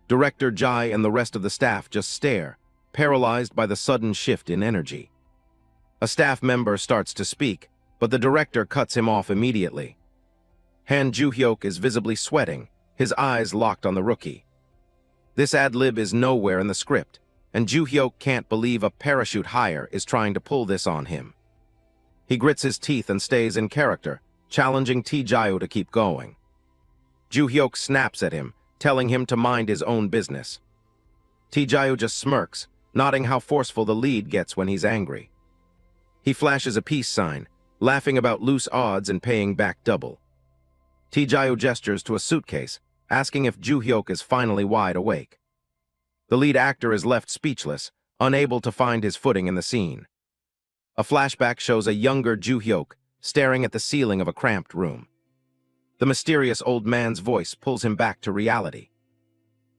Director Jai and the rest of the staff just stare, paralyzed by the sudden shift in energy. A staff member starts to speak, but the director cuts him off immediately. Han Ju-hyuk is visibly sweating, his eyes locked on the rookie. This ad-lib is nowhere in the script, and Ju-hyuk can't believe a parachute hire is trying to pull this on him. He grits his teeth and stays in character, challenging Tae-gyu to keep going. Ju-hyuk snaps at him, telling him to mind his own business. Tae-gyu just smirks, nodding how forceful the lead gets when he's angry. He flashes a peace sign, laughing about loose odds and paying back double. Tae-gyu gestures to a suitcase, asking if Ju-hyuk is finally wide awake. The lead actor is left speechless, unable to find his footing in the scene. A flashback shows a younger Ju-hyuk staring at the ceiling of a cramped room. The mysterious old man's voice pulls him back to reality.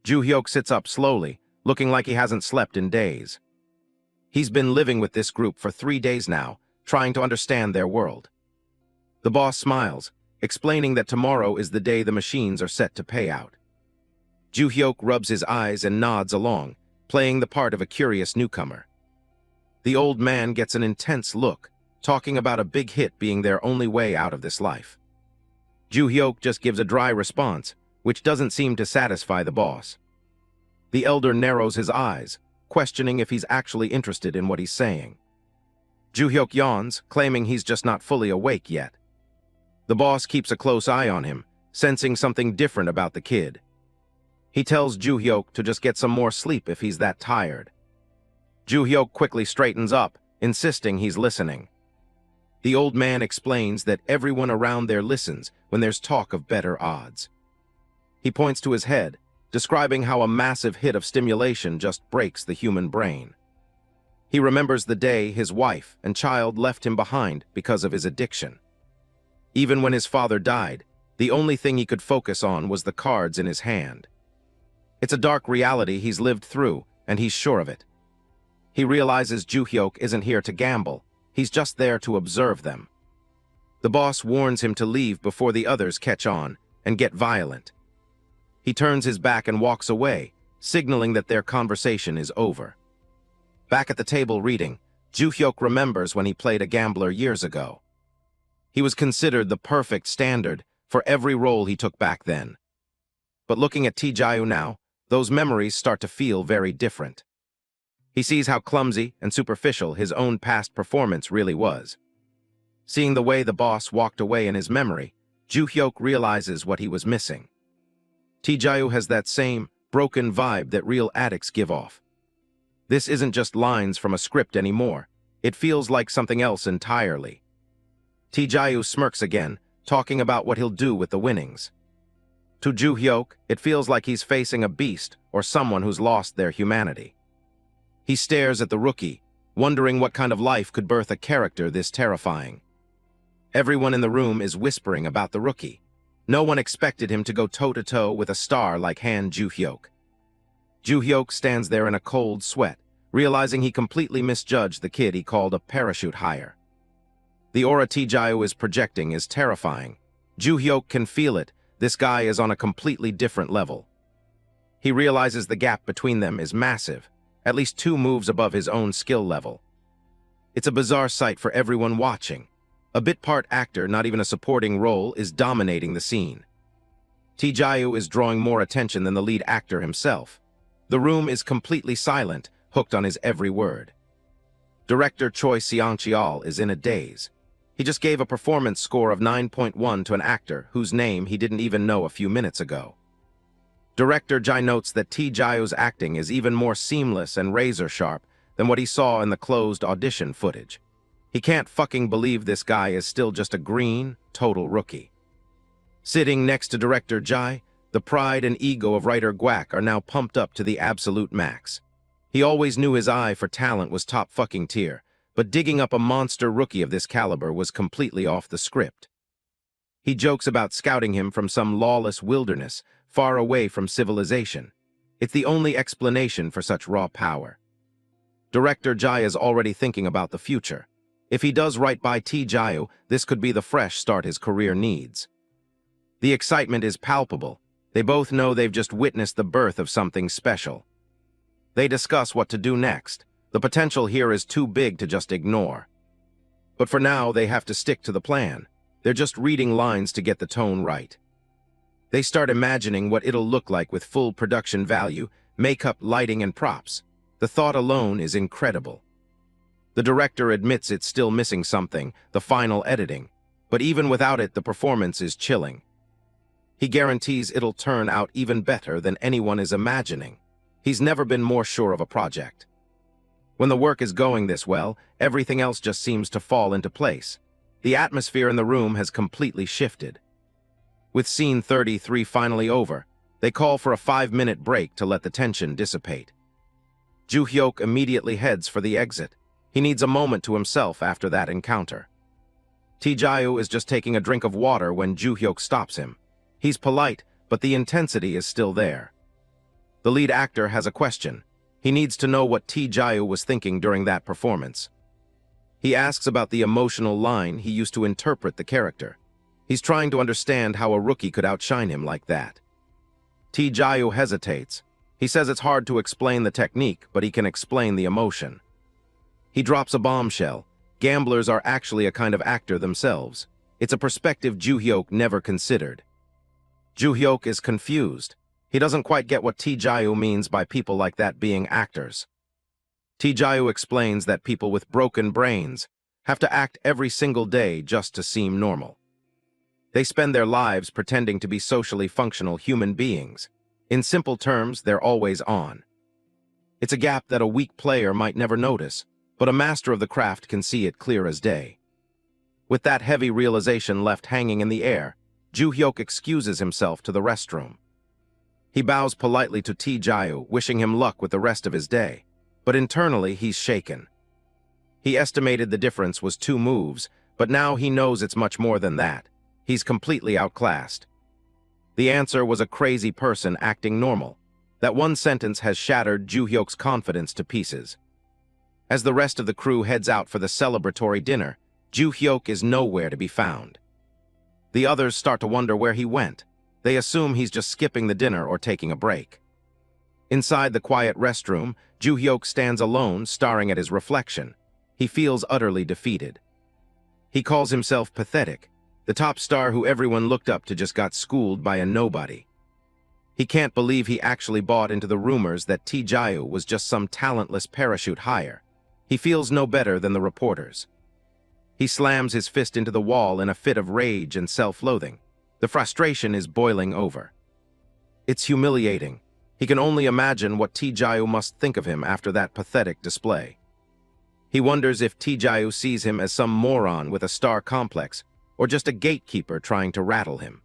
Ju-hyuk sits up slowly, looking like he hasn't slept in days. He's been living with this group for 3 days now, trying to understand their world. The boss smiles, explaining that tomorrow is the day the machines are set to pay out. Ju-hyuk rubs his eyes and nods along, playing the part of a curious newcomer. The old man gets an intense look, talking about a big hit being their only way out of this life. Ju-hyuk just gives a dry response, which doesn't seem to satisfy the boss. The elder narrows his eyes, questioning if he's actually interested in what he's saying. Ju-hyuk yawns, claiming he's just not fully awake yet. The boss keeps a close eye on him, sensing something different about the kid. He tells Ju-hyuk to just get some more sleep if he's that tired. Ju-hyuk quickly straightens up, insisting he's listening. The old man explains that everyone around there listens when there's talk of better odds. He points to his head, describing how a massive hit of stimulation just breaks the human brain. He remembers the day his wife and child left him behind because of his addiction. Even when his father died, the only thing he could focus on was the cards in his hand. It's a dark reality he's lived through, and he's sure of it. He realizes Ju-hyuk isn't here to gamble, he's just there to observe them. The boss warns him to leave before the others catch on and get violent. He turns his back and walks away, signaling that their conversation is over. Back at the table reading, Ju-hyuk remembers when he played a gambler years ago. He was considered the perfect standard for every role he took back then. But looking at Tae-gyu now, those memories start to feel very different. He sees how clumsy and superficial his own past performance really was. Seeing the way the boss walked away in his memory, Ju-hyuk realizes what he was missing. Tae-gyu has that same broken vibe that real addicts give off. This isn't just lines from a script anymore. It feels like something else entirely. Tae-gyu smirks again, talking about what he'll do with the winnings. To Ju-hyuk, it feels like he's facing a beast or someone who's lost their humanity. He stares at the rookie, wondering what kind of life could birth a character this terrifying. Everyone in the room is whispering about the rookie. No one expected him to go toe-to-toe with a star like Han Ju-hyuk. Ju-hyuk stands there in a cold sweat, realizing he completely misjudged the kid he called a parachute hire. The aura Tae-gyu is projecting is terrifying. Ju-hyuk can feel it. This guy is on a completely different level. He realizes the gap between them is massive, at least 2 moves above his own skill level. It's a bizarre sight for everyone watching. A bit-part actor, not even a supporting role, is dominating the scene. Tae-gyu is drawing more attention than the lead actor himself. The room is completely silent, hooked on his every word. Director Choi Seong-cheol is in a daze. He just gave a performance score of 9.1 to an actor whose name he didn't even know a few minutes ago. Director Jai notes that Tae-gyu's acting is even more seamless and razor-sharp than what he saw in the closed audition footage. He can't fucking believe this guy is still just a green, total rookie. Sitting next to Director Jai, the pride and ego of writer Gwack are now pumped up to the absolute max. He always knew his eye for talent was top fucking tier, but digging up a monster rookie of this caliber was completely off the script. He jokes about scouting him from some lawless wilderness, far away from civilization. It's the only explanation for such raw power. Director Jai is already thinking about the future. If he does right by Tae-gyu, this could be the fresh start his career needs. The excitement is palpable. They both know they've just witnessed the birth of something special. They discuss what to do next. The potential here is too big to just ignore. But for now, they have to stick to the plan. They're just reading lines to get the tone right. They start imagining what it'll look like with full production value, makeup, lighting, and props. The thought alone is incredible. The director admits it's still missing something, the final editing. But even without it, the performance is chilling. He guarantees it'll turn out even better than anyone is imagining. He's never been more sure of a project. When the work is going this well, everything else just seems to fall into place. The atmosphere in the room has completely shifted. With scene 33 finally over, they call for a 5-minute break to let the tension dissipate. Ju-hyuk immediately heads for the exit. He needs a moment to himself after that encounter. Tae-gyu is just taking a drink of water when Ju-hyuk stops him. He's polite, but the intensity is still there. The lead actor has a question. He needs to know what Tae-gyu was thinking during that performance. He asks about the emotional line he used to interpret the character. He's trying to understand how a rookie could outshine him like that. Tae-gyu hesitates. He says it's hard to explain the technique, but he can explain the emotion. He drops a bombshell. Gamblers are actually a kind of actor themselves. It's a perspective Joo-hyuk never considered. Joo-hyuk is confused. He doesn't quite get what Tae-gyu means by people like that being actors. Tae-gyu explains that people with broken brains have to act every single day just to seem normal. They spend their lives pretending to be socially functional human beings. In simple terms, they're always on. It's a gap that a weak player might never notice, but a master of the craft can see it clear as day. With that heavy realization left hanging in the air, Joo-hyuk excuses himself to the restroom. He bows politely to Tae-gyu, wishing him luck with the rest of his day, but internally he's shaken. He estimated the difference was 2 moves, but now he knows it's much more than that. He's completely outclassed. The answer was a crazy person acting normal. That one sentence has shattered Joo-hyuk's confidence to pieces. As the rest of the crew heads out for the celebratory dinner, Joo-hyuk is nowhere to be found. The others start to wonder where he went. They assume he's just skipping the dinner or taking a break. Inside the quiet restroom, Joo-hyuk stands alone, staring at his reflection. He feels utterly defeated. He calls himself pathetic. The top star who everyone looked up to just got schooled by a nobody. He can't believe he actually bought into the rumors that Tae-gyu was just some talentless parachute hire. He feels no better than the reporters. He slams his fist into the wall in a fit of rage and self-loathing. The frustration is boiling over. It's humiliating. He can only imagine what Tae-gyu must think of him after that pathetic display. He wonders if Tae-gyu sees him as some moron with a star complex, or just a gatekeeper trying to rattle him.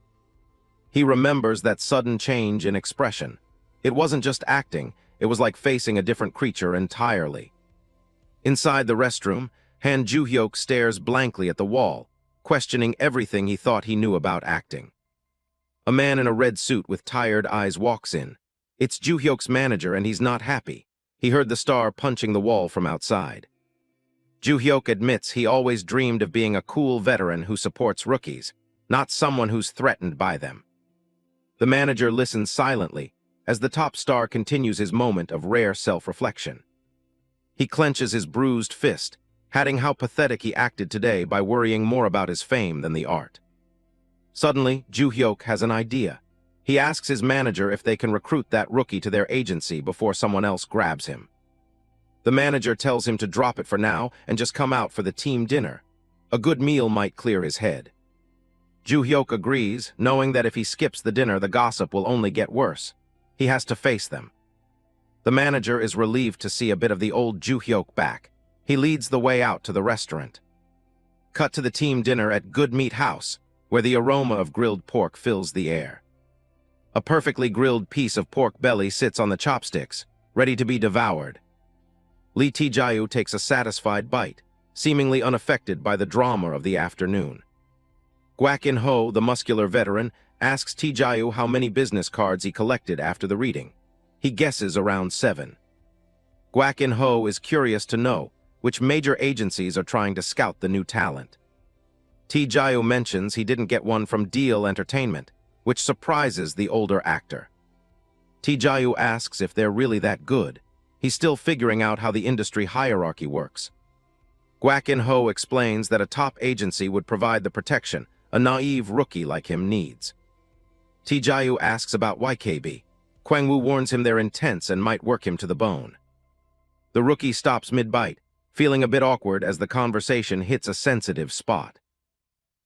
He remembers that sudden change in expression. It wasn't just acting, it was like facing a different creature entirely. Inside the restroom, Han Joo-hyuk stares blankly at the wall, questioning everything he thought he knew about acting. A man in a red suit with tired eyes walks in. It's Joo-hyuk's manager and he's not happy. He heard the star punching the wall from outside. Joo-hyuk admits he always dreamed of being a cool veteran who supports rookies, not someone who's threatened by them. The manager listens silently as the top star continues his moment of rare self-reflection. He clenches his bruised fist, adding how pathetic he acted today by worrying more about his fame than the art. Suddenly, Joo-hyuk has an idea. He asks his manager if they can recruit that rookie to their agency before someone else grabs him. The manager tells him to drop it for now and just come out for the team dinner. A good meal might clear his head. Joo-hyuk agrees, knowing that if he skips the dinner, the gossip will only get worse. He has to face them. The manager is relieved to see a bit of the old Joo-hyuk back. He leads the way out to the restaurant. Cut to the team dinner at Good Meat House, where the aroma of grilled pork fills the air. A perfectly grilled piece of pork belly sits on the chopsticks, ready to be devoured. Lee Tae-gyu takes a satisfied bite, seemingly unaffected by the drama of the afternoon. Gwak In-ho, the muscular veteran, asks Tae-gyu how many business cards he collected after the reading. He guesses around 7. Gwak In-ho is curious to know which major agencies are trying to scout the new talent. Tae-gyu mentions he didn't get one from Deal Entertainment, which surprises the older actor. Tae-gyu asks if they're really that good. He's still figuring out how the industry hierarchy works. Gwak In-ho explains that a top agency would provide the protection a naive rookie like him needs. Tae-gyu asks about YKB. Kwang-woo warns him they're intense and might work him to the bone. The rookie stops mid-bite, feeling a bit awkward as the conversation hits a sensitive spot.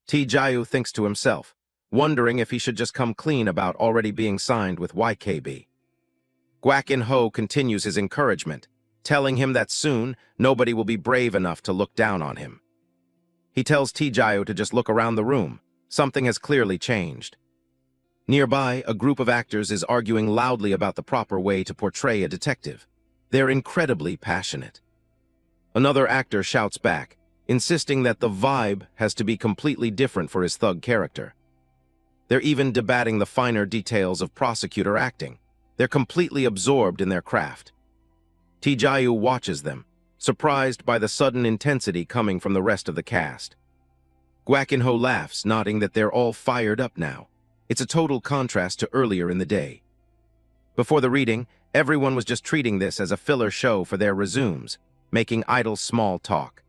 Tae-gyu thinks to himself, wondering if he should just come clean about already being signed with YKB. Gwak In-ho continues his encouragement, telling him that soon nobody will be brave enough to look down on him. He tells Tae-gyu to just look around the room. Something has clearly changed. Nearby, a group of actors is arguing loudly about the proper way to portray a detective. They're incredibly passionate. Another actor shouts back, insisting that the vibe has to be completely different for his thug character. They're even debating the finer details of prosecutor acting. They're completely absorbed in their craft. Tae-gyu watches them, surprised by the sudden intensity coming from the rest of the cast. Gwak In-ho laughs, nodding that they're all fired up now. It's a total contrast to earlier in the day. Before the reading, everyone was just treating this as a filler show for their resumes, making idle small talk.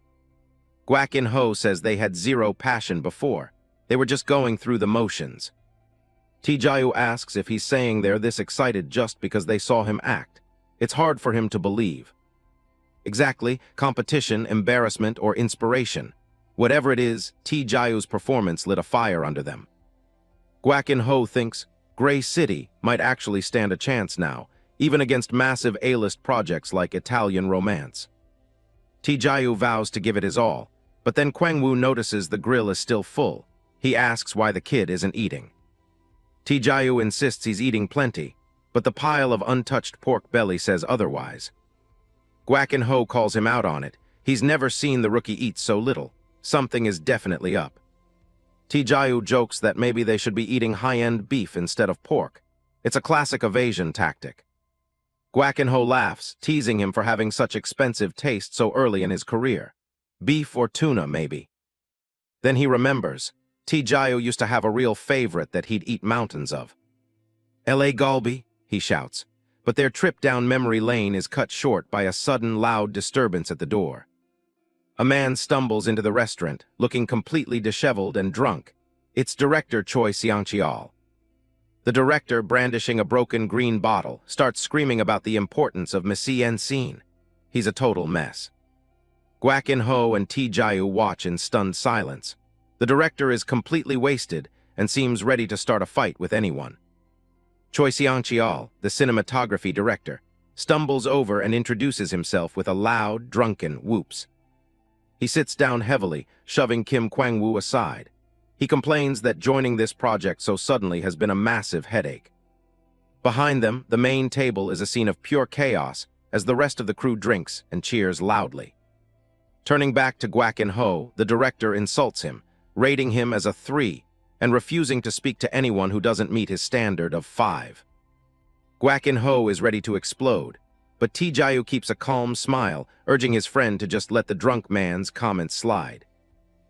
Gwak In-ho says they had zero passion before. They were just going through the motions. Tae-gyu asks if he's saying they're this excited just because they saw him act. It's hard for him to believe. Exactly, competition, embarrassment, or inspiration. Whatever it is, Tae-gyu's performance lit a fire under them. Gwak In-ho thinks Gray City might actually stand a chance now, even against massive A-list projects like Italian Romance. Tae-gyu vows to give it his all, but then Kwang-woo notices the grill is still full. He asks why the kid isn't eating. Tae-gyu insists he's eating plenty, but the pile of untouched pork belly says otherwise. Gwak In-ho calls him out on it. He's never seen the rookie eat so little. Something is definitely up. Tae-gyu jokes that maybe they should be eating high-end beef instead of pork. It's a classic evasion tactic. Gwak In-ho laughs, teasing him for having such expensive taste so early in his career. Beef or tuna, maybe. Then he remembers. Tae-gyu used to have a real favorite that he'd eat mountains of. "L.A. Galbi," he shouts, but their trip down memory lane is cut short by a sudden loud disturbance at the door. A man stumbles into the restaurant, looking completely disheveled and drunk. It's director Choi Seong-cheol. The director, brandishing a broken green bottle, starts screaming about the importance of mise-en scene. He's a total mess. Gwak In-ho and Tae-gyu watch in stunned silence. The director is completely wasted and seems ready to start a fight with anyone. Choi Seong-cheol, the cinematography director, stumbles over and introduces himself with a loud, drunken whoops. He sits down heavily, shoving Kim Kwang-woo aside. He complains that joining this project so suddenly has been a massive headache. Behind them, the main table is a scene of pure chaos as the rest of the crew drinks and cheers loudly. Turning back to Gwak In-ho, the director insults him, rating him as a 3 and refusing to speak to anyone who doesn't meet his standard of 5. Gwak In-ho is ready to explode, but Tae-gyu keeps a calm smile, urging his friend to just let the drunk man's comments slide.